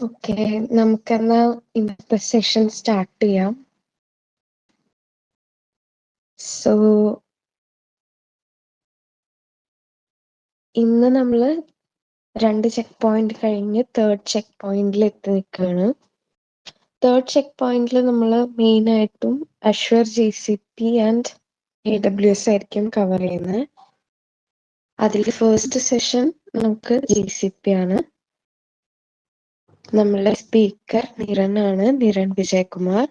Okay, നമുക്കെന്നാ ഇന്നത്തെ session start ചെയ്യാം. So ഇന്ന് നമ്മൾ 2 ചെക്ക് പോയിന്റ് കഴിഞ്ഞ് തേർഡ് ചെക്ക് പോയിന്റിൽ എത്തി നിൽക്കുകയാണ്. തേർഡ് ചെക്ക് പോയിന്റിൽ നമ്മൾ മെയിനായിട്ടും അഷ്വർ GCP ആൻഡ് AWS ആയിരിക്കും കവർ ചെയ്യുന്നത്. അതിൽ ഫസ്റ്റ് സെഷൻ നമുക്ക് GCP ആണ്. നമ്മളുടെ സ്പീക്കർ നിരനാണ്, നിരൻ വിജയകുമാർ.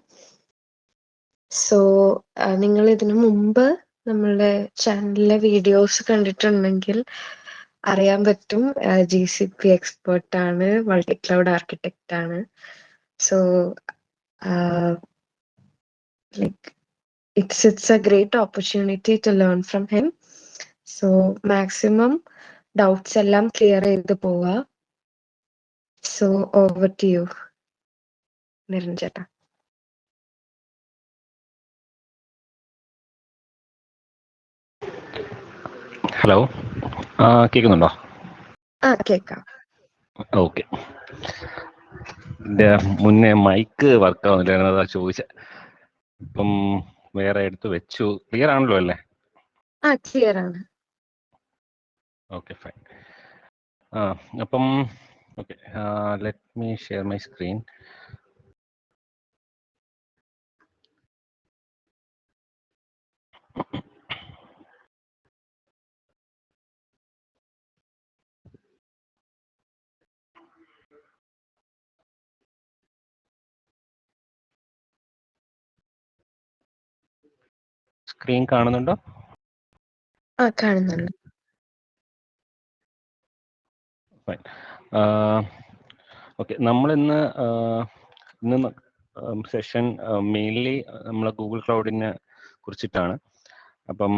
സോ നിങ്ങൾ ഇതിനു മുമ്പ് നമ്മളുടെ ചാനലിലെ വീഡിയോസ് കണ്ടിട്ടുണ്ടെങ്കിൽ അറിയാൻ പറ്റും, GCP എക്സ്പേർട്ട് ആണ്, മൾട്ടി ക്ലൗഡ് ആർക്കിടെക്റ്റ് ആണ്. So it's a great opportunity to learn from him. So maximum doubts എല്ലാം ക്ലിയർ ചെയ്ത് പോവാ. So over to you, നിരൻ ചേട്ടാ. ഹലോ, കേൾക്കുന്നുണ്ടോ? കേൾക്കാം. ഓക്കെ. മുന്നേ മൈക്ക് വർക്ക് ആവുന്നില്ല, അതാ ചോദിച്ചത്. ഇപ്പം വേറെ എടുത്ത് വെച്ചു. ക്ലിയർ ആണല്ലോ അല്ലേ? ക്ലിയർ ആണ്. Okay, fine. അപ്പം okay, let me share my screen. Screen കാണുന്നുണ്ടോ? കാണുന്നുണ്ട്. ഫൈൻ. ഓക്കെ, നമ്മളിന്ന് സെഷൻ മെയിൻലി നമ്മൾ ഗൂഗിൾ ക്ലൗഡിനെ കുറിച്ചിട്ടാണ്. അപ്പം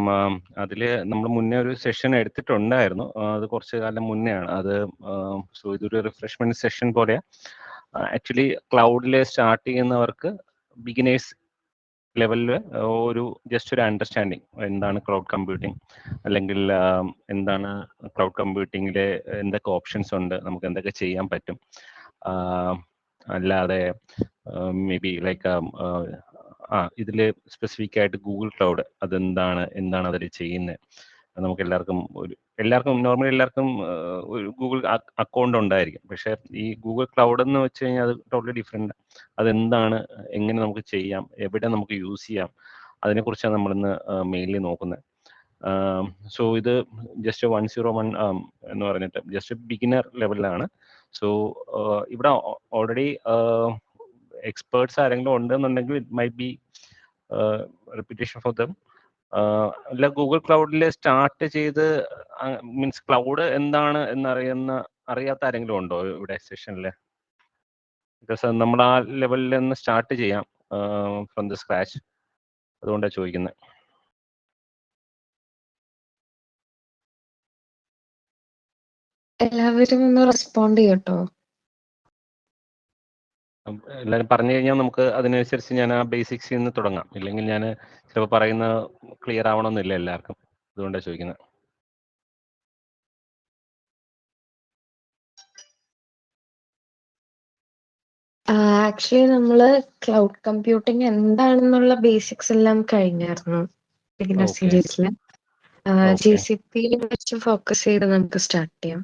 അതിൽ നമ്മൾ മുന്നേ ഒരു സെഷൻ എടുത്തിട്ടുണ്ടായിരുന്നു, അത് കുറച്ച് കാലം മുന്നെയാണ് അത്. സോ ഇതൊരു റിഫ്രഷ്മെന്റ് സെഷൻ പോലെ. ആക്ച്വലി ക്ലൗഡിൽ സ്റ്റാർട്ട് ചെയ്യുന്നവർക്ക് ബിഗിനേഴ്സ് ലെവലിൽ ജസ്റ്റ് ഒരു അണ്ടർസ്റ്റാൻഡിങ്, എന്താണ് ക്ലൗഡ് കമ്പ്യൂട്ടിങ്, അല്ലെങ്കിൽ എന്താണ് ക്ലൗഡ് കമ്പ്യൂട്ടിങ്ങിലെ എന്തൊക്കെ ഓപ്ഷൻസ് ഉണ്ട്, നമുക്ക് എന്തൊക്കെ ചെയ്യാൻ പറ്റും. അല്ലാതെ മേ ബി ലൈക്ക് ഇതിൽ സ്പെസിഫിക് ആയിട്ട് ഗൂഗിൾ ക്ലൗഡ് എന്താണ് അതിൽ ചെയ്യുന്നത്. നമുക്ക് എല്ലാവർക്കും നോർമലി എല്ലാവർക്കും ഒരു ഗൂഗിൾ അക്കൗണ്ട് ഉണ്ടായിരിക്കും. പക്ഷെ ഈ ഗൂഗിൾ ക്ലൗഡ് എന്ന് വെച്ച് കഴിഞ്ഞാൽ അത് ടോട്ടലി ഡിഫറെന്റ്. അതെന്താണ്, എങ്ങനെ നമുക്ക് ചെയ്യാം, എവിടെ നമുക്ക് യൂസ് ചെയ്യാം, അതിനെക്കുറിച്ചാണ് നമ്മളിന്ന് മെയിൻലി നോക്കുന്നത്. സോ ഇത് ജസ്റ്റ് 101 എന്ന് പറഞ്ഞിട്ട് ജസ്റ്റ് ബിഗിനർ ലെവലിലാണ്. സോ ഇവിടെ ഓൾറെഡി എക്സ്പേർട്സ് ആരെങ്കിലും ഉണ്ടെന്നുണ്ടെങ്കിൽ it might B repetition for them. അല്ല, ഗൂഗിൾ ക്ലൗഡിൽ സ്റ്റാർട്ട് ചെയ്ത് മീൻസ് ക്ലൗഡ് എന്താണ് അറിയാത്ത ആരെങ്കിലും ഉണ്ടോ ഇവിടെ സെഷനിൽ? ബിക്കോസ് നമ്മൾ ആ ലെവലിൽ നിന്ന് സ്റ്റാർട്ട് ചെയ്യാം ഫ്രം ദ സ്ക്രാച്ച്. അതുകൊണ്ടാണ് ചോദിക്കുന്നത്. എല്ലാവരും ഒന്ന് റെസ്പോണ്ട് ചെയ്യട്ടോ. എല്ലാവരും പറഞ്ഞു കഴിഞ്ഞാൽ നമുക്ക് അതിനനുസരിച്ച് ഞാൻ ആ ബേസിക്സിൽ നിന്ന് തുടങ്ങാം. ഇല്ലെങ്കിൽ ഞാൻ ചിലപ്പോൾ പറയുന്ന ക്ലിയർ ആവണമെന്നില്ല എല്ലാവർക്കും. അതുകൊണ്ടാണ് ചോദിക്കുന്നത്. ആക്ച്വലി നമ്മള് ക്ലൗഡ് കമ്പ്യൂട്ടിംഗ് എന്താണെന്നുള്ള ബേസിക്സ് എല്ലാം കഴിഞ്ഞായിരുന്നു ബിഗിനർ സീരീസിൽ. GCP വെച്ച് ഫോക്കസ് ചെയ്ത് നമുക്ക് സ്റ്റാർട്ട് ചെയ്യാം.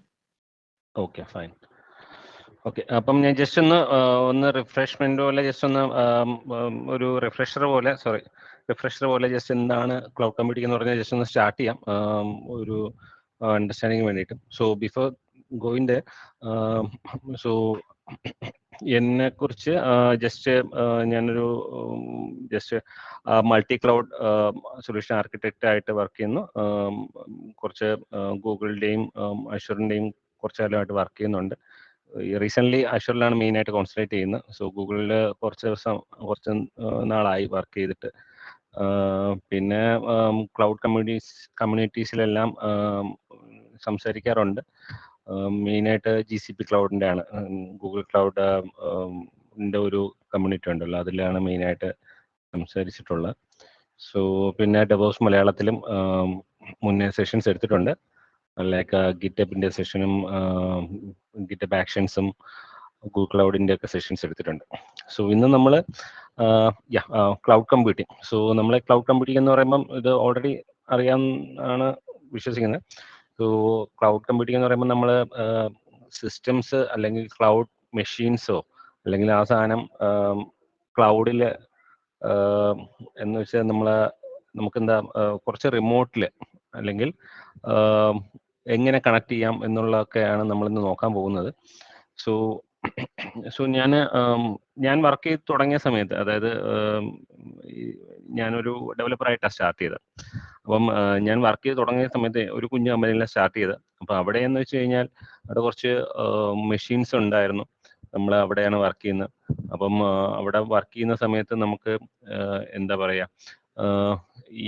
Okay, fine. ഓക്കെ, അപ്പം ഞാൻ ജസ്റ്റ് ഒന്ന് റിഫ്രഷ്മെന്റ് പോലെ ഒരു റിഫ്രഷർ പോലെ ജസ്റ്റ് എന്താണ് ക്ലൗഡ് കമ്പ്യൂട്ടിംഗ് എന്ന് പറഞ്ഞാൽ ജസ്റ്റ് ഒന്ന് സ്റ്റാർട്ട് ചെയ്യാം ഒരു അണ്ടർസ്റ്റാൻഡിങ് വേണ്ടിയിട്ട്. സോ ബിഫോർ ഗോയിങ് സോ എന്നെ കുറിച്ച് ഞാനൊരു മൾട്ടി ക്ലൗഡ് സൊല്യൂഷൻ ആർക്കിടെക്റ്റ് ആയിട്ട് വർക്ക് ചെയ്യുന്നു. കുറച്ച് ഗൂഗിളിന്റെയും അഷ്വറിന്റെയും കുറച്ച് കാലമായിട്ട് വർക്ക് ചെയ്യുന്നുണ്ട്. റീസെന്റ് അഷ്വറിലാണ് മെയിൻ ആയിട്ട് കോൺസെൻട്രേറ്റ് ചെയ്യുന്നത്. സോ ഗൂഗിളിൽ കുറച്ച് നാളായി വർക്ക് ചെയ്തിട്ട്. പിന്നെ ക്ലൗഡ് കമ്മ്യൂണിറ്റീസിലെല്ലാം സംസാരിക്കാറുണ്ട്. മെയിനായിട്ട് GCP ക്ലൗഡിൻ്റെ ആണ്. ഗൂഗിൾ ക്ലൗഡിൻ്റെ ഒരു കമ്മ്യൂണിറ്റി ഉണ്ടല്ലോ, അതിലാണ് മെയിനായിട്ട് സംസാരിച്ചിട്ടുള്ളത്. സോ പിന്നെ ഡെവോപ്സ് മലയാളത്തിലും മുന്നേ സെഷൻസ് എടുത്തിട്ടുണ്ട്. ലൈക്ക് ഗിറ്റബിൻ്റെ സെഷനും ഗിറ്റബ് ആക്ഷൻസും ഗൂഗിൾ ക്ലൗഡിൻ്റെ ഒക്കെ സെഷൻസ് എടുത്തിട്ടുണ്ട്. സോ ഇന്ന് നമ്മൾ ക്ലൗഡ് കമ്പ്യൂട്ടിംഗ്. സോ നമ്മളെ ക്ലൗഡ് കമ്പ്യൂട്ടിംഗ് എന്ന് പറയുമ്പം ഇത് ഓൾറെഡി അറിയാമെന്നാണ് വിശ്വസിക്കുന്നത്. സോ ക്ലൗഡ് കമ്പ്യൂട്ടിംഗ് എന്ന് പറയുമ്പോൾ നമ്മൾ സിസ്റ്റംസ് അല്ലെങ്കിൽ ക്ലൗഡ് മെഷീൻസോ അല്ലെങ്കിൽ ആ സാധനം ക്ലൗഡിൽ എന്ന് വെച്ചാൽ നമുക്കെന്താ കുറച്ച് റിമോട്ടിൽ അല്ലെങ്കിൽ എങ്ങനെ കണക്ട് ചെയ്യാം എന്നുള്ളതൊക്കെയാണ് നമ്മളിന്ന് നോക്കാൻ പോകുന്നത്. സോ ഞാൻ വർക്ക് ചെയ്ത് തുടങ്ങിയ സമയത്ത്, അതായത് ഞാനൊരു ഡെവലപ്പറായിട്ടാണ് സ്റ്റാർട്ട് ചെയ്തത്. അപ്പം ഞാൻ വർക്ക് ചെയ്ത് തുടങ്ങിയ സമയത്ത് ഒരു കുഞ്ഞു കമ്പനിയിലാണ് സ്റ്റാർട്ട് ചെയ്തത്. അപ്പം അവിടെ എന്ന് വെച്ച് കഴിഞ്ഞാൽ അവിടെ കുറച്ച് മെഷീൻസ് ഉണ്ടായിരുന്നു. നമ്മൾ അവിടെയാണ് വർക്ക് ചെയ്യുന്നത്. അപ്പം അവിടെ വർക്ക് ചെയ്യുന്ന സമയത്ത് നമുക്ക് എന്താ പറയുക,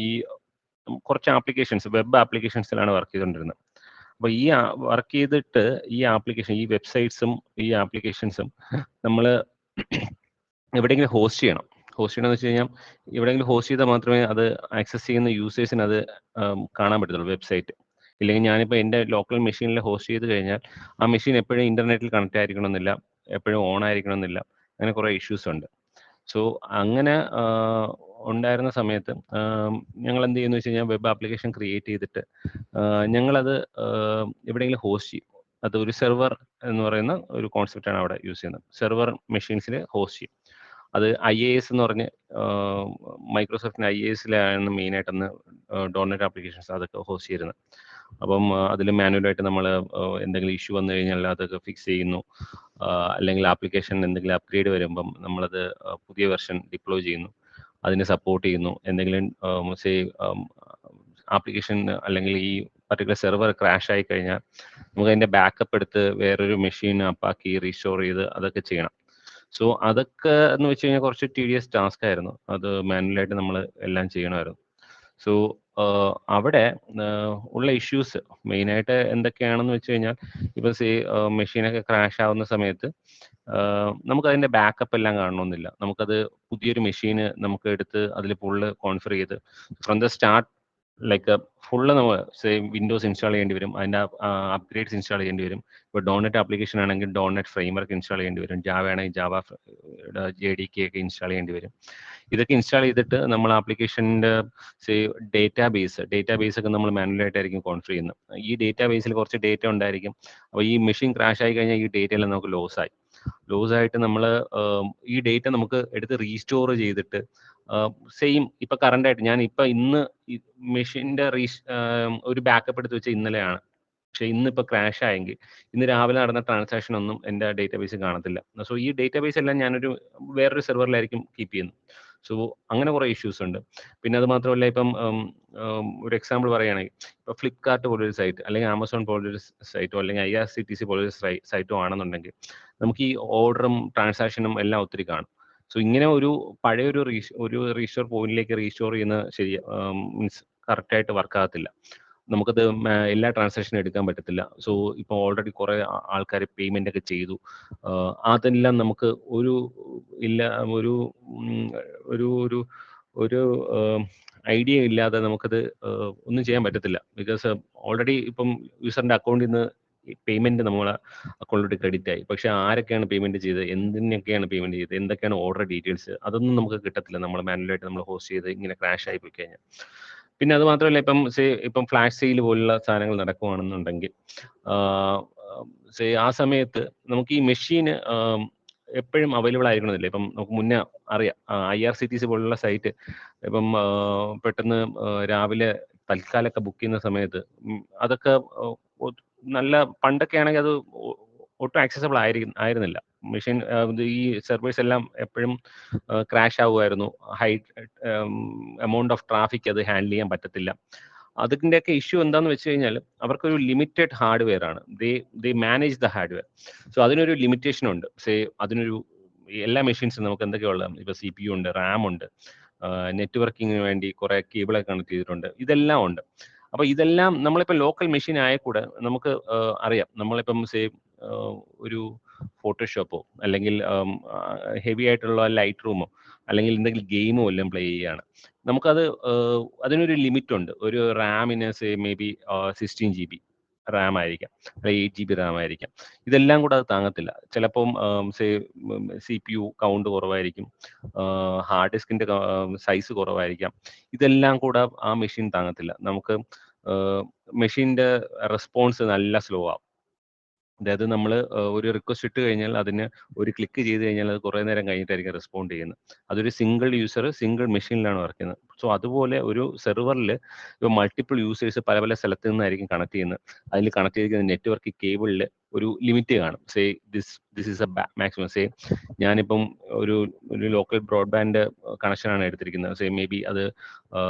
ഈ കുറച്ച് ആപ്ലിക്കേഷൻസ്, വെബ് ആപ്ലിക്കേഷൻസിലാണ് വർക്ക് ചെയ്തുകൊണ്ടിരുന്നത്. അപ്പോൾ ഈ വർക്ക് ചെയ്തിട്ട് ഈ ആപ്ലിക്കേഷൻ, ഈ വെബ്സൈറ്റ്സും ഈ ആപ്ലിക്കേഷൻസും നമ്മൾ എവിടെയെങ്കിലും ഹോസ്റ്റ് ചെയ്യണം. ഹോസ്റ്റ് ചെയ്യണമെന്ന് വെച്ച് കഴിഞ്ഞാൽ എവിടെയെങ്കിലും ഹോസ്റ്റ് ചെയ്താൽ മാത്രമേ അത് ആക്സസ് ചെയ്യുന്ന യൂസേഴ്സിന് അത് കാണാൻ പറ്റത്തുള്ളൂ, വെബ്സൈറ്റ്. ഇല്ലെങ്കിൽ ഞാനിപ്പോൾ എൻ്റെ ലോക്കൽ മെഷീനിൽ ഹോസ്റ്റ് ചെയ്ത് കഴിഞ്ഞാൽ ആ മെഷീൻ എപ്പോഴും ഇൻ്റർനെറ്റിൽ കണക്ട് ആയിരിക്കണമെന്നില്ല, എപ്പോഴും ഓൺ ആയിരിക്കണമെന്നില്ല. അങ്ങനെ കുറേ ഇഷ്യൂസ് ഉണ്ട്. സോ അങ്ങനെ ഉണ്ടായിരുന്ന സമയത്ത് ഞങ്ങൾ എന്ത് ചെയ്യുന്നു വെച്ച് കഴിഞ്ഞാൽ വെബ് ആപ്ലിക്കേഷൻ ക്രിയേറ്റ് ചെയ്തിട്ട് ഞങ്ങളത് എവിടെയെങ്കിലും ഹോസ്റ്റ് ചെയ്യും. അത് ഒരു സെർവർ എന്ന് പറയുന്ന ഒരു കോൺസെപ്റ്റാണ് അവിടെ യൂസ് ചെയ്യുന്നത്. സെർവർ മെഷീൻസിൽ ഹോസ്റ്റ് ചെയ്യും. അത് IaaS എന്ന് പറഞ്ഞ് മൈക്രോസോഫ്റ്റിന് IaaSലാണ് മെയിനായിട്ടന്ന് ഡോട്ട്നെറ്റ് ആപ്ലിക്കേഷൻസ് അതൊക്കെ ഹോസ്റ്റ് ചെയ്യുന്നത്. അപ്പം അതിൽ മാനുവലായിട്ട് നമ്മൾ എന്തെങ്കിലും ഇഷ്യൂ വന്നു കഴിഞ്ഞാൽ അതൊക്കെ ഫിക്സ് ചെയ്യുന്നു. അല്ലെങ്കിൽ ആപ്ലിക്കേഷൻ എന്തെങ്കിലും അപ്ഗ്രേഡ് വരുമ്പം നമ്മളത് പുതിയ വെർഷൻ ഡിപ്ലോയ് ചെയ്യുന്നു, അതിനെ സപ്പോർട്ട് ചെയ്യുന്നു. എന്തെങ്കിലും ആപ്ലിക്കേഷൻ അല്ലെങ്കിൽ ഈ പർട്ടിക്കുലർ സെർവർ ക്രാഷ് ആയി കഴിഞ്ഞാൽ നമുക്ക് അതിൻ്റെ ബാക്കപ്പ് എടുത്ത് വേറൊരു മെഷീൻ അപ്പാക്കി റീസ്റ്റോർ ചെയ്ത് അതൊക്കെ ചെയ്യണം. സോ അതൊക്കെ എന്ന് വെച്ച് കഴിഞ്ഞാൽ കുറച്ച് tedious ടാസ്ക് ആയിരുന്നു. അത് മാനുവലായിട്ട് നമ്മൾ എല്ലാം ചെയ്യണമായിരുന്നു. സോ അവിടെ ഉള്ള ഇഷ്യൂസ് മെയിനായിട്ട് എന്തൊക്കെയാണെന്ന് വെച്ച് കഴിഞ്ഞാൽ, ഇപ്പം മെഷീനൊക്കെ ക്രാഷ് ആവുന്ന സമയത്ത് നമുക്കതിൻ്റെ ബാക്കപ്പ് എല്ലാം കാണണമെന്നില്ല. നമുക്കത് പുതിയൊരു മെഷീന് നമുക്ക് എടുത്ത് അതിൽ ഫുള്ള് കോൺഫിഗർ ചെയ്ത് from the start like full നമ്മൾ വിൻഡോസ് ഇൻസ്റ്റാൾ ചെയ്യേണ്ടി വരും, അതിൻ്റെ അപ്ഗ്രേഡ്സ് ഇൻസ്റ്റാൾ ചെയ്യേണ്ടി വരും. ഇപ്പോൾ ഡോട്ട്നെറ്റ് ആപ്ലിക്കേഷൻ ആണെങ്കിൽ ഡോട്ട്നെറ്റ് ഫ്രെയിംവർക്ക് ഇൻസ്റ്റാൾ ചെയ്യേണ്ടി വരും, ജാവ ആണെങ്കിൽ ജാവ JDK ഒക്കെ ഇൻസ്റ്റാൾ ചെയ്യേണ്ടി വരും. ഇതൊക്കെ ഇൻസ്റ്റാൾ ചെയ്തിട്ട് നമ്മൾ ആപ്ലിക്കേഷൻ്റെ ഡേറ്റാബേസ് ഒക്കെ നമ്മൾ മാനുവലായിട്ടായിരിക്കും കോൺഫിഗർ ചെയ്യുന്നത്. ഈ ഡേറ്റാബേസിൽ കുറച്ച് ഡേറ്റ ഉണ്ടായിരിക്കും. അപ്പോൾ ഈ മെഷീൻ ക്രാഷ് ആയി കഴിഞ്ഞാൽ ഈ ഡേറ്റ എല്ലാം നമുക്ക് ലോസ് ആയിട്ട് നമ്മൾ ഈ ഡേറ്റ നമുക്ക് എടുത്ത് റീസ്റ്റോർ ചെയ്തിട്ട് സെയിം ഇപ്പൊ കറണ്ട് ആയിട്ട് ഞാൻ ഇന്ന് മെഷീന്റെ ഒരു ബാക്കപ്പ് എടുത്ത് വെച്ചാൽ ഇന്നലെയാണ്, പക്ഷെ ഇന്നിപ്പോൾ ക്രാഷ് ആയെങ്കിൽ ഇന്ന് രാവിലെ നടന്ന ട്രാൻസാക്ഷൻ ഒന്നും എൻ്റെ ഡേറ്റാബേസിൽ കാണത്തില്ല. സോ ഈ ഡേറ്റാബേസ് എല്ലാം ഞാനൊരു വേറൊരു സെർവറിലായിരിക്കും കീപ്പ് ചെയ്യുന്നത്. സോ അങ്ങനെ കുറേ ഇഷ്യൂസ് ഉണ്ട്. പിന്നെ അത് മാത്രമല്ല, ഇപ്പം ഒരു എക്സാമ്പിൾ പറയുകയാണെങ്കിൽ, ഇപ്പോൾ ഫ്ലിപ്കാർട്ട് പോലൊരു സൈറ്റ് അല്ലെങ്കിൽ ആമസോൺ പോലൊരു സൈറ്റോ അല്ലെങ്കിൽ IRCTC പോലൊരു സൈറ്റോ ആണെന്നുണ്ടെങ്കിൽ നമുക്ക് ഈ ഓർഡറും ട്രാൻസാക്ഷനും എല്ലാം ഒത്തിരി കാണും. സോ ഇങ്ങനെ പഴയൊരു റീസ്റ്റോർ പോയിന്റിലേക്ക് റീസ്റ്റോർ ചെയ്യുന്ന മീൻസ് കറക്റ്റായിട്ട് വർക്ക് ആകത്തില്ല. നമുക്കത് എല്ലാ ട്രാൻസാക്ഷനും എടുക്കാൻ പറ്റത്തില്ല. സോ ഇപ്പോൾ ഓൾറെഡി കുറേ ആൾക്കാർ പേയ്മെൻ്റ് ഒക്കെ ചെയ്തു. അതെല്ലാം നമുക്ക് ഒരു ഐഡിയ ഇല്ലാതെ നമുക്കത് ഒന്നും ചെയ്യാൻ പറ്റത്തില്ല. ബിക്കോസ് ഓൾറെഡി ഇപ്പം യൂസറിൻ്റെ അക്കൗണ്ടിൽ നിന്ന് പേയ്മെന്റ് നമ്മളെ അക്കൗണ്ടിലോട്ട് ക്രെഡിറ്റ് ആയി, പക്ഷെ ആരൊക്കെയാണ് പേയ്മെന്റ് ചെയ്തത്, എന്തിനൊക്കെയാണ് പേയ്മെന്റ് ചെയ്തത്, എന്തൊക്കെയാണ് ഓർഡർ ഡീറ്റെയിൽസ്, അതൊന്നും നമുക്ക് കിട്ടത്തില്ല നമ്മൾ മാനുവലായിട്ട് നമ്മൾ ഹോസ്റ്റ് ചെയ്ത് ഇങ്ങനെ ക്രാഷ് ആയി പോയി കഴിഞ്ഞാൽ. പിന്നെ അത് മാത്രമല്ല, ഇപ്പം ഫ്ലാഷ് സെയിൽ പോലുള്ള സാധനങ്ങൾ നടക്കുവാണെന്നുണ്ടെങ്കിൽ ആ സമയത്ത് നമുക്ക് ഈ മെഷീന് എപ്പോഴും അവൈലബിൾ ആയിരിക്കണമെന്നില്ല. ഇപ്പം നമുക്ക് മുന്നേ അറിയാം, IRCTC പോലുള്ള സൈറ്റ് ഇപ്പം പെട്ടെന്ന് രാവിലെ തൽക്കാലൊക്കെ ബുക്ക് ചെയ്യുന്ന സമയത്ത് അതൊക്കെ നല്ല പണ്ടൊക്കെ ആണെങ്കിൽ അത് ഒട്ടും ആക്സസബിൾ ആയിരുന്നില്ല. മെഷീൻ ഈ സെർവേഴ്സ് എല്ലാം എപ്പോഴും ക്രാഷ് ആവുമായിരുന്നു. ഹൈ എമൗണ്ട് ഓഫ് ട്രാഫിക് അത് ഹാൻഡിൽ ചെയ്യാൻ പറ്റത്തില്ല. അതിൻ്റെയൊക്കെ ഇഷ്യൂ എന്താന്ന് വെച്ച് കഴിഞ്ഞാൽ അവർക്കൊരു ലിമിറ്റഡ് ഹാർഡ്വെയർ ആണ്. ദേ മാനേജ് ദ ഹാർഡ്വെയർ. സോ അതിനൊരു ലിമിറ്റേഷൻ ഉണ്ട്. എല്ലാ മെഷീൻസും നമുക്ക് എന്തൊക്കെയുള്ള, ഇപ്പോൾ CPU ഉണ്ട്, RAM ഉണ്ട്, നെറ്റ്വർക്കിങ്ങിന് വേണ്ടി കുറേ കേബിളൊക്കെ കണക്ട് ചെയ്തിട്ടുണ്ട്, ഇതെല്ലാം ഉണ്ട്. അപ്പോൾ ഇതെല്ലാം നമ്മളിപ്പോൾ ലോക്കൽ മെഷീൻ ആയ കൂടെ നമുക്ക് അറിയാം, നമ്മളിപ്പം ഒരു ഫോട്ടോഷോപ്പോ അല്ലെങ്കിൽ ഹെവി ആയിട്ടുള്ള ലൈറ്റ് റൂമോ അല്ലെങ്കിൽ എന്തെങ്കിലും ഗെയിമോ എല്ലാം പ്ലേ ചെയ്യുകയാണ്, നമുക്കത് അതിനൊരു ലിമിറ്റ് ഉണ്ട്. ഒരു റാമിന് മേ ബി 16 GB, റാം ആയിരിക്കാം, അല്ലെങ്കിൽ 8 GB റാം ആയിരിക്കാം. ഇതെല്ലാം കൂടെ അത് താങ്ങത്തില്ല. ചിലപ്പം CPU കൗണ്ട് കുറവായിരിക്കും, ഹാർഡ് ഡിസ്കിന്റെ സൈസ് കുറവായിരിക്കാം. ഇതെല്ലാം കൂടെ ആ മെഷീൻ താങ്ങത്തില്ല. നമുക്ക് മെഷീന്റെ റെസ്പോൺസ് നല്ല സ്ലോ ആവും. അതായത് നമ്മൾ ഒരു റിക്വസ്റ്റ് ഇട്ട് കഴിഞ്ഞാൽ അതിന് ഒരു ക്ലിക്ക് ചെയ്ത് കഴിഞ്ഞാൽ അത് കുറേ നേരം കഴിഞ്ഞിട്ടായിരിക്കും റെസ്പോണ്ട് ചെയ്യുന്നത്. അതൊരു സിംഗിൾ യൂസർ സിംഗിൾ മെഷീനിലാണ് വർക്ക് ചെയ്യുന്നത്. സോ അതുപോലെ ഒരു സെർവറിൽ ഇപ്പോൾ മൾട്ടിപ്പിൾ യൂസേഴ്സ് പല പല സ്ഥലത്ത് നിന്നായിരിക്കും കണക്ട് ചെയ്യുന്നത്. അതിൽ കണക്ട് ചെയ്തിരിക്കുന്ന നെറ്റ്വർക്ക് കേബിളിൽ ഒരു ലിമിറ്റ് കാണും. Say this is A maximum. Say ഞാനിപ്പം ഒരു ഒരു ലോക്കൽ ബ്രോഡ്ബാൻഡ് കണക്ഷനാണ് എടുത്തിരിക്കുന്നത്. സേ മേ ബി അത്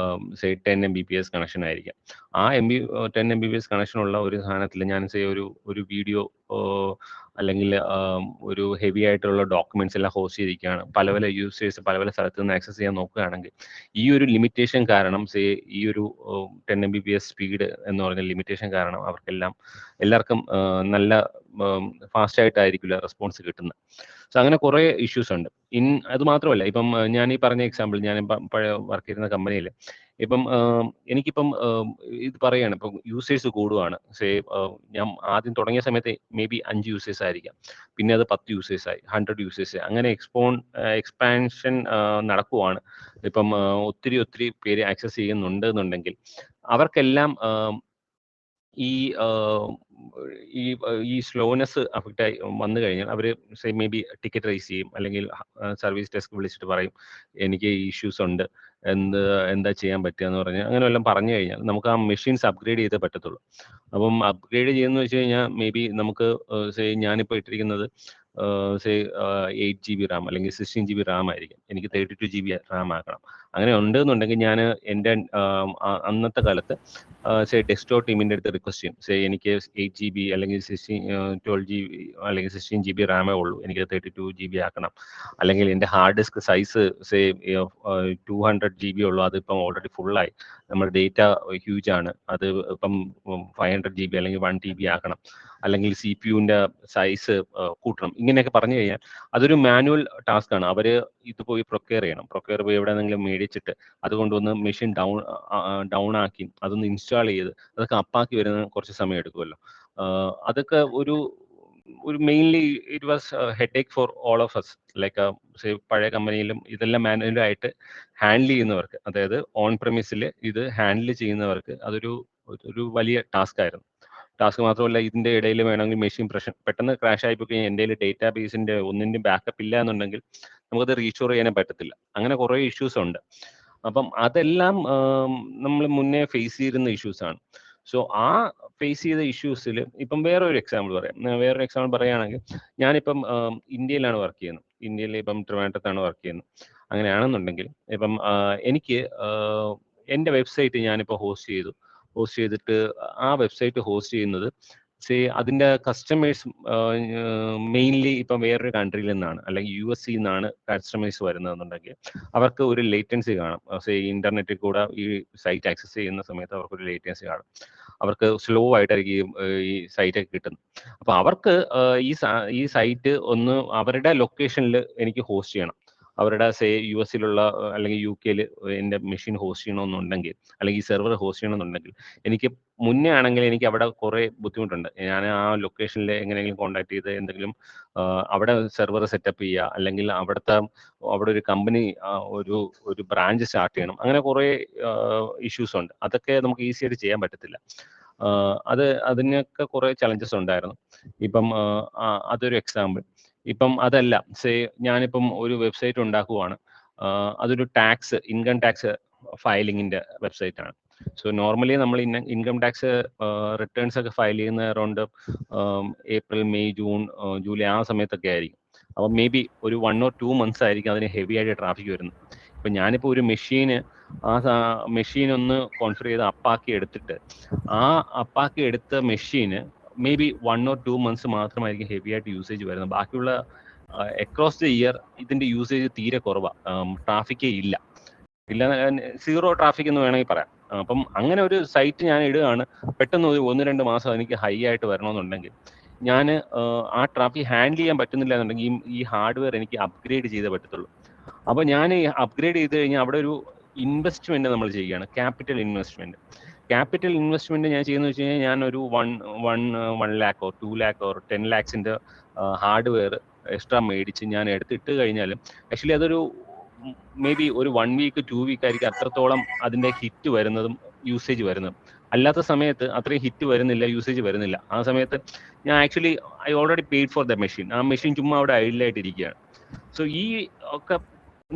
10 Mbps കണക്ഷൻ ആയിരിക്കാം. ആ 10 Mbps കണക്ഷനുള്ള ഒരു സാധനത്തിൽ ഞാൻ ഒരു വീഡിയോ അല്ലെങ്കിൽ ഒരു ഹെവി ആയിട്ടുള്ള ഡോക്യുമെന്റ്സ് എല്ലാം ഹോസ്റ്റ് ചെയ്തിരിക്കുകയാണ്. പല പല യൂസേഴ്സ് പല പല സ്ഥലത്ത് നിന്ന് ആക്സസ് ചെയ്യാൻ നോക്കുകയാണെങ്കിൽ ഈ ഒരു ലിമിറ്റേഷൻ കാരണം ഈ ഒരു 10 Mbps സ്പീഡ് എന്ന് പറഞ്ഞ ലിമിറ്റേഷൻ കാരണം എല്ലാവർക്കും നല്ല ഫാസ്റ്റ് ആയിട്ടായിരിക്കില്ല റെസ്പോൺസ് കിട്ടുന്നത്. സോ അങ്ങനെ കുറേ ഇഷ്യൂസ് ഉണ്ട്. അത് മാത്രമല്ല, ഇപ്പം ഞാൻ ഈ പറഞ്ഞ എക്സാമ്പിൾ, ഞാൻ പഴയ വർക്ക് ചെയ്യുന്ന കമ്പനിയിൽ ഇപ്പം എനിക്കിപ്പം ഇത് പറയുകയാണ്, ഇപ്പം യൂസേഴ്സ് കൂടുവാണ്. ഞാൻ ആദ്യം തുടങ്ങിയ സമയത്ത് മേ ബി 5 യൂസേഴ്സ് ആയിരിക്കാം, പിന്നെ അത് 10 യൂസേഴ്സായി, 100 യൂസേഴ്സ്, അങ്ങനെ എക്സ്പാൻഷൻ നടക്കുവാണ്. ഇപ്പം ഒത്തിരി പേര് ആക്സസ് ചെയ്യുന്നുണ്ട് എന്നുണ്ടെങ്കിൽ അവർക്കെല്ലാം ഈ സ്ലോനെസ് അഫക്റ്റ് ആയി വന്നു കഴിഞ്ഞാൽ അവർ മേ ബി ടിക്കറ്റ് റൈസ് ചെയ്യും, അല്ലെങ്കിൽ സർവീസ് ഡെസ്ക് വിളിച്ചിട്ട് പറയും എനിക്ക് ഈ ഇഷ്യൂസ് ഉണ്ട്, എന്താ ചെയ്യാൻ പറ്റുക എന്ന് പറഞ്ഞാൽ അങ്ങനെ വല്ലതും പറഞ്ഞു കഴിഞ്ഞാൽ നമുക്ക് ആ മെഷീൻസ് അപ്ഗ്രേഡ് ചെയ്തേ പറ്റത്തുള്ളൂ. അപ്പം അപ്ഗ്രേഡ് ചെയ്യുന്ന വെച്ച് കഴിഞ്ഞാൽ മേ ബി നമുക്ക് ഞാനിപ്പോൾ ഇട്ടിരിക്കുന്നത് 8 GB റാം അല്ലെങ്കിൽ 16 GB റാം ആയിരിക്കും, എനിക്ക് 32 GB റാം ആക്കണം. അങ്ങനെ ഉണ്ടെന്നുണ്ടെങ്കിൽ ഞാൻ എൻ്റെ അന്നത്തെ കാലത്ത് ഡെസ്ക്ടോപ്പ് ടീമിൻ്റെ അടുത്ത് റിക്വസ്റ്റ് ചെയ്യും, എനിക്ക് 8 GB അല്ലെങ്കിൽ 12 GB അല്ലെങ്കിൽ 16 GB റാമേ ഉള്ളൂ, എനിക്ക് 32 GB ആക്കണം. അല്ലെങ്കിൽ എൻ്റെ ഹാർഡ് ഡിസ്ക് സൈസ് 200 GB ഉള്ളൂ, അതിപ്പം ഓൾറെഡി ഫുള്ളായി, നമ്മുടെ ഡേറ്റ ഹ്യൂജ് ആണ്, അത് ഇപ്പം 500 GB അല്ലെങ്കിൽ 1 TB ആക്കണം. അല്ലെങ്കിൽ CPU-ന്റെ സൈസ് കൂട്ടണം. ഇങ്ങനെയൊക്കെ പറഞ്ഞു കഴിഞ്ഞാൽ അതൊരു മാനുവൽ ടാസ്ക് ആണ്. അവർ ഇത് പോയി പ്രൊക്യൂർ പോയി എവിടെയെങ്കിലും മേടിച്ചിട്ട് അതുകൊണ്ടൊന്ന് മെഷീൻ ഡൗൺ ആക്കി അതൊന്ന് ഇൻസ്റ്റാൾ ചെയ്ത് അതൊക്കെ അപ്പാക്കി വരുന്ന കുറച്ച് സമയം എടുക്കുമല്ലോ. അതൊക്കെ ഒരു mainly it was headache for all of us. Like പഴയ കമ്പനിയിലും ഇതെല്ലാം മാനുവലായിട്ട് ഹാൻഡിൽ ചെയ്യുന്നവർക്ക്, അതായത് ഓൺ പ്രെമിസിൽ ഇത് ഹാൻഡിൽ ചെയ്യുന്നവർക്ക് അതൊരു വലിയ ടാസ്ക് ആയിരുന്നു. ടാസ്ക് മാത്രമല്ല, ഇതിന്റെ ഇടയിൽ വേണമെങ്കിൽ മെഷീൻ പെട്ടെന്ന് ക്രാഷ് ആയിപ്പോയി കഴിഞ്ഞാൽ എൻ്റെ ഡേറ്റാ ബേസിന്റെ ഒന്നിൻ്റെയും ബാക്കപ്പ് ഇല്ല എന്നുണ്ടെങ്കിൽ നമുക്കത് റീസ്റ്റോർ ചെയ്യാനേ പറ്റത്തില്ല. അങ്ങനെ കുറേ ഇഷ്യൂസ് ഉണ്ട്. അപ്പം അതെല്ലാം നമ്മൾ മുന്നേ ഫേസ് ചെയ്തിരുന്ന ഇഷ്യൂസ് ആണ്. സോ ആ ഫേസ് ചെയ്ത ഇഷ്യൂസിൽ ഇപ്പം വേറൊരു എക്സാമ്പിൾ പറയുകയാണെങ്കിൽ ഞാനിപ്പം ഇന്ത്യയിലാണ് വർക്ക് ചെയ്യുന്നത്. ഇന്ത്യയിൽ ഇപ്പം ട്രിവാൻഡ്രത്താണ് വർക്ക് ചെയ്യുന്നത്. അങ്ങനെയാണെന്നുണ്ടെങ്കിൽ ഇപ്പം എനിക്ക് എൻ്റെ വെബ്സൈറ്റ് ഞാനിപ്പോൾ ഹോസ്റ്റ് ചെയ്തിട്ട് ആ വെബ്സൈറ്റ് ഹോസ്റ്റ് ചെയ്യുന്നത് അതിൻ്റെ കസ്റ്റമേഴ്സ് മെയിൻലി ഇപ്പം വേറൊരു കൺട്രിയിൽ നിന്നാണ്, അല്ലെങ്കിൽ US നിന്നാണ് കസ്റ്റമേഴ്സ് വരുന്നതെന്നുണ്ടെങ്കിൽ അവർക്ക് ഒരു ലേറ്റൻസി കാണും. ഇന്റർനെറ്റിൽ കൂടെ ഈ സൈറ്റ് ആക്സസ് ചെയ്യുന്ന സമയത്ത് അവർക്കൊരു ലേറ്റൻസി കാണും. അവർക്ക് സ്ലോ ആയിട്ടായിരിക്കും ഈ സൈറ്റൊക്കെ കിട്ടുന്നത്. അപ്പോൾ അവർക്ക് ഈ സൈറ്റ് ഒന്ന് അവരുടെ ലൊക്കേഷനിൽ എനിക്ക് ഹോസ്റ്റ് ചെയ്യണം. അവരുടെ US അല്ലെങ്കിൽ UK എൻ്റെ മെഷീൻ ഹോസ്റ്റ് ചെയ്യണമെന്നുണ്ടെങ്കിൽ, അല്ലെങ്കിൽ ഈ സെർവർ ഹോസ്റ്റ് ചെയ്യണമെന്നുണ്ടെങ്കിൽ എനിക്ക് മുന്നേ ആണെങ്കിൽ എനിക്ക് അവിടെ കുറേ ബുദ്ധിമുട്ടുണ്ട്. ഞാൻ ആ ലൊക്കേഷനിൽ എങ്ങനെയെങ്കിലും കോൺടാക്ട് ചെയ്ത് എന്തെങ്കിലും അവിടെ സെർവർ സെറ്റപ്പ് ചെയ്യുക, അല്ലെങ്കിൽ അവിടെ ഒരു കമ്പനി ഒരു ബ്രാഞ്ച് സ്റ്റാർട്ട് ചെയ്യണം. അങ്ങനെ കുറേ ഇഷ്യൂസ് ഉണ്ട്. അതൊക്കെ നമുക്ക് ഈസി ആയിട്ട് ചെയ്യാൻ പറ്റത്തില്ല. അതിനൊക്കെ കുറേ ചലഞ്ചസ് ഉണ്ടായിരുന്നു. ഇപ്പം അതൊരു എക്സാമ്പിൾ. ഇപ്പം അതല്ല, ഞാനിപ്പം ഒരു വെബ്സൈറ്റ് ഉണ്ടാക്കുവാണ്, അതൊരു ഇൻകം ടാക്സ് ഫയലിങ്ങിന്റെ വെബ്സൈറ്റ് ആണ്. സോ നോർമലി നമ്മൾ ഇൻകം ടാക്സ് റിട്ടേൺസ് ഒക്കെ ഫയൽ ചെയ്യുന്ന around April, May, June, July ആ സമയത്തൊക്കെ ആയിരിക്കും. അപ്പം മേ ബി ഒരു 1 or 2 months ആയിരിക്കും അതിന് ഹെവി ആയിട്ട് ട്രാഫിക് വരുന്നത്. ഇപ്പം ഞാനിപ്പോൾ ഒരു മെഷീൻ ഒന്ന് കോൺഫിഗർ ചെയ്ത് അപ്പാക്കി എടുത്തിട്ട് ആ അപ്പാക്കി എടുത്ത മെഷീന് മേ ബി 1 or 2 months മാത്രമായിരിക്കും ഹെവി ആയിട്ട് യൂസേജ് വരുന്നത്. ബാക്കിയുള്ള അക്രോസ് ദ ഇയർ ഇതിന്റെ യൂസേജ് തീരെ കുറവാണ്, ട്രാഫിക്കേ ഇല്ല, സീറോ ട്രാഫിക് എന്ന് വേണമെങ്കിൽ പറയാം. അപ്പം അങ്ങനെ ഒരു സൈറ്റ് ഞാൻ ഇടുകയാണ്, പെട്ടെന്ന് 1-2 മാസം എനിക്ക് ഹൈ ആയിട്ട് വരണമെന്നുണ്ടെങ്കിൽ ഞാൻ ആ ട്രാഫിക് ഹാൻഡിൽ ചെയ്യാൻ പറ്റുന്നില്ല എന്നുണ്ടെങ്കിൽ ഈ ഹാർഡ്വെയർ എനിക്ക് അപ്ഗ്രേഡ് ചെയ്തേ പറ്റത്തുള്ളൂ. അപ്പോൾ ഞാൻ അപ്ഗ്രേഡ് ചെയ്ത് കഴിഞ്ഞാൽ അവിടെ ഒരു ഇൻവെസ്റ്റ്മെന്റ് നമ്മൾ ചെയ്യുകയാണ്, ക്യാപിറ്റൽ ഇൻവെസ്റ്റ്മെന്റ്. ക്യാപിറ്റൽ ഇൻവെസ്റ്റ്മെന്റ് ഞാൻ ചെയ്യുന്നത് വെച്ച് കഴിഞ്ഞാൽ ഞാൻ ഒരു 1 lakh or 2 lakh or 10 lakhs hardware extra മേടിച്ച് ഞാൻ എടുത്തിട്ട് കഴിഞ്ഞാലും ആക്ച്വലി അതൊരു മേ ബി ഒരു 1 week 2 week ആയിരിക്കും അത്രത്തോളം അതിന്റെ ഹിറ്റ് വരുന്നതും യൂസേജ് വരുന്നതും. അല്ലാത്ത സമയത്ത് അത്രയും ഹിറ്റ് വരുന്നില്ല, യൂസേജ് വരുന്നില്ല. ആ സമയത്ത് ഞാൻ actually I already paid for the machine. ആ മെഷീൻ ചുമ്മാ അവിടെ ഐഡിലായിട്ടിരിക്കുകയാണ്. സോ ഈ ഒക്കെ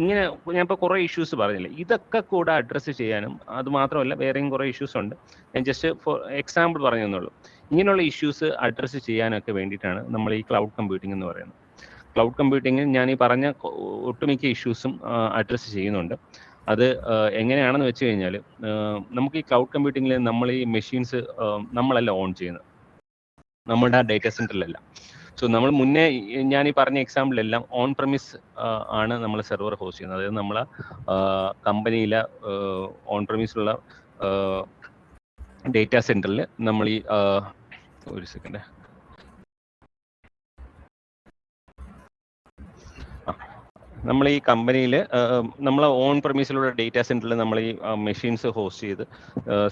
ഇങ്ങനെ ഞാൻ ഇപ്പോൾ കുറേ ഇഷ്യൂസ് പറഞ്ഞില്ലേ, ഇതൊക്കെ കൂടെ അഡ്രസ്സ് ചെയ്യാനും, അത് മാത്രമല്ല വേറെയും കുറേ ഇഷ്യൂസ് ഉണ്ട്. ഞാൻ ജസ്റ്റ് ഫോർ എക്സാമ്പിൾ പറഞ്ഞു തന്നുള്ളൂ. ഇങ്ങനെയുള്ള ഇഷ്യൂസ് അഡ്രസ്സ് ചെയ്യാനൊക്കെ വേണ്ടിയിട്ടാണ് നമ്മൾ ഈ ക്ലൗഡ് കമ്പ്യൂട്ടിംഗ് എന്ന് പറയുന്നത്. ക്ലൗഡ് കമ്പ്യൂട്ടിംഗ് ഞാൻ ഈ പറഞ്ഞ ഒട്ടുമിക്ക ഇഷ്യൂസും അഡ്രസ്സ് ചെയ്യുന്നുണ്ട്. അത് എങ്ങനെയാണെന്ന് വെച്ച് കഴിഞ്ഞാൽ നമുക്ക് ഈ ക്ലൗഡ് കമ്പ്യൂട്ടിങ്ങിൽ നമ്മൾ ഈ മെഷീൻസ് നമ്മളല്ല ഓൺ ചെയ്യുന്നത്, നമ്മുടെ ഡേറ്റാ സെന്ററിലല്ല. സോ നമ്മൾ മുന്നേ ഞാൻ ഈ പറഞ്ഞ എക്സാമ്പിളെല്ലാം ഓൺ പ്രമിസ് ആണ് നമ്മൾ സെർവർ ഹോസ്റ്റ് ചെയ്യുന്നത്. അതായത് നമ്മളെ കമ്പനിയിലെ ഓൺ പ്രമിസിലുള്ള ഡേറ്റാ സെന്ററിൽ നമ്മൾ ഈ ഒരു സെക്കൻഡ് നമ്മൾ ഈ കമ്പനിയിൽ നമ്മൾ ഓൺ പ്രമിസിലുള്ള ഡേറ്റാ സെന്ററിൽ നമ്മൾ ഈ മെഷീൻസ് ഹോസ്റ്റ് ചെയ്ത്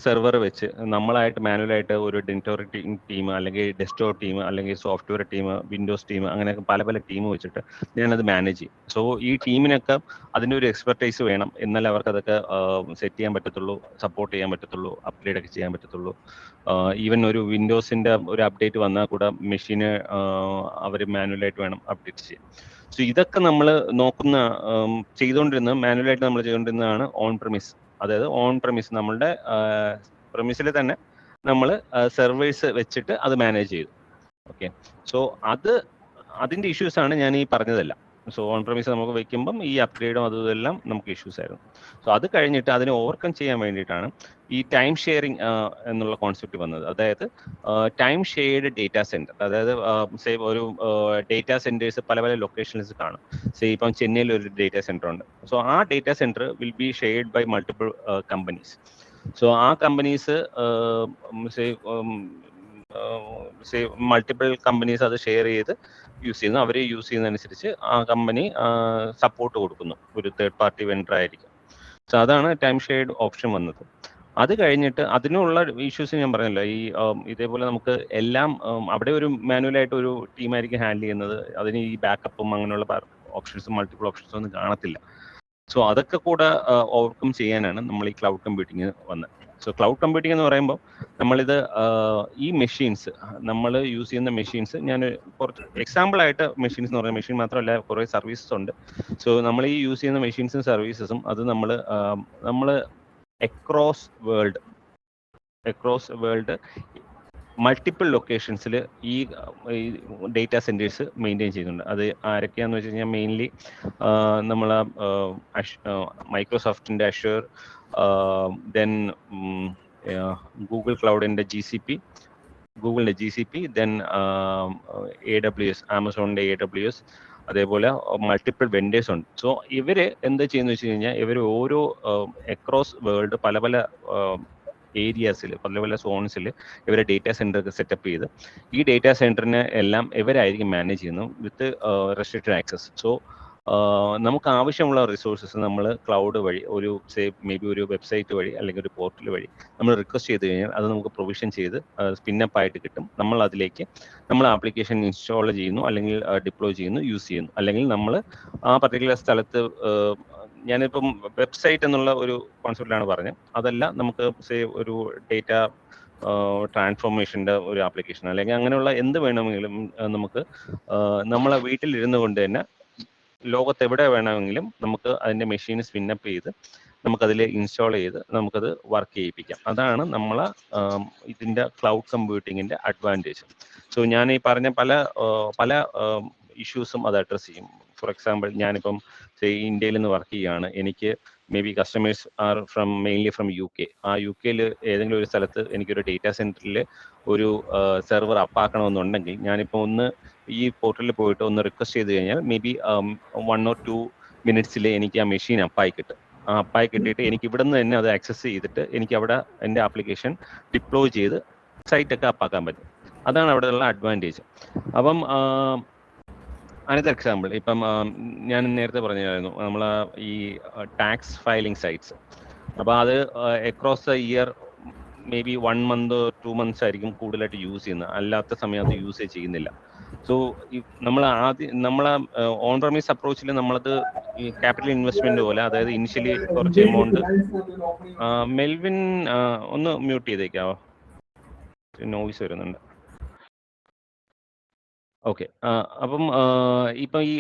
സെർവർ വെച്ച് നമ്മളായിട്ട് മാനുവലായിട്ട് ഒരു ഡിറ്റോറിക് ടീം അല്ലെങ്കിൽ ഡെസ്ക്ടോപ്പ് ടീം അല്ലെങ്കിൽ സോഫ്റ്റ്വെയർ ടീം, വിൻഡോസ് ടീം, അങ്ങനെ പല ടീം വെച്ചിട്ട് ഞാനത് മാനേജ് ചെയ്യും. സോ ഈ ടീമിനൊക്കെ അതിൻ്റെ ഒരു എക്സ്പെർട്ടൈസ് വേണം, എന്നാലേ അവർക്ക് അതൊക്കെ സെറ്റ് ചെയ്യാൻ പറ്റത്തുള്ളൂ, സപ്പോർട്ട് ചെയ്യാൻ പറ്റത്തുള്ളൂ, അപ്ഗ്രേഡ് ഒക്കെ ചെയ്യാൻ പറ്റത്തുള്ളൂ. ഈവൻ ഒരു വിൻഡോസിൻ്റെ ഒരു അപ്ഡേറ്റ് വന്നാൽ കൂടെ മെഷീന് അവർ മാനുവലായിട്ട് വേണം അപ്ഡേറ്റ് ചെയ്യാൻ. സോ ഇതൊക്കെ നമ്മൾ മാനുവലായിട്ട് നമ്മൾ ചെയ്തുകൊണ്ടിരുന്നതാണ് ഓൺ പ്രമിസ്. അതായത് ഓൺ പ്രമിസ് നമ്മളുടെ പ്രമിസിൽ തന്നെ നമ്മൾ സെർവേഴ്സ് വെച്ചിട്ട് അത് മാനേജ് ചെയ്തു. ഓക്കെ, സോ അതിൻ്റെ ഇഷ്യൂസ് ആണ് ഞാൻ ഈ പറഞ്ഞതെല്ലാം. സോ ഓൺ പ്രമിസ് നമുക്ക് വെക്കുമ്പം ഈ അപ്ഗ്രേഡും അതെല്ലാം നമുക്ക് ഇഷ്യൂസ് ആയിരുന്നു. സോ അത് കഴിഞ്ഞിട്ട് അതിനെ ഓവർകം ചെയ്യാൻ വേണ്ടിയിട്ടാണ് ഈ ടൈം ഷെയറിങ് എന്നുള്ള കോൺസെപ്റ്റ് വന്നത്. അതായത് ടൈം ഷെയർഡ് ഡേറ്റാ സെന്റർ. അതായത് സേ ഒരു ഡേറ്റാ സെന്റേഴ്സ് പല ലൊക്കേഷൻസ് കാണും. സേ ഇപ്പം ചെന്നൈയിൽ ഒരു ഡേറ്റാ സെന്റർ ഉണ്ട്. സോ ആ data centre will be shared by multiple companies. So ആ കമ്പനീസ് മൾട്ടിപ്പിൾ കമ്പനീസ് അത് ഷെയർ ചെയ്ത് യൂസ് ചെയ്യുന്നു. അവർ യൂസ് ചെയ്യുന്നതനുസരിച്ച് ആ കമ്പനി സപ്പോർട്ട് കൊടുക്കുന്നു, ഒരു തേർഡ് പാർട്ടി വെണ്ടർ ആയിരിക്കും. സോ അതാണ് ടൈം ഷെയർഡ് ഓപ്ഷൻ വന്നത്. അത് കഴിഞ്ഞിട്ട് അതിനുള്ള ഇഷ്യൂസ് ഞാൻ പറഞ്ഞല്ലോ, ഈ ഇതേപോലെ നമുക്ക് എല്ലാം അവിടെ ഒരു മാനുവലായിട്ട് ഒരു ടീമായിരിക്കും ഹാൻഡിൽ ചെയ്യുന്നത്. അതിന് ഈ ബാക്കപ്പും അങ്ങനെയുള്ള ഓപ്ഷൻസും മൾട്ടിപ്പിൾ ഓപ്ഷൻസും ഒന്നും കാണത്തില്ല. സോ അതൊക്കെ കൂടെ ഓവർകം ചെയ്യാനാണ് നമ്മൾ ഈ ക്ലൗഡ് കമ്പ്യൂട്ടിങ് വന്നത്. സോ ക്ലൗഡ് കമ്പ്യൂട്ടിംഗ് എന്ന് പറയുമ്പോൾ നമ്മളിത് ഈ മെഷീൻസ് നമ്മൾ യൂസ് ചെയ്യുന്ന മെഷീൻസ്, ഞാൻ കുറച്ച് എക്സാമ്പിളായിട്ട് മെഷീൻസ് എന്ന് പറയുന്ന മെഷീൻ മാത്രമല്ല കുറേ സർവീസസ് ഉണ്ട്. സോ നമ്മൾ ഈ യൂസ് ചെയ്യുന്ന മെഷീൻസും സർവീസസും അത് നമ്മൾ അക്രോസ് വേൾഡ് മൾട്ടിപ്പിൾ ലൊക്കേഷൻസിൽ ഈ ഡേറ്റാ സെൻറ്റേഴ്സ് മെയിൻറ്റെയിൻ ചെയ്യുന്നുണ്ട്. അത് ആരൊക്കെയാണെന്ന് വെച്ച് കഴിഞ്ഞാൽ മെയിൻലി നമ്മൾ മൈക്രോസോഫ്റ്റിൻ്റെ അഷ്യൂർ, ദെൻ ഗൂഗിൾ ക്ലൗഡിൻ്റെ ഗൂഗിളിൻ്റെ GCP, ദെൻ AWS, ആമസോണിൻ്റെ AWS, അതേപോലെ മൾട്ടിപ്പിൾ വെൻഡേഴ്സ് ഉണ്ട്. സോ ഇവർ എന്താ ചെയ്യുന്നത് വെച്ച് കഴിഞ്ഞാൽ ഇവർ ഓരോ അക്രോസ് വേൾഡ് പല ഏരിയാസിൽ പല സോൺസിൽ ഇവരെ ഡേറ്റാ സെൻറ്റർ സെറ്റപ്പ് ചെയ്ത് ഈ ഡേറ്റാ സെൻറ്ററിനെ എല്ലാം ഇവരായിരിക്കും മാനേജ് ചെയ്യുന്നത് വിത്ത് റെസ്ട്രിക്റ്റഡ് ആക്സസ്. സോ നമുക്ക് ആവശ്യമുള്ള റിസോഴ്സസ് നമ്മൾ ക്ലൗഡ് വഴി മേ ബി ഒരു വെബ്സൈറ്റ് വഴി അല്ലെങ്കിൽ ഒരു പോർട്ടൽ വഴി നമ്മൾ റിക്വസ്റ്റ് ചെയ്ത് കഴിഞ്ഞാൽ അത് നമുക്ക് പ്രൊവിഷൻ ചെയ്ത് സ്പിന്നപ്പ് ആയിട്ട് കിട്ടും. നമ്മൾ അതിലേക്ക് നമ്മൾ ആപ്ലിക്കേഷൻ ഇൻസ്റ്റാൾ ചെയ്യുന്നു, അല്ലെങ്കിൽ ഡിപ്ലോയ് ചെയ്യുന്നു, യൂസ് ചെയ്യുന്നു. അല്ലെങ്കിൽ നമ്മൾ ആ പർട്ടിക്കുലർ സ്ഥലത്ത് ഞാനിപ്പം വെബ്സൈറ്റ് എന്നുള്ള ഒരു കോൺസെപ്റ്റിലാണ് പറഞ്ഞത്. അതല്ല, നമുക്ക് ഒരു ഡേറ്റ ട്രാൻസ്ഫോർമേഷൻ്റെ ഒരു ആപ്ലിക്കേഷൻ അല്ലെങ്കിൽ അങ്ങനെയുള്ള എന്ത് വേണമെങ്കിലും നമുക്ക് നമ്മളെ വീട്ടിലിരുന്നു കൊണ്ട് തന്നെ ലോകത്ത് എവിടെ വേണമെങ്കിലും നമുക്ക് അതിൻ്റെ മെഷീൻ സ്പിന്നപ്പ് ചെയ്ത് നമുക്കതിൽ ഇൻസ്റ്റാൾ ചെയ്ത് നമുക്കത് വർക്ക് ചെയ്യിപ്പിക്കാം. അതാണ് നമ്മളെ ഇതിൻ്റെ ക്ലൗഡ് കമ്പ്യൂട്ടിങ്ങിൻ്റെ അഡ്വാൻറ്റേജ്. സോ ഞാൻ ഈ പറഞ്ഞ പല ഇഷ്യൂസും അത് അഡ്രസ്സ് ചെയ്യും. ഫോർ എക്സാമ്പിൾ, ഞാനിപ്പം ഇന്ത്യയിൽ നിന്ന് വർക്ക് ചെയ്യുകയാണ്. എനിക്ക് may be customers R mainly from UK. ആ UK ഏതെങ്കിലും ഒരു സ്ഥലത്ത് എനിക്കൊരു ഡേറ്റാ സെൻറ്ററിൽ ഒരു സെർവർ അപ്പാക്കണമെന്നുണ്ടെങ്കിൽ ഞാനിപ്പോൾ ഒന്ന് ഈ പോർട്ടലിൽ പോയിട്ട് ഒന്ന് റിക്വസ്റ്റ് ചെയ്ത് കഴിഞ്ഞാൽ മേ ബി 1 or 2 minutes എനിക്ക് ആ മെഷീൻ അപ്പായി കിട്ടും. ആ അപ്പായി കിട്ടിയിട്ട് എനിക്ക് ഇവിടെ നിന്ന് തന്നെ അത് ആക്സസ് ചെയ്തിട്ട് എനിക്ക് അവിടെ എൻ്റെ ആപ്ലിക്കേഷൻ ഡിപ്ലോയ് ചെയ്ത് സൈറ്റൊക്കെ അപ്പാക്കാൻ പറ്റും. അതാണ് അവിടെയുള്ള അഡ്വാൻറ്റേജ്. അപ്പം അനദർ എക്സാമ്പിൾ, ഇപ്പം ഞാൻ നേരത്തെ പറഞ്ഞായിരുന്നു നമ്മൾ ഈ ടാക്സ് ഫയലിംഗ് സൈറ്റ്സ്. അപ്പോൾ അത് across the year may be 1 month or 2 months ആയിരിക്കും കൂടുതലായിട്ട് യൂസ് ചെയ്യുന്നത്, അല്ലാത്ത സമയത്ത് യൂസ് ചെയ്യുന്നില്ല. സോ നമ്മളെ ഓൺ പ്രമിസ് അപ്രോച്ചിൽ നമ്മളത് ഈ ക്യാപിറ്റൽ ഇൻവെസ്റ്റ്മെന്റ് പോലെ, അതായത് ഇനിഷ്യലി കുറച്ച് എമൗണ്ട്. മെൽവിൻ ഒന്ന് മ്യൂട്ട് ചെയ്തേക്കാവോ, നോയ്സ് വരുന്നുണ്ട്. ഓക്കെ. അപ്പം ഇപ്പം ഈ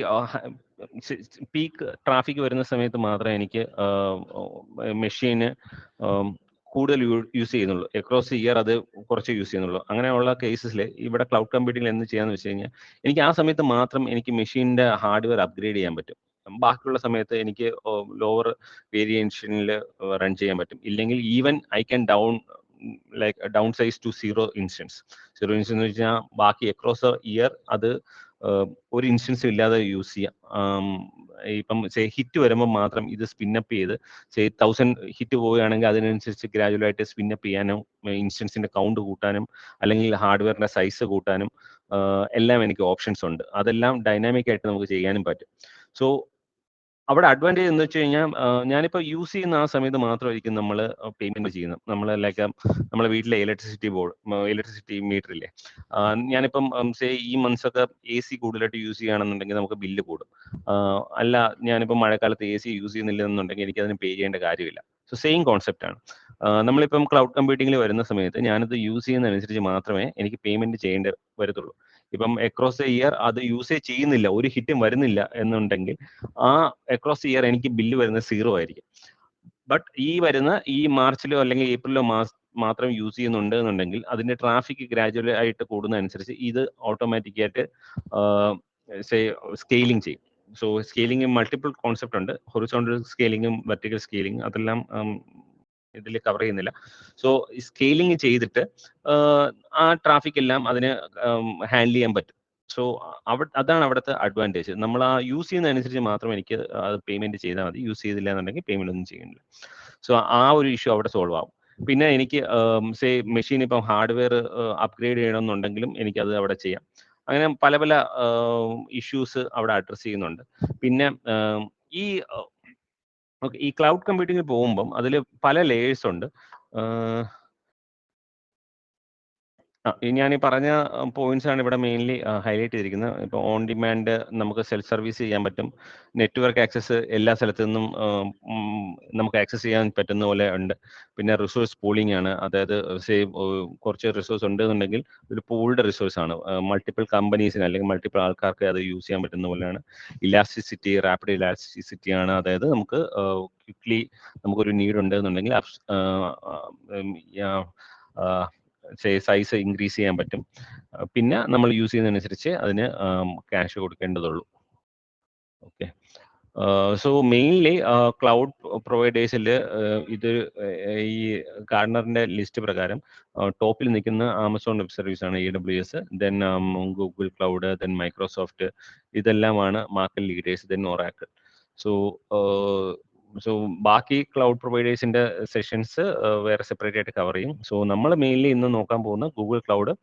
പീക്ക് ട്രാഫിക് വരുന്ന സമയത്ത് മാത്രമേ എനിക്ക് മെഷീന് കൂടുതൽ യൂസ് ചെയ്യുന്നുള്ളൂ. അക്രോസ് ഇയർ അത് കുറച്ച് യൂസ് ചെയ്യുന്നുള്ളൂ. അങ്ങനെയുള്ള കേസസിൽ ഇവിടെ ക്ലൗഡ് കമ്പ്യൂട്ടിംഗിൽ എന്ത് ചെയ്യാന്ന് വെച്ച് കഴിഞ്ഞാൽ, എനിക്ക് ആ സമയത്ത് മാത്രം എനിക്ക് മെഷീനിന്റെ ഹാർഡ്വെയർ അപ്ഗ്രേഡ് ചെയ്യാൻ പറ്റും. ബാക്കിയുള്ള സമയത്ത് എനിക്ക് ലോവർ വേരിയേഷനിൽ റൺ ചെയ്യാൻ പറ്റും. ഇല്ലെങ്കിൽ even I can downsize to 0 instance. 0 instance എന്ന് വെച്ചാൽ ബാക്കി അക്രോസ് ഇയർ അത് ഒരു ഇൻസ്റ്റൻസും ഇല്ലാതെ യൂസ് ചെയ്യാം. ഇപ്പം ഹിറ്റ് വരുമ്പോൾ മാത്രം ഇത് സ്പിന്നപ്പ് ചെയ്ത് 1000 ഹിറ്റ് പോവുകയാണെങ്കിൽ അതിനനുസരിച്ച് ഗ്രാജുവലായിട്ട് സ്പിന്നപ്പ് ചെയ്യാനും ഇൻസ്റ്റൻസിന്റെ കൗണ്ട് കൂട്ടാനും അല്ലെങ്കിൽ ഹാർഡ്വെയറിന്റെ സൈസ് കൂട്ടാനും എല്ലാം എനിക്ക് ഓപ്ഷൻസ് ഉണ്ട്. അതെല്ലാം ഡൈനാമിക് ആയിട്ട് നമുക്ക് ചെയ്യാനും പറ്റും. സോ അവിടെ അഡ്വാൻറ്റേജ് എന്ന് വെച്ച് കഴിഞ്ഞാൽ, ഞാനിപ്പോൾ യൂസ് ചെയ്യുന്ന ആ സമയത്ത് മാത്രമായിരിക്കും നമ്മൾ പേയ്മെന്റ് ചെയ്യുന്നത്. നമ്മൾ നമ്മളെ വീട്ടിലെ ഇലക്ട്രിസിറ്റി മീറ്റർ ഇല്ലേ, ഞാനിപ്പം ഈ മന്ത്സ് ഒക്കെ AC കൂടുതലായിട്ട് യൂസ് ചെയ്യുകയാണെന്നുണ്ടെങ്കിൽ നമുക്ക് ബില്ല് കൂടും. അല്ല, ഞാനിപ്പോൾ മഴക്കാലത്ത് AC യൂസ് ചെയ്യുന്നില്ല എന്നുണ്ടെങ്കിൽ എനിക്ക് അതിന് പേ ചെയ്യേണ്ട കാര്യമില്ല. സോ സെയിം കോൺസെപ്റ്റ് ആണ്. നമ്മളിപ്പം ക്ലൗഡ് കമ്പ്യൂട്ടിംഗിൽ വരുന്ന സമയത്ത് ഞാനത് യൂസ് ചെയ്യുന്നതനുസരിച്ച് മാത്രമേ എനിക്ക് പേയ്മെന്റ് ചെയ്യേണ്ടി വരത്തുള്ളൂ. ഇപ്പം അക്രോസ് ദ ഇയർ അത് യൂസേ ചെയ്യുന്നില്ല, ഒരു ഹിറ്റും വരുന്നില്ല എന്നുണ്ടെങ്കിൽ ആ അക്രോസ് ഇയർ എനിക്ക് ബില്ല് വരുന്നത് 0 ആയിരിക്കും. ബട്ട് ഈ മാർച്ചിലോ അല്ലെങ്കിൽ ഏപ്രിലോ മാത്രം യൂസ് ചെയ്യുന്നുണ്ട് എന്നുണ്ടെങ്കിൽ അതിന്റെ ട്രാഫിക് ഗ്രാജുവൽ ആയിട്ട് കൂടുന്നതനുസരിച്ച് ഇത് ഓട്ടോമാറ്റിക്കായിട്ട് സ്കെയിലിംഗ് ചെയ്യും. സോ സ്കെയിലിംഗ് മൾട്ടിപ്പിൾ കോൺസെപ്റ്റ് ഉണ്ട്. ഹൊറിസോണ്ടൽ സ്കെയിലിംഗും വെർട്ടിക്കൽ സ്കെയിലിംഗ്, അതെല്ലാം ഇതിൽ കവർ ചെയ്യുന്നില്ല. സോ സ്കെയിലിംഗ് ചെയ്തിട്ട് ആ ട്രാഫിക് എല്ലാം അതിന് ഹാൻഡിൽ ചെയ്യാൻ പറ്റും. സോ അതാണ് അവിടുത്തെ അഡ്വാൻറ്റേജ്. നമ്മൾ ആ യൂസ് ചെയ്യുന്നതനുസരിച്ച് മാത്രം എനിക്ക് അത് പേയ്മെന്റ് ചെയ്താൽ മതി. യൂസ് ചെയ്തില്ല എന്നുണ്ടെങ്കിൽ പേയ്മെന്റ് ഒന്നും ചെയ്യുന്നില്ല. സോ ആ ഒരു ഇഷ്യൂ അവിടെ സോൾവ് ആവും. പിന്നെ എനിക്ക് മെഷീൻ ഇപ്പം ഹാർഡ്വെയർ അപ്ഗ്രേഡ് ചെയ്യണമെന്നുണ്ടെങ്കിലും എനിക്കത് അവിടെ ചെയ്യാം. അങ്ങനെ പല പല ഇഷ്യൂസ് അവിടെ അഡ്രസ് ചെയ്യുന്നുണ്ട്. പിന്നെ ഈ ക്ലൗഡ് കമ്പ്യൂട്ടിങ്ങിൽ പോകുമ്പം അതിൽ പല ലേയേഴ്സ് ഉണ്ട്. ഞാൻ ഈ പറഞ്ഞ പോയിന്റ്സ് ആണ് ഇവിടെ മെയിൻലി ഹൈലൈറ്റ് ചെയ്തിരിക്കുന്നത്. ഇപ്പോൾ ഓൺ ഡിമാൻഡ് നമുക്ക് സെൽഫ് സർവീസ് ചെയ്യാൻ പറ്റും. നെറ്റ്വർക്ക് ആക്സസ് എല്ലാ സ്ഥലത്തു നിന്നും നമുക്ക് ആക്സസ് ചെയ്യാൻ പറ്റുന്ന പോലെ ഉണ്ട്. പിന്നെ റിസോഴ്സ് പൂളിംഗ് ആണ്, അതായത് കുറച്ച് റിസോഴ്സ് ഉണ്ടെന്നുണ്ടെങ്കിൽ ഒരു പൂൾഡ് റിസോഴ്സ് ആണ്. മൾട്ടിപ്പിൾ കമ്പനീസിന് അല്ലെങ്കിൽ മൾട്ടിപ്പിൾ ആൾക്കാർക്ക് അത് യൂസ് ചെയ്യാൻ പറ്റുന്ന പോലെയാണ്. ഇലാസ്റ്റിസിറ്റി, റാപ്പിഡ് ഇലാസ്റ്റിസിറ്റി ആണ്, അതായത് നമുക്ക് ക്വിക്ലി നമുക്കൊരു നീഡ് ഉണ്ടെന്നുണ്ടെങ്കിൽ സൈസ് ഇൻക്രീസ് ചെയ്യാൻ പറ്റും. പിന്നെ നമ്മൾ യൂസ് ചെയ്യുന്നതനുസരിച്ച് അതിന് ക്യാഷ് കൊടുക്കേണ്ടതുള്ളൂ. ഓക്കെ. സോ മെയിൻലി ക്ലൗഡ് പ്രൊവൈഡേഴ്സിൽ ഇത് ഈ ഗാർട്ട്നറിന്റെ ലിസ്റ്റ് പ്രകാരം ടോപ്പിൽ നിൽക്കുന്ന ആമസോൺ വെബ് സർവീസ് ആണ് AWS, then Google cloud, then Microsoft, ഇതെല്ലാമാണ് market leaders, then Oracle. So ബാക്കി ക്ലൗഡ് പ്രൊവൈഡേഴ്സിന്റെ സെഷൻസ് വേറെ സെപ്പറേറ്റ് ആയിട്ട് കവർ ചെയ്യും. സോ നമ്മൾ മെയിൻലി ഇന്ന് നോക്കാൻ പോകുന്ന ഗൂഗിൾ ക്ലൗഡ്,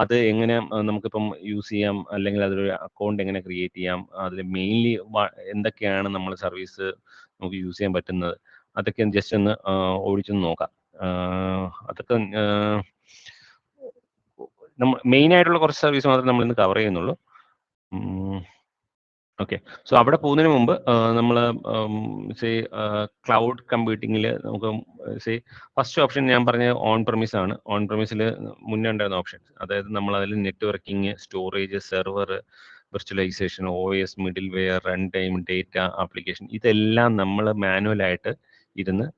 അത് എങ്ങനെ നമുക്കിപ്പം യൂസ് ചെയ്യാം, അല്ലെങ്കിൽ അതൊരു അക്കൗണ്ട് എങ്ങനെ ക്രിയേറ്റ് ചെയ്യാം, അതിൽ മെയിൻലി എന്തൊക്കെയാണ് നമ്മൾ സർവീസ് നമുക്ക് യൂസ് ചെയ്യാൻ പറ്റുന്നത്, അതൊക്കെ ജസ്റ്റ് ഒന്ന് ഓടിച്ചൊന്ന് നോക്കാം. അതൊക്കെ മെയിൻ ആയിട്ടുള്ള കുറച്ച് സർവീസ് മാത്രമേ നമ്മൾ ഇന്ന് കവർ ചെയ്യുന്നുള്ളൂ. ഓക്കെ. സോ അവിടെ പോകുന്നതിന് മുമ്പ് നമ്മൾ ക്ലൗഡ് കമ്പ്യൂട്ടിങ്ങിൽ നമുക്ക് ഫസ്റ്റ് ഓപ്ഷൻ ഞാൻ പറഞ്ഞ ഓൺ പ്രമിസ് ആണ്. ഓൺ പ്രമിസിൽ മുന്നേ ഉണ്ടായിരുന്ന ഓപ്ഷൻസ്, അതായത് നമ്മൾ അതിൽ networking, storage, server, virtualisation, OS, middleware, runtime, data, application, ഇതെല്ലാം നമ്മൾ മാനുവലായിട്ട് ഇരുന്ന്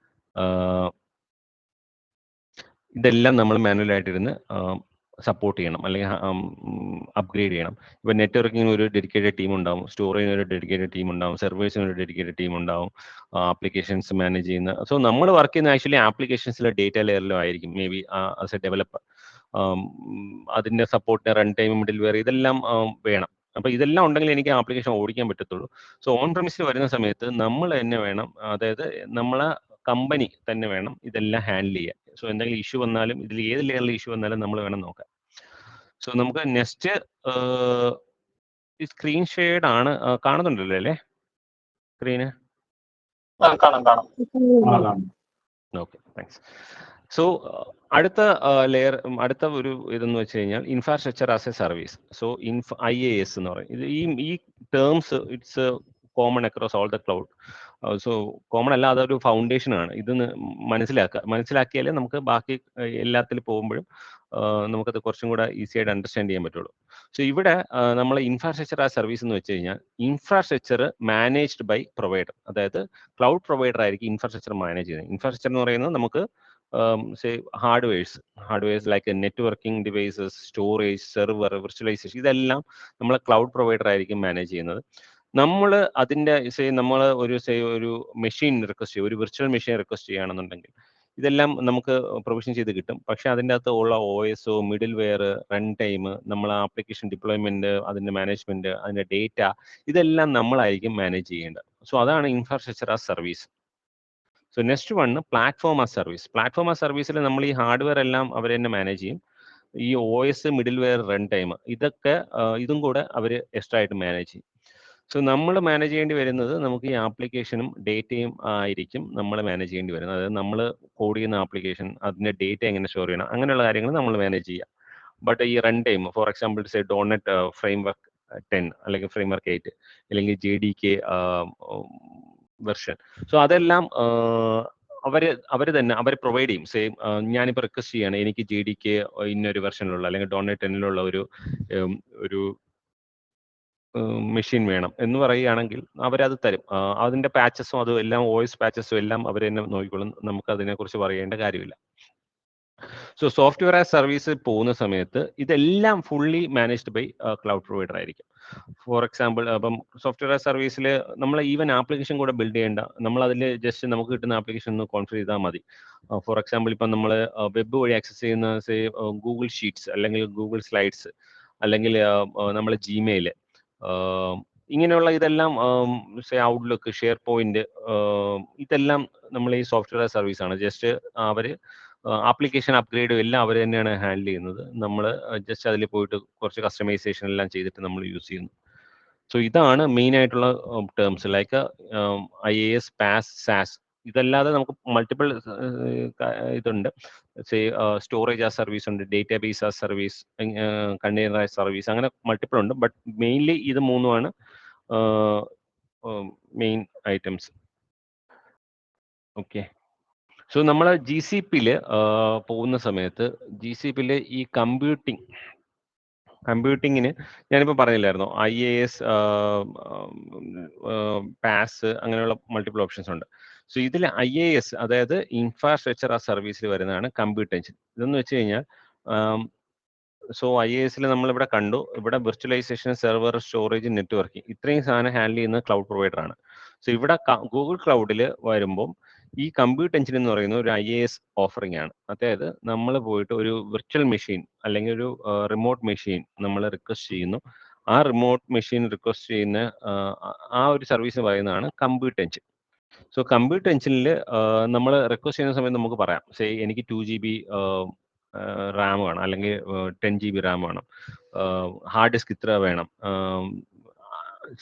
സപ്പോർട്ട് ചെയ്യണം അല്ലെങ്കിൽ അപ്ഗ്രേഡ് ചെയ്യണം. ഇപ്പം നെറ്റ്വർക്കിങ്ങിന് ഒരു ഡെഡിക്കേറ്റഡ് ടീം ഉണ്ടാവും, സ്റ്റോറേജിന് ഒരു ഡെഡിക്കേറ്റഡ് ടീം ഉണ്ടാവും, സെർവേഴ്സിന് ഒരു ഡെഡിക്കേറ്റഡ് ടീം ഉണ്ടാവും, ആപ്ലിക്കേഷൻസ് മാനേജ് ചെയ്യുന്ന. സോ നമ്മൾ വർക്ക് ചെയ്യുന്ന ആക്ച്വലി ആപ്ലിക്കേഷൻസിലെ ഡേറ്റ ലെയറിലും ആയിരിക്കും, may be as A developer. അതിൻ്റെ സപ്പോർട്ടിന് റൺ ടൈം, മിഡിൽ വെയർ, ഇതെല്ലാം വേണം. അപ്പോൾ ഇതെല്ലാം ഉണ്ടെങ്കിൽ എനിക്ക് ആപ്ലിക്കേഷൻ ഓടിക്കാൻ പറ്റത്തുള്ളൂ. സോ ഓൺ പ്രമിസിൽ വരുന്ന സമയത്ത് നമ്മൾ തന്നെ വേണം, അതായത് നമ്മളെ കമ്പനി തന്നെ വേണം ഇതെല്ലാം ഹാൻഡിൽ ചെയ്യാൻ. സോ എന്തെങ്കിലും ഇഷ്യൂ വന്നാലും, ഇതിൽ ഏത് ലെയറിൽ ഇഷ്യൂ വന്നാലും നമ്മൾ വേണം നോക്കാൻ. സോ നമുക്ക് നെക്സ്റ്റ് ഈ സ്ക്രീൻ ഷെയർഡ് ആണ്, കാണുന്നുണ്ടല്ലോ അല്ലേ സ്ക്രീന്? കാണാം. Okay, thanks. സോ അടുത്ത ലെയർ, അടുത്ത ഒരു ഇതെന്ന് വെച്ച് കഴിഞ്ഞാൽ infrastructure as A service. So IaaS എന്ന് പറയും. ഇത് ഈ terms it's common across all the cloud. So common അല്ല, അതൊരു ഫൗണ്ടേഷൻ ആണ്. ഇത് മനസ്സിലാക്കിയാലേ നമുക്ക് ബാക്കി എല്ലാത്തിലും പോകുമ്പോഴും നമുക്കത് കുറച്ചും കൂടെ ഈസി ആയിട്ട് അണ്ടർസ്റ്റാൻഡ് ചെയ്യാൻ പറ്റുള്ളൂ. സോ ഇവിടെ നമ്മൾ ഇൻഫ്രാസ്ട്രക്ചർ ആ സർവീസ് എന്ന് വെച്ച് കഴിഞ്ഞാൽ ഇൻഫ്രാസ്ട്രക്ചർ മാനേജ്ഡ് ബൈ പ്രൊവൈഡർ, അതായത് ക്ലൗഡ് പ്രൊവൈഡർ ആയിരിക്കും ഇൻഫ്രാസ്ട്രക്ചർ മാനേജ് ചെയ്യുന്നത്. ഇൻഫ്രാസ്ട്രക്ചർ എന്ന് പറയുന്നത് നമുക്ക് say hardwares like networking devices, storage, server, virtualization, ഇതെല്ലാം നമ്മളെ ക്ലൗഡ് പ്രൊവൈഡർ ആയിരിക്കും മാനേജ് ചെയ്യുന്നത്. നമ്മൾ അതിൻ്റെ നമ്മൾ ഒരു മെഷീൻ റിക്വസ്റ്റ് ചെയ്യും, ഒരു വിർച്വൽ മെഷീൻ റിക്വസ്റ്റ് ചെയ്യുകയാണെന്നുണ്ടെങ്കിൽ ഇതെല്ലാം നമുക്ക് പ്രൊവിഷൻ ചെയ്ത് കിട്ടും. പക്ഷെ അതിൻ്റെ അകത്ത് ഉള്ള OS, middleware, runtime, നമ്മൾ ആപ്ലിക്കേഷൻ ഡിപ്ലോയ്മെന്റ്, അതിൻ്റെ മാനേജ്മെന്റ്, അതിൻ്റെ ഡേറ്റ, ഇതെല്ലാം നമ്മളായിരിക്കും മാനേജ് ചെയ്യേണ്ടത്. സോ അതാണ് infrastructure as service. So next one platform as service. Platform as സർവീസിൽ നമ്മൾ ഈ ഹാർഡ്വെയർ എല്ലാം അവർ തന്നെ മാനേജ് ചെയ്യും. ഈ OS, middleware, runtime, ഇതൊക്കെ ഇതും കൂടെ അവർ എക്സ്ട്രാ ആയിട്ട് മാനേജ് ചെയ്യും. സോ നമ്മൾ മാനേജ് ചെയ്യേണ്ടി വരുന്നത് നമുക്ക് ഈ ആപ്ലിക്കേഷനും ഡേറ്റയും ആയിരിക്കും നമ്മൾ മാനേജ് ചെയ്യേണ്ടി വരുന്നത്. അതായത് നമ്മൾ കോഡ് ചെയ്യുന്ന ആപ്ലിക്കേഷൻ, അതിൻ്റെ ഡേറ്റ എങ്ങനെ സ്റ്റോർ ചെയ്യണം, അങ്ങനെയുള്ള കാര്യങ്ങൾ നമ്മൾ മാനേജ് ചെയ്യുക. ബട്ട് ഈ run time, for example dot net framework 10 അല്ലെങ്കിൽ ഫ്രെയിംവർക്ക് 8 അല്ലെങ്കിൽ JDK വെർഷൻ, സോ അതെല്ലാം അവർ തന്നെ പ്രൊവൈഡ് ചെയ്യും. സെയിം ഞാനിപ്പോൾ റിക്വസ്റ്റ് ചെയ്യാണ്, എനിക്ക് JDK ഇന്നൊരു വെർഷനിലുള്ള അല്ലെങ്കിൽ ഡോട്ട്നെറ്റ് 10 ഒരു മെഷീൻ വേണം എന്ന് പറയുകയാണെങ്കിൽ അവരത് തരും. അതിൻ്റെ പാച്ചസും അതും എല്ലാം, OS പാച്ചസും എല്ലാം അവർ തന്നെ നോക്കിക്കോളും. നമുക്ക് അതിനെക്കുറിച്ച് പറയേണ്ട കാര്യമില്ല. സോ സോഫ്റ്റ്വെയർ ആസ് സർവീസ് പോകുന്ന സമയത്ത് ഇതെല്ലാം fully managed by cloud provider ആയിരിക്കും. ഫോർ എക്സാമ്പിൾ, അപ്പം സോഫ്റ്റ്വെയർ ആസ് സർവീസിൽ നമ്മൾ ഈവൻ ആപ്ലിക്കേഷൻ കൂടെ ബിൽഡ് ചെയ്യേണ്ട, നമ്മൾ അതിൽ ജസ്റ്റ് നമുക്ക് കിട്ടുന്ന ആപ്ലിക്കേഷൻ ഒന്ന് കോൺഫിഗർ ചെയ്താൽ മതി. ഫോർ എക്സാമ്പിൾ, ഇപ്പം നമ്മൾ വെബ് വഴി ആക്സസ് ചെയ്യുന്ന ഗൂഗിൾ ഷീറ്റ്സ് അല്ലെങ്കിൽ ഗൂഗിൾ സ്ലൈഡ്സ് അല്ലെങ്കിൽ നമ്മൾ Gmail, ഇങ്ങനെയുള്ള ഇതെല്ലാം ഔട്ട്ലുക്ക്, ഷെയർ പോയിന്റ്, ഇതെല്ലാം നമ്മൾ ഈ സോഫ്റ്റ്വെയർ സർവീസ് ആണ്. ജസ്റ്റ് അവർ ആപ്ലിക്കേഷൻ അപ്ഗ്രേഡും എല്ലാം അവർ തന്നെയാണ് ഹാൻഡിൽ ചെയ്യുന്നത്. നമ്മൾ ജസ്റ്റ് അതിൽ പോയിട്ട് കുറച്ച് കസ്റ്റമൈസേഷൻ എല്ലാം ചെയ്തിട്ട് നമ്മൾ യൂസ് ചെയ്യുന്നു. സോ ഇതാണ് മെയിൻ ആയിട്ടുള്ള terms like IaaS, PaaS, SaaS. ഇതല്ലാതെ നമുക്ക് മൾട്ടിപ്പിൾ ഇതുണ്ട്. സ്റ്റോറേജ് ആസ് സർവീസ് ഉണ്ട്, database as service, container as service, അങ്ങനെ മൾട്ടിപ്പിൾ ഉണ്ട്. ബട്ട് മെയിൻലി ഇത് മൂന്നുമാണ് മെയിൻ ഐറ്റംസ്. ഓക്കെ. സോ നമ്മൾ GCPയിൽ പോകുന്ന സമയത്ത് GCPയിൽ ഈ കമ്പ്യൂട്ടിങ്ങിന് ഞാനിപ്പോൾ പറഞ്ഞില്ലായിരുന്നോ, IaaS, PaaS, അങ്ങനെയുള്ള മൾട്ടിപ്പിൾ ഓപ്ഷൻസ് ഉണ്ട്. സോ ഇതിൽ IaaS, അതായത് ഇൻഫ്രാസ്ട്രക്ചർ ആ സർവീസിൽ വരുന്നതാണ് കമ്പ്യൂട്ട് എഞ്ചിൻ. ഇതെന്ന് വെച്ച് കഴിഞ്ഞാൽ സോ IaaSൽ നമ്മളിവിടെ കണ്ടു, ഇവിടെ വിർച്വലൈസേഷൻ, സെർവർ, സ്റ്റോറേജ്, നെറ്റ്വർക്കിംഗ്, ഇത്രയും സാധനം ഹാൻഡിൽ ചെയ്യുന്ന ക്ലൗഡ് പ്രൊവൈഡർ ആണ്. സോ ഇവിടെ ഗൂഗിൾ ക്ലൗഡിൽ വരുമ്പം ഈ കമ്പ്യൂട്ട് എഞ്ചിൻ എന്ന് പറയുന്നത് ഒരു IaaS ഓഫറിംഗ് ആണ്. അതായത് നമ്മൾ പോയിട്ട് ഒരു വിർച്വൽ മെഷീൻ അല്ലെങ്കിൽ ഒരു റിമോട്ട് മെഷീൻ നമ്മൾ റിക്വസ്റ്റ് ചെയ്യുന്നു. ആ റിമോട്ട് മെഷീൻ റിക്വസ്റ്റ് ചെയ്യുന്ന ആ ഒരു സർവീസ് പറയുന്നതാണ് കമ്പ്യൂട്ട് എഞ്ചിൻ. സോ കമ്പ്യൂട്ട് എഞ്ചിനിൽ നമ്മൾ റിക്വസ്റ്റ് ചെയ്യുന്ന സമയത്ത് നമുക്ക് പറയാം, എനിക്ക് 2 GB റാം വേണം, അല്ലെങ്കിൽ 10 GB റാം വേണം, ഹാർഡ് ഡിസ്ക് ഇത്ര വേണം,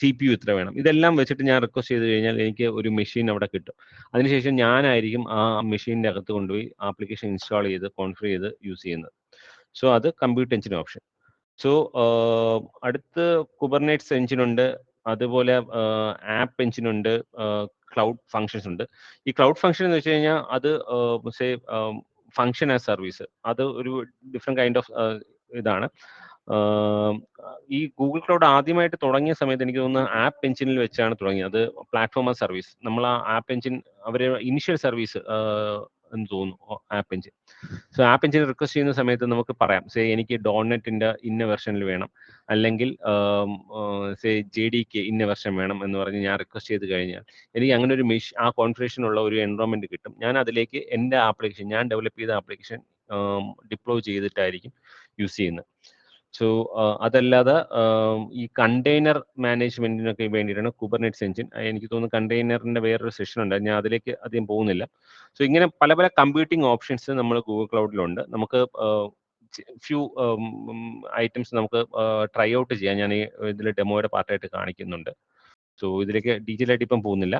CPU ഇത്ര വേണം. ഇതെല്ലാം വെച്ചിട്ട് ഞാൻ റിക്വസ്റ്റ് ചെയ്ത് കഴിഞ്ഞാൽ എനിക്ക് ഒരു മെഷീൻ അവിടെ കിട്ടും. അതിനുശേഷം ഞാനായിരിക്കും ആ മെഷീൻ്റെ അകത്ത് കൊണ്ടുപോയി ആപ്ലിക്കേഷൻ ഇൻസ്റ്റാൾ ചെയ്ത് കോൺഫിഗർ ചെയ്ത് യൂസ് ചെയ്യുന്നത്. സോ അത് കമ്പ്യൂട്ട് എഞ്ചിൻ ഓപ്ഷൻ. സോ അടുത്ത് കുബർനെറ്റ്സ് എഞ്ചിൻ ഉണ്ട്, അതുപോലെ ആപ്പ് എഞ്ചിൻ ഉണ്ട്, ക്ലൗഡ് ഫങ്ഷൻസ് ഉണ്ട്. ഈ ക്ലൗഡ് ഫങ്ഷൻ എന്ന് വെച്ച് കഴിഞ്ഞാൽ അത് ഫങ്ഷൻ ആസ് സർവീസ്, അത് ഒരു ഡിഫറെൻറ്റ് കൈൻഡ് ഓഫ് ഇതാണ്. ഈ ഗൂഗിൾ ക്ലൗഡ് ആദ്യമായിട്ട് തുടങ്ങിയ സമയത്ത് എനിക്ക് തോന്നുന്നു ആപ്പ് എഞ്ചിനിൽ വെച്ചാണ് തുടങ്ങിയത്. അത് പ്ലാറ്റ്ഫോം ആസ് സർവീസ്. നമ്മൾ ആ ആപ്പ് എഞ്ചിൻ അവർ ഇനിഷ്യൽ സർവീസ് എന്ന് തോന്നുന്നു app engine. So app engine request ചെയ്യുന്ന സമയത്ത് നമുക്ക് പറയാം, എനിക്ക് ഡോട്ട്നെറ്റിൻ്റെ ഇന്ന വെർഷനിൽ വേണം, അല്ലെങ്കിൽ JDK ഇന്ന വെർഷൻ വേണം എന്ന് പറഞ്ഞ് ഞാൻ റിക്വസ്റ്റ് ചെയ്ത് കഴിഞ്ഞാൽ എനിക്ക് അങ്ങനെ ഒരു ആ കോൺഫിഗറേഷനുള്ള ഒരു എൻവയോൺമെന്റ് കിട്ടും. ഞാൻ അതിലേക്ക് എൻ്റെ ആപ്ലിക്കേഷൻ, ഞാൻ ഡെവലപ്പ് ചെയ്ത ആപ്ലിക്കേഷൻ ഡിപ്ലോയ് ചെയ്തിട്ടായിരിക്കും യൂസ് ചെയ്യുന്നത്. സോ അതല്ലാതെ ഈ കണ്ടെയ്നർ മാനേജ്മെന്റിനൊക്കെ വേണ്ടിയിട്ടാണ് കുബർനെറ്റ്സ് എഞ്ചിൻ. എനിക്ക് തോന്നുന്നു കണ്ടെയ്നറിന്റെ വേറൊരു സെഷൻ ഉണ്ട്, ഞാൻ അതിലേക്ക് അധികം പോകുന്നില്ല. സോ ഇങ്ങനെ പല പല കമ്പ്യൂട്ടിംഗ് ഓപ്ഷൻസ് നമ്മൾ ഗൂഗിൾ ക്ലൗഡിലുണ്ട്. നമുക്ക് ഫ്യൂ ഐറ്റംസ് നമുക്ക് ട്രൈ ഔട്ട് ചെയ്യാം. ഞാൻ ഈ ഇതിൽ ഡെമോയുടെ പാർട്ടായിട്ട് കാണിക്കുന്നുണ്ട്. സോ ഇതിലേക്ക് ഡീറ്റെയിൽ ആയിട്ട് ഇപ്പം പോകുന്നില്ല.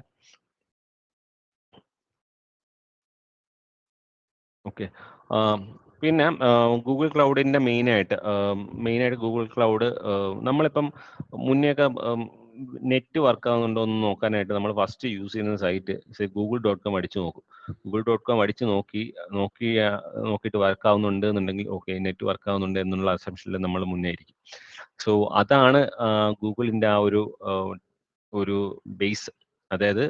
ഓക്കെ. പിന്നെ ഗൂഗിൾ ക്ലൗഡിൻ്റെ മെയിനായിട്ട് ഗൂഗിൾ ക്ലൗഡ് നമ്മളിപ്പം മുന്നെയൊക്കെ നെറ്റ് വർക്ക് ആകുന്നുണ്ടോ എന്ന് നോക്കാനായിട്ട് നമ്മൾ ഫസ്റ്റ് യൂസ് ചെയ്യുന്ന സൈറ്റ് google.com അടിച്ചു നോക്കും. google.com അടിച്ച് നോക്കിയിട്ട് വർക്ക് ആവുന്നുണ്ട് എന്നുണ്ടെങ്കിൽ ഓക്കെ നെറ്റ് വർക്ക് ആവുന്നുണ്ട് എന്നുള്ള അസംഷനിൽ നമ്മൾ മുന്നേ ആയിരിക്കും. സോ അതാണ് ഗൂഗിളിൻ്റെ ആ ഒരു ബേസ്. അതായത്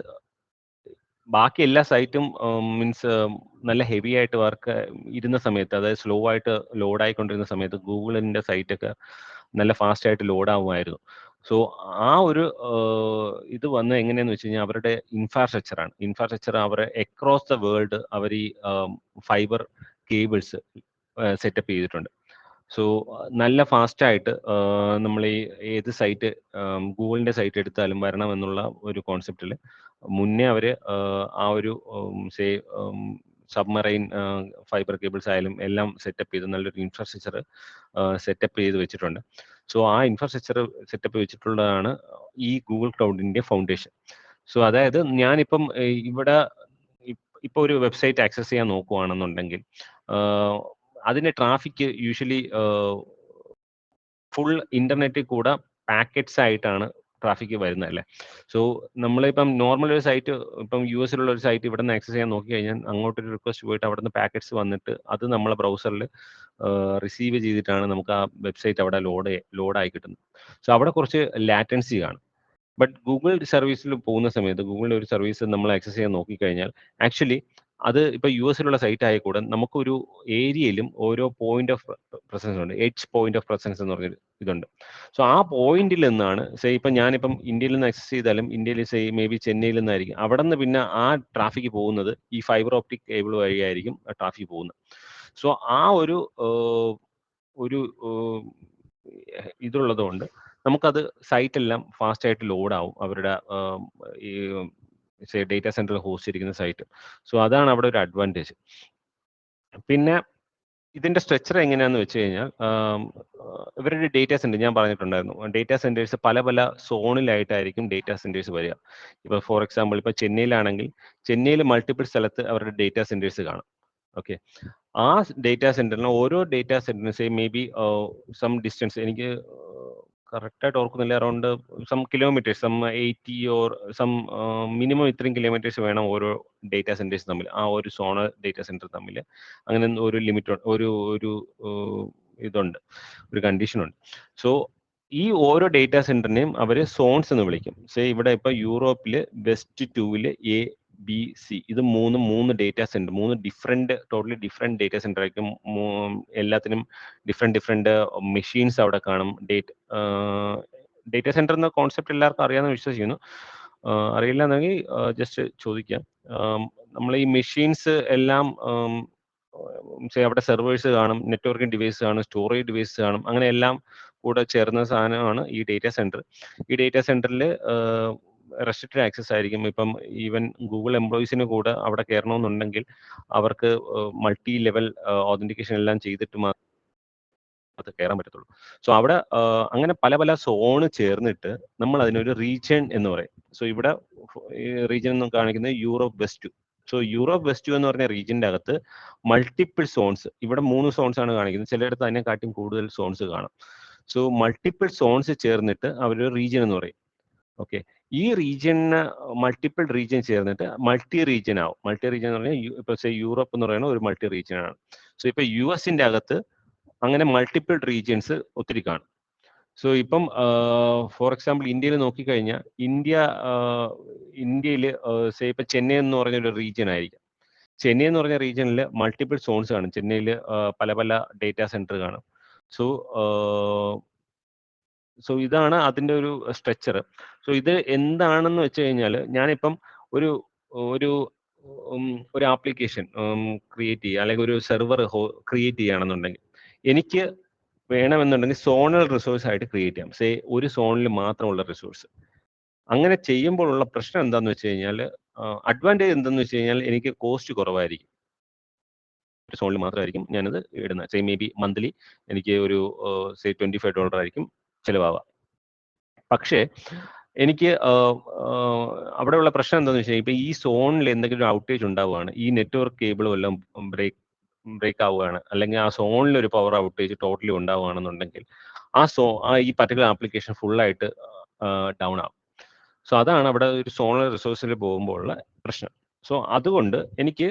ബാക്കി എല്ലാ സൈറ്റും മീൻസ് നല്ല ഹെവി ആയിട്ട് വർക്ക് ഇരുന്ന സമയത്ത്, അതായത് സ്ലോ ആയിട്ട് ലോഡ് ആയിക്കൊണ്ടിരുന്ന സമയത്ത് ഗൂഗിളിൻ്റെ സൈറ്റൊക്കെ നല്ല ഫാസ്റ്റ് ആയിട്ട് ലോഡ് ആവുമായിരുന്നു. സോ ആ ഒരു ഇത് വന്ന് എങ്ങനെയാന്ന് വെച്ച് കഴിഞ്ഞാൽ അവരുടെ ഇൻഫ്രാസ്ട്രക്ചർ അവർ അക്രോസ് ദ വേൾഡ് അവർ ഈ ഫൈബർ കേബിൾസ് സെറ്റപ്പ് ചെയ്തിട്ടുണ്ട്. സോ നല്ല ഫാസ്റ്റായിട്ട് നമ്മൾ ഈ ഏത് സൈറ്റ് ഗൂഗിളിൻ്റെ സൈറ്റ് എടുത്താലും വരണമെന്നുള്ള ഒരു കോൺസെപ്റ്റിൽ മുന്നേ അവർ ആ ഒരു സബ്മറൈൻ ഫൈബർ കേബിൾസ് ആയാലും എല്ലാം സെറ്റപ്പ് ചെയ്ത് നല്ലൊരു ഇൻഫ്രാസ്ട്രക്ചർ സെറ്റപ്പ് ചെയ്ത് വെച്ചിട്ടുണ്ട്. സോ ആ ഇൻഫ്രാസ്ട്രക്ചർ സെറ്റപ്പ് വെച്ചിട്ടുള്ളതാണ് ഈ ഗൂഗിൾ ക്ലൗഡിൻ്റെ ഫൗണ്ടേഷൻ. സോ അതായത് ഞാനിപ്പം ഇവിടെ ഇപ്പോൾ ഒരു വെബ്സൈറ്റ് ആക്സസ് ചെയ്യാൻ നോക്കുകയാണെന്നുണ്ടെങ്കിൽ അതിൻ്റെ ട്രാഫിക് യൂഷ്വലി ഫുൾ ഇൻ്റർനെറ്റിൽ കൂടെ പാക്കറ്റ്സ് ആയിട്ടാണ് ട്രാഫിക് വരുന്നത് അല്ലേ. സോ നമ്മളിപ്പം നോർമൽ ഒരു സൈറ്റ് ഇപ്പം US ഒരു സൈറ്റ് ഇവിടെ നിന്ന് ആക്സസ് ചെയ്യാൻ നോക്കി കഴിഞ്ഞാൽ അങ്ങോട്ടൊരു റിക്വസ്റ്റ് പോയിട്ട് അവിടെ നിന്ന് പാക്കറ്റ്സ് വന്നിട്ട് അത് നമ്മളെ ബ്രൗസറിൽ റിസീവ് ചെയ്തിട്ടാണ് നമുക്ക് ആ വെബ്സൈറ്റ് അവിടെ ലോഡായി കിട്ടുന്നത്. സോ അവിടെ കുറച്ച് ലാറ്റൻസി കാണും. ബട്ട് ഗൂഗിൾ സർവീസിൽ പോകുന്ന സമയത്ത് ഗൂഗിളിൻ്റെ ഒരു സർവീസ് നമ്മൾ ആക്സസ് ചെയ്യാൻ നോക്കിക്കഴിഞ്ഞാൽ ആക്ച്വലി അത് ഇപ്പോൾ US സൈറ്റ് ആയിക്കൂടെ നമുക്കൊരു ഏരിയയിലും ഓരോ പോയിന്റ് ഓഫ് പ്രസൻസ് ഉണ്ട്. എഡ്ജ് പോയിന്റ് ഓഫ് പ്രസൻസ് എന്ന് പറഞ്ഞൊരു ഇതുണ്ട്. സോ ആ പോയിന്റിൽ നിന്നാണ് ഇപ്പം ഞാനിപ്പം ഇന്ത്യയിൽ നിന്ന് ആക്സസ് ചെയ്താലും ഇന്ത്യയിൽ മേ ബി ചെന്നൈയിൽ നിന്നായിരിക്കും അവിടെ നിന്ന് പിന്നെ ആ ട്രാഫിക് പോകുന്നത് ഈ ഫൈബർ ഓപ്റ്റിക് കേബിൾ വഴിയായിരിക്കും ട്രാഫിക് പോകുന്നത്. സോ ആ ഒരു ഇതുള്ളത് കൊണ്ട് നമുക്കത് സൈറ്റ് എല്ലാം ഫാസ്റ്റ് ആയിട്ട് ലോഡ് ആവും അവരുടെ ഈ ഡേറ്റാ സെന്ററിൽ ഹോസ്റ്റ് ചെയ്തിരിക്കുന്ന സൈറ്റ്. സോ അതാണ് അവിടെ ഒരു അഡ്വാൻറ്റേജ്. പിന്നെ ഇതിന്റെ സ്ട്രക്ചർ എങ്ങനെയാന്ന് വെച്ച് കഴിഞ്ഞാൽ ഇവരുടെ ഡേറ്റാ സെന്റർ ഞാൻ പറഞ്ഞിട്ടുണ്ടായിരുന്നു. ഡേറ്റാ സെന്റേഴ്സ് പല പല സോണിലായിട്ടായിരിക്കും ഡേറ്റാ സെന്റേഴ്സ് വരിക. ഇപ്പോൾ ഫോർ എക്സാമ്പിൾ ഇപ്പോൾ ചെന്നൈയിലാണെങ്കിൽ ചെന്നൈയിൽ മൾട്ടിപ്പിൾ സ്ഥലത്ത് അവരുടെ ഡേറ്റാ സെന്റേഴ്സ് കാണും. ഓക്കെ, ആ ഡേറ്റാ സെന്ററിന് ഓരോ ഡേറ്റാ സെന്ററിന് മേ ബി സം ഡിസ്റ്റൻസ് എനിക്ക് കറക്റ്റായിട്ട് ഓർക്കുന്നില്ല, around some kilometres, some 80 or some minimum ഇത്രയും കിലോമീറ്റേഴ്സ് വേണം ഓരോ ഡേറ്റാ സെന്റേഴ്സ് തമ്മിൽ, ആ ഒരു സോണൽ ഡേറ്റാ സെന്റർ തമ്മിൽ. അങ്ങനെ ഒരു ലിമിറ്റ് ഒരു ഇതുണ്ട്, ഒരു കണ്ടീഷനുണ്ട്. സോ ഈ ഓരോ ഡേറ്റാ സെന്ററിനെയും അവർ സോൺസ് എന്ന് വിളിക്കും. ഇവിടെ ഇപ്പോൾ യൂറോപ്പിൽ വെസ്റ്റ് 2 ABC ഇത് മൂന്ന് data centre, totally different data centre ആയിരിക്കും. എല്ലാത്തിനും ഡിഫറെന്റ് മെഷീൻസ് അവിടെ കാണും. ഡേറ്റാ സെന്റർ എന്ന കോൺസെപ്റ്റ് എല്ലാവർക്കും അറിയാമെന്ന് വിശ്വസിക്കുന്നു. അറിയില്ല എന്നെങ്കിൽ ജസ്റ്റ് ചോദിക്കാം. നമ്മൾ ഈ മെഷീൻസ് എല്ലാം അവിടെ സെർവേഴ്സ് കാണും, നെറ്റ്വർക്കിംഗ് ഡിവൈസ് കാണും, സ്റ്റോറേജ് ഡിവൈസ് കാണും, അങ്ങനെ എല്ലാം കൂടെ ചേർന്ന സാധനമാണ് ഈ ഡേറ്റാ സെന്റർ. ഈ ഡേറ്റാ സെന്ററിൽ റെസ്ട്രിക്റ്റഡ് ആക്സസ് ആയിരിക്കും. ഇപ്പം ഈവൻ ഗൂഗിൾ എംപ്ലോയീസിന് കൂടെ അവിടെ കയറണമെന്നുണ്ടെങ്കിൽ അവർക്ക് മൾട്ടി ലെവൽ ഓതന്റിക്കേഷൻ എല്ലാം ചെയ്തിട്ട് അത് കയറാൻ പറ്റത്തുള്ളൂ. സോ അവിടെ അങ്ങനെ പല പല സോണ് ചേർന്നിട്ട് നമ്മൾ അതിനൊരു റീജിയൻ എന്ന് പറയും. സോ ഇവിടെ റീജിയൻ എന്ന് കാണിക്കുന്നത് Europe west. So Europe west എന്ന് പറഞ്ഞ റീജിയൻ്റെ അകത്ത് മൾട്ടിപ്പിൾ സോൺസ്, ഇവിടെ 3 സോൺസ് ആണ് കാണിക്കുന്നത്, ചിലയിടത്ത് അതിനെക്കാട്ടും കൂടുതൽ സോൺസ് കാണാം. സോ മൾട്ടിപ്പിൾ സോൺസ് ചേർന്നിട്ട് അവരൊരു റീജിയൻ എന്ന് പറയും. ഓക്കെ, ഈ റീജിയന് മൾട്ടിപ്പിൾ റീജിയൻ ചേർന്നിട്ട് മൾട്ടി റീജിയൻ ആവും. മൾട്ടി റീജിയൻ എന്ന് പറഞ്ഞാൽ ഇപ്പൊ യൂറോപ്പ് എന്ന് പറയുന്ന ഒരു മൾട്ടി റീജിയൻ ആണ്. സോ ഇപ്പൊ US അകത്ത് അങ്ങനെ മൾട്ടിപ്പിൾ റീജിയൻസ് ഒത്തിരി കാണും. സോ ഇപ്പം ഫോർ എക്സാമ്പിൾ ഇന്ത്യയിൽ നോക്കിക്കഴിഞ്ഞാൽ ഇന്ത്യയിൽ ഇപ്പൊ ചെന്നൈ എന്ന് പറഞ്ഞൊരു റീജിയൻ ആയിരിക്കും. ചെന്നൈ എന്ന് പറഞ്ഞ റീജിയനിൽ മൾട്ടിപ്പിൾ സോൺസ് കാണും. ചെന്നൈയിൽ പല പല ഡേറ്റാ സെന്റർ കാണും. സോ ഇതാണ് അതിൻ്റെ ഒരു സ്ട്രക്ചർ. സോ ഇത് എന്താണെന്ന് വെച്ച് കഴിഞ്ഞാൽ ഞാനിപ്പം ഒരു ഒരു ആപ്ലിക്കേഷൻ ക്രിയേറ്റ് ചെയ്യുക, അല്ലെങ്കിൽ ഒരു സെർവർ ക്രിയേറ്റ് ചെയ്യുകയാണെന്നുണ്ടെങ്കിൽ എനിക്ക് വേണമെന്നുണ്ടെങ്കിൽ സോണൽ റിസോഴ്സ് ആയിട്ട് ക്രിയേറ്റ് ചെയ്യാം. ഒരു സോണിൽ മാത്രമുള്ള റിസോഴ്സ്. അങ്ങനെ ചെയ്യുമ്പോഴുള്ള പ്രശ്നം എന്താന്ന് വെച്ച് കഴിഞ്ഞാൽ, അഡ്വാൻറ്റേജ് എന്തെന്ന് വെച്ച് കഴിഞ്ഞാൽ എനിക്ക് കോസ്റ്റ് കുറവായിരിക്കും. ഒരു സോണിൽ മാത്രമായിരിക്കും ഞാനത് ഇടുന്നത്. മേ ബി മന്ത്ലി എനിക്ക് ഒരു $25 ആയിരിക്കും ചിലവാവുക. പക്ഷേ എനിക്ക് അവിടെയുള്ള പ്രശ്നം എന്താണെന്ന് വെച്ചാൽ ഇപ്പൊ ഈ സോണിൽ എന്തെങ്കിലും ഔട്ടേജ് ഉണ്ടാവുകയാണ്, ഈ നെറ്റ്വർക്ക് കേബിളും എല്ലാം ബ്രേക്ക് ആവുകയാണ്, അല്ലെങ്കിൽ ആ സോണിൽ ഒരു പവർ ഔട്ടേജ് ടോട്ടലി ഉണ്ടാവുകയാണെന്നുണ്ടെങ്കിൽ ഈ പർട്ടിക്കുലർ ആപ്ലിക്കേഷൻ ഫുള്ളായിട്ട് ഡൗൺ ആവും. സോ അതാണ് അവിടെ ഒരു സോണൽ റിസോഴ്സിൽ പോകുമ്പോൾ ഉള്ള പ്രശ്നം. സോ അതുകൊണ്ട് എനിക്ക്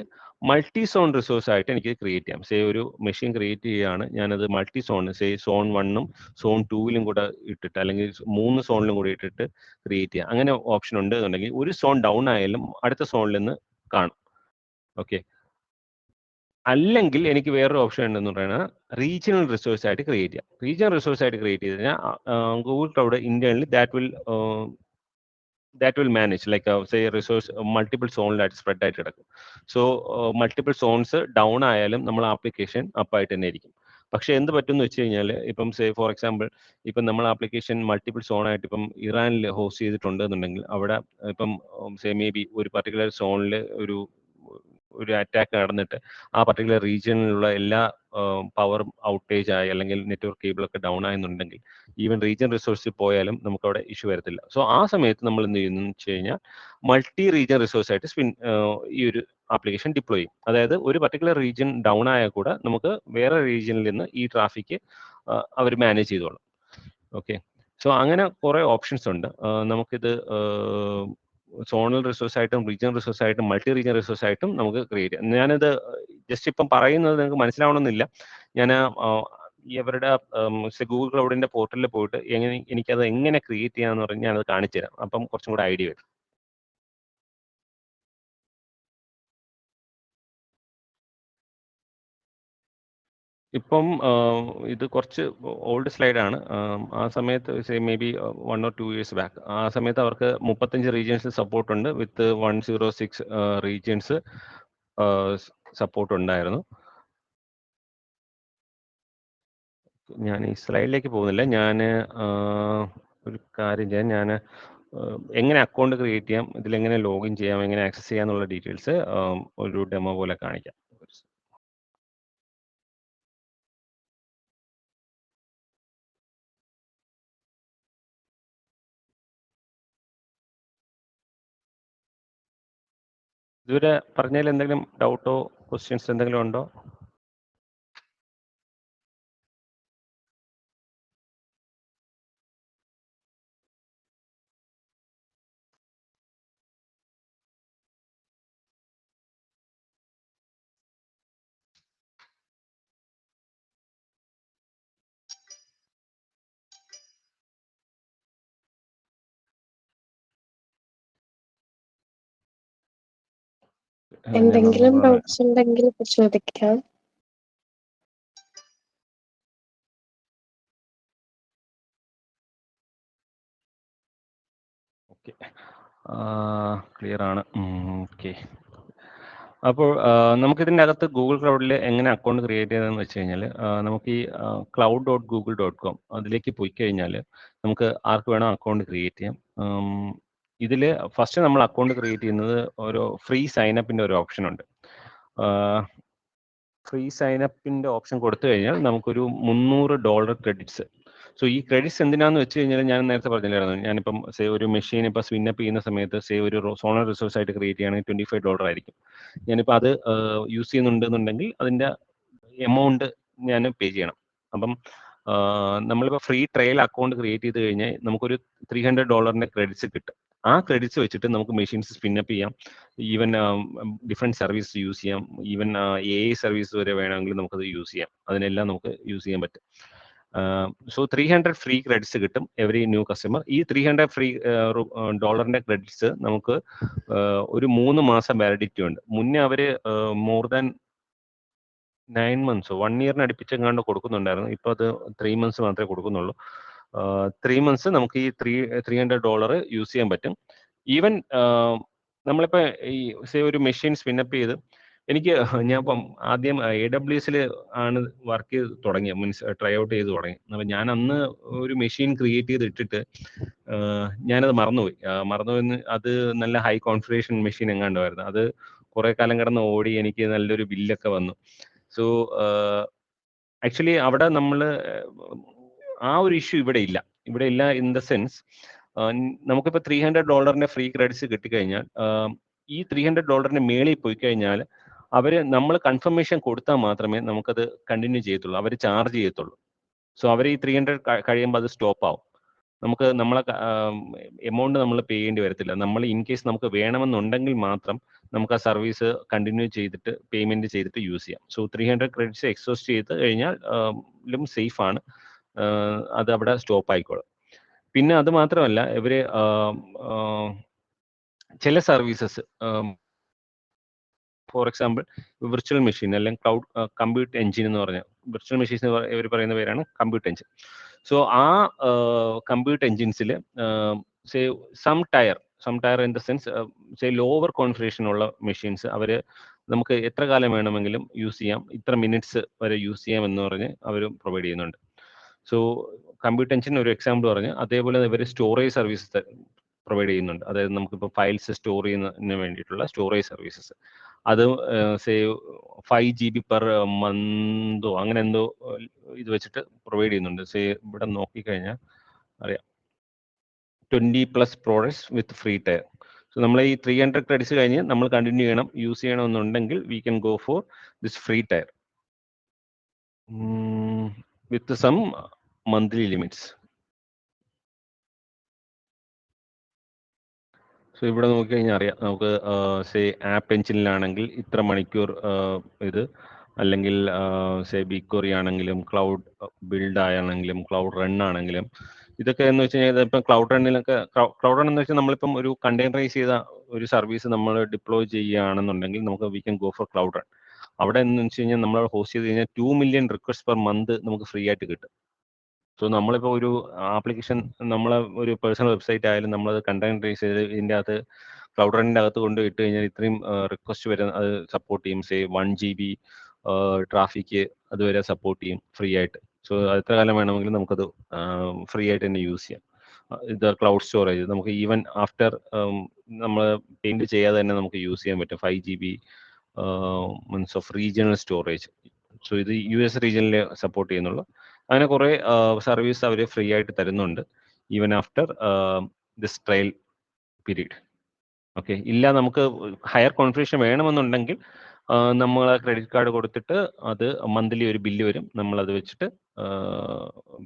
മൾട്ടി സോൺ റിസോഴ്സ് ആയിട്ട് എനിക്ക് ക്രിയേറ്റ് ചെയ്യാം. സേ ഒരു മെഷീൻ ക്രിയേറ്റ് ചെയ്യുകയാണ്, ഞാനത് മൾട്ടി സോൺ, സേ സോൺ 1ഉം സോൺ 2ലും കൂടെ ഇട്ടിട്ട്, അല്ലെങ്കിൽ 3 സോണിലും കൂടി ഇട്ടിട്ട് ക്രിയേറ്റ് ചെയ്യാം. അങ്ങനെ ഓപ്ഷൻ ഉണ്ട് എന്നുണ്ടെങ്കിൽ ഒരു സോൺ ഡൗൺ ആയാലും അടുത്ത സോണിൽ നിന്ന് കാണും. ഓക്കെ. അല്ലെങ്കിൽ എനിക്ക് വേറൊരു ഓപ്ഷൻ ഉണ്ടെന്ന് പറയുന്നത് റീജിയണൽ റിസോഴ്സ് ആയിട്ട് ക്രിയേറ്റ് ചെയ്യാം. റീജിയണൽ റിസോഴ്സ് ആയിട്ട് ക്രിയേറ്റ് ചെയ്ത് കഴിഞ്ഞാൽ Google cloud internally that will manage like say resource multiple സോണിലായിട്ട് സ്പ്രെഡ് ആയിട്ട് കിടക്കും. സോ മൾട്ടിപ്പിൾ സോൺസ് ഡൗൺ ആയാലും നമ്മൾ ആപ്ലിക്കേഷൻ അപ്പായിട്ട് തന്നെ ഇരിക്കും. പക്ഷെ എന്ത് പറ്റും എന്ന് വെച്ച് കഴിഞ്ഞാൽ, ഇപ്പം സേ ഫോർ എക്സാമ്പിൾ ഇപ്പം നമ്മൾ ആപ്ലിക്കേഷൻ മൾട്ടിപ്പിൾ സോൺ ആയിട്ട് ഇപ്പം ഇറാനിൽ ഹോസ്റ്റ് ചെയ്തിട്ടുണ്ട് എന്നുണ്ടെങ്കിൽ, അവിടെ ഇപ്പം സേ മേ ബി ഒരു പർട്ടിക്കുലർ സോണിൽ ഒരു അറ്റാക്ക് നടന്നിട്ട് ആ പർട്ടിക്കുലർ റീജിയനിലുള്ള എല്ലാ പവർ ഔട്ടേജ് ആയി അല്ലെങ്കിൽ നെറ്റ്വർക്ക് കേബിളൊക്കെ ഡൗൺ ആയെന്നുണ്ടെങ്കിൽ ഈവൻ റീജിയൻ റിസോഴ്സിൽ പോയാലും നമുക്ക് അവിടെ ഇഷ്യൂ വരത്തില്ല. സോ ആ സമയത്ത് നമ്മൾ എന്ത് ചെയ്യുന്നു വെച്ച് കഴിഞ്ഞാൽ മൾട്ടി റീജിയൻ റിസോഴ്സ് ആയിട്ട് ഈ ഒരു ആപ്ലിക്കേഷൻ ഡിപ്ലോയ് ചെയ്യും. അതായത് ഒരു പർട്ടിക്കുലർ റീജിയൻ ഡൗൺ ആയാൽ കൂടെ നമുക്ക് വേറെ റീജിയനിൽ നിന്ന് ഈ ട്രാഫിക് അവർ മാനേജ് ചെയ്തോളും. ഓക്കെ. സോ അങ്ങനെ കുറേ ഓപ്ഷൻസ് ഉണ്ട്. നമുക്കിത് സോണൽ റിസോഴ്സ് ആയിട്ടും റീജിയൻ റിസോഴ്സ് ആയിട്ടും മൾട്ടി റീജിയൻ റിസോഴ്സ് ആയിട്ടും നമുക്ക് ക്രിയേറ്റ് ചെയ്യാം. ഞാനിത് ജസ്റ്റ് ഇപ്പം പറയുന്നത് നിങ്ങൾക്ക് മനസ്സിലാവണമെന്നില്ല. ഞാൻ ഇവരുടെ ഗൂഗിൾ ക്ലൗഡിന്റെ പോർട്ടലിൽ പോയിട്ട് എനിക്കത് എങ്ങനെ ക്രിയേറ്റ് ചെയ്യാന്ന് പറഞ്ഞ് ഞാനത് കാണിച്ചു തരാം. അപ്പം കുറച്ചും കൂടെ ഐഡിയ വരും. ഇപ്പം ഇത് കുറച്ച് ഓൾഡ് സ്ലൈഡാണ്. ആ സമയത്ത് may be 1 or 2 years back, ആ സമയത്ത് അവർക്ക് 35 റീജിയൻസ് സപ്പോർട്ട് ഉണ്ട്, വിത്ത് 106 റീജിയൻസ് സപ്പോർട്ട് ഉണ്ടായിരുന്നു. ഞാൻ ഈ സ്ലൈഡിലേക്ക് പോകുന്നില്ല. ഞാൻ ഒരു കാര്യം ചെയ്യാം. ഞാൻ എങ്ങനെ അക്കൗണ്ട് ക്രിയേറ്റ് ചെയ്യാം, ഇതിലെങ്ങനെ ലോഗിൻ ചെയ്യാം, എങ്ങനെ ആക്സസ് ചെയ്യാം എന്നുള്ള ഡീറ്റെയിൽസ് ഒരു ഡെമോ പോലെ കാണിക്കാം. ഇതുവരെ പറഞ്ഞതിൽ എന്തെങ്കിലും ഡൗട്ടോ ക്വസ്റ്റ്യൻസ് എന്തെങ്കിലും ഉണ്ടോ? എന്തെങ്കിലും ഡൗട്ട്സ് ഉണ്ടെങ്കിൽ ചോദിക്കാം. ഓക്കെ, ക്ലിയർ ആണ്. ഓക്കെ. അപ്പോൾ നമുക്കിതിൻ്റെ അകത്ത് ഗൂഗിൾ ക്ലൗഡിൽ എങ്ങനെ അക്കൗണ്ട് ക്രിയേറ്റ് ചെയ്തതെന്ന് വെച്ച് കഴിഞ്ഞാൽ, നമുക്ക് ഈ cloud.google.com അതിലേക്ക് പോയി കഴിഞ്ഞാൽ നമുക്ക് ആർക്ക് വേണം അക്കൗണ്ട് ക്രിയേറ്റ് ചെയ്യാം. ഇതിൽ ഫസ്റ്റ് നമ്മൾ അക്കൗണ്ട് ക്രിയേറ്റ് ചെയ്യുന്നത് ഒരു ഫ്രീ സൈനപ്പിൻ്റെ ഒരു ഓപ്ഷൻ ഉണ്ട്. ഫ്രീ സൈനപ്പിൻ്റെ ഓപ്ഷൻ കൊടുത്തു കഴിഞ്ഞാൽ നമുക്കൊരു $300 ക്രെഡിറ്റ്സ്. സോ ഈ ക്രെഡിറ്റ്സ് എന്തിനാന്ന് വെച്ച് കഴിഞ്ഞാൽ, ഞാൻ നേരത്തെ പറഞ്ഞില്ലായിരുന്നു, ഞാനിപ്പം സേ ഒരു മെഷീൻ ഇപ്പം സ്പിന്നപ്പ് ചെയ്യുന്ന സമയത്ത് സേ ഒരു സോണൽ റിസോഴ്സ് ആയിട്ട് ക്രിയേറ്റ് ചെയ്യുകയാണെങ്കിൽ $25 ആയിരിക്കും. ഞാനിപ്പോൾ അത് യൂസ് ചെയ്യുന്നുണ്ടെന്നുണ്ടെങ്കിൽ അതിൻ്റെ എമൗണ്ട് ഞാൻ പേ ചെയ്യണം. അപ്പം നമ്മളിപ്പോൾ ഫ്രീ ട്രയൽ അക്കൗണ്ട് ക്രിയേറ്റ് ചെയ്ത് കഴിഞ്ഞാൽ നമുക്കൊരു $300 ക്രെഡിറ്റ്സ് കിട്ടും. ആ ക്രെഡിറ്റ്സ് വെച്ചിട്ട് നമുക്ക് മെഷീൻസ് സ്പിന്നപ്പ് ചെയ്യാം, ഈവൻ ഡിഫറെൻറ്റ് സർവീസ് യൂസ് ചെയ്യാം, ഈവൻ AI സർവീസ് വരെ വേണമെങ്കിൽ നമുക്കത് യൂസ് ചെയ്യാം. അതിനെല്ലാം നമുക്ക് യൂസ് ചെയ്യാൻ പറ്റും. സോ 300 ഫ്രീ ക്രെഡിറ്റ്സ് കിട്ടും എവറി ന്യൂ കസ്റ്റമർ. ഈ 300 ഫ്രീ ഡോളറിന്റെ ക്രെഡിറ്റ്സ് നമുക്ക് ഒരു 3 മാസം വാലിഡിറ്റി ഉണ്ട്. മുന്നേ അവർ മോർ ദാൻ 9 months 1 year അടുപ്പിച്ചെങ്ങാണ്ട് കൊടുക്കുന്നുണ്ടായിരുന്നു. ഇപ്പോൾ അത് 3 months മാത്രമേ കൊടുക്കുന്നുള്ളൂ. 3 months നമുക്ക് ഈ $300 യൂസ് ചെയ്യാൻ പറ്റും. ഈവൻ നമ്മളിപ്പോൾ ഈ സേ ഒരു മെഷീൻ സ്പിന്നപ്പ് ചെയ്ത് ഞാൻ ഇപ്പം ആദ്യം AWSൽ ആണ് വർക്ക് ചെയ്ത് തുടങ്ങിയത്, മീൻസ് ട്രൈ ഔട്ട് ചെയ്ത് തുടങ്ങി. അപ്പം ഞാൻ അന്ന് ഒരു മെഷീൻ ക്രിയേറ്റ് ചെയ്ത് ഇട്ടിട്ട് ഞാനത് മറന്നുപോയി. അത് നല്ല ഹൈ കോൺഫിഗറേഷൻ മെഷീൻ എങ്ങാണ്ടായിരുന്നു. അത് കുറെ കാലം കിടന്ന് ഓടി എനിക്ക് നല്ലൊരു ബില്ലൊക്കെ വന്നു. സോ ആക്ച്വലി അവിടെ നമ്മൾ ആ ഒരു ഇഷ്യൂ ഇവിടെ ഇല്ല ഇൻ ദ സെൻസ്, നമുക്കിപ്പോൾ $300 ഫ്രീ ക്രെഡിറ്റ്സ് കിട്ടിക്കഴിഞ്ഞാൽ ഈ $300 മേളിൽ പോയി കഴിഞ്ഞാൽ നമ്മൾ കൺഫർമേഷൻ കൊടുത്താൽ മാത്രമേ നമുക്കത് കണ്ടിന്യൂ ചെയ്യത്തുള്ളൂ, അവർ ചാർജ് ചെയ്യത്തുള്ളൂ. സോ അവർ ഈ 300 കഴിയുമ്പോൾ അത് സ്റ്റോപ്പ് ആവും. നമുക്ക് നമ്മളെ എമൗണ്ട് നമ്മൾ പേ ചെയ്യേണ്ടി വരത്തില്ല. നമ്മൾ ഇൻ കേസ് നമുക്ക് വേണമെന്നുണ്ടെങ്കിൽ മാത്രം നമുക്ക് ആ സർവീസ് കണ്ടിന്യൂ ചെയ്തിട്ട് പേയ്മെന്റ് ചെയ്തിട്ട് യൂസ് ചെയ്യാം. സോ 300 ക്രെഡിറ്റ്സ് എക്സോസ്റ്റ് ചെയ്ത് കഴിഞ്ഞാൽ സേഫ് ആണ്, അത് അവിടെ സ്റ്റോപ്പ് ആയിക്കോളും. പിന്നെ അത് മാത്രമല്ല, ഇവര് ചില services, for example virtual machine അല്ലെങ്കിൽ ക്ലൗഡ് കമ്പ്യൂട്ട് എഞ്ചിൻ എന്ന് പറഞ്ഞ വിർച്വൽ മെഷീൻസ് ഇവർ പറയുന്ന പേരാണ് കമ്പ്യൂട്ട് എഞ്ചിൻ. സോ ആ കമ്പ്യൂട്ട് എഞ്ചിൻസിൽ some tier in the sense lower configuration ഉള്ള മെഷീൻസ് അവർ നമുക്ക് എത്ര കാലം വേണമെങ്കിലും യൂസ് ചെയ്യാം, ഇത്ര മിനിറ്റ്സ് വരെ യൂസ് ചെയ്യാം എന്ന് പറഞ്ഞ് അവർ പ്രൊവൈഡ് ചെയ്യുന്നുണ്ട്. സോ കമ്പ്യൂട്ട് എഞ്ചിൻ ഒരു എക്സാമ്പിൾ പറഞ്ഞ്, അതേപോലെ ഇവർ സ്റ്റോറേജ് സർവീസസ് പ്രൊവൈഡ് ചെയ്യുന്നുണ്ട്. അതായത് നമുക്കിപ്പോൾ ഫയൽസ് സ്റ്റോർ ചെയ്യുന്നതിന് വേണ്ടിയിട്ടുള്ള സ്റ്റോറേജ് സർവീസസ്, അത് 5 GB പെർ മന്തോ അങ്ങനെ എന്തോ ഇത് വെച്ചിട്ട് പ്രൊവൈഡ് ചെയ്യുന്നുണ്ട്. ഇവിടെ നോക്കിക്കഴിഞ്ഞാൽ അറിയാം, 20+ products with free tier. So നമ്മൾ ഈ 300 ക്രെഡിറ്റ്സ് കഴിഞ്ഞ് നമ്മൾ കണ്ടിന്യൂ ചെയ്യണം, യൂസ് ചെയ്യണമെന്നുണ്ടെങ്കിൽ we can go for this free tier with some monthly limits. So ഇവിടെ നോക്കിക്കഴിഞ്ഞാൽ അറിയാം, നമുക്ക് ആപ്പ് എഞ്ചിനിലാണെങ്കിൽ ഇത്ര മണിക്കൂർ ഇത്, അല്ലെങ്കിൽ ബിഗ്ക്വറി ആണെങ്കിലും ക്ലൗഡ് ബിൽഡ് ആണെങ്കിലും ക്ലൗഡ് റൺ ആണെങ്കിലും, ഇതൊക്കെ എന്ന് വെച്ച് കഴിഞ്ഞാൽ ഇപ്പം ക്ലൗഡ് റണ്ണിലൊക്കെ, ക്ലൗഡ് റൺ എന്ന് വെച്ചാൽ നമ്മളിപ്പം ഒരു കണ്ടെയ്നറൈസ് ചെയ്ത ഒരു സർവീസ് നമ്മൾ ഡിപ്ലോയ് ചെയ്യുകയാണെന്നുണ്ടെങ്കിൽ നമുക്ക് V can go four cloud run. അവിടെ എന്ന് വെച്ച് കഴിഞ്ഞാൽ നമ്മൾ ഹോസ്റ്റ് ചെയ്ത് കഴിഞ്ഞാൽ 2 million റിക്വസ്റ്റ് പെർ മന്ത് നമുക്ക് ഫ്രീ ആയിട്ട് കിട്ടും. സോ നമ്മളിപ്പോൾ ഒരു ആപ്ലിക്കേഷൻ, നമ്മളെ ഒരു പേഴ്സണൽ വെബ്സൈറ്റ് ആയാലും നമ്മളത് കണ്ടെയ്നറൈസ് ചെയ്ത് ഇതിൻ്റെ അകത്ത് ക്ലൗഡ് റണ്ണിൻ്റെ അകത്ത് കൊണ്ട് ഇട്ട് കഴിഞ്ഞാൽ ഇത്രയും റിക്വസ്റ്റ് വരെ അത് സപ്പോർട്ട് ചെയ്യും. 1 GB ട്രാഫിക്ക് അതുവരെ സപ്പോർട്ട് ചെയ്യും ഫ്രീ ആയിട്ട്. സോ എത്ര കാലം വേണമെങ്കിലും നമുക്കത് ഫ്രീ ആയിട്ട് തന്നെ യൂസ് ചെയ്യാം. ഇത് ക്ലൗഡ് സ്റ്റോറേജ് നമുക്ക് ഈവൻ ആഫ്റ്റർ നമ്മൾ പെയിന്റ് ചെയ്യാതെ തന്നെ നമുക്ക് യൂസ് ചെയ്യാൻ പറ്റും. 5 GB means of regional storage. So ഇത് US റീജിയനിൽ സപ്പോർട്ട് ചെയ്യുന്നുള്ളൂ. അങ്ങനെ കുറേ സർവീസ് അവർ ഫ്രീ ആയിട്ട് തരുന്നുണ്ട്, even after this trial period. Okay, ഇല്ല നമുക്ക് ഹയർ കോൺഫിഗറേഷൻ വേണമെന്നുണ്ടെങ്കിൽ നമ്മൾ ക്രെഡിറ്റ് കാർഡ് കൊടുത്തിട്ട് അത് മന്ത്ലി ഒരു ബില്ല് വരും, നമ്മൾ അത് വെച്ചിട്ട്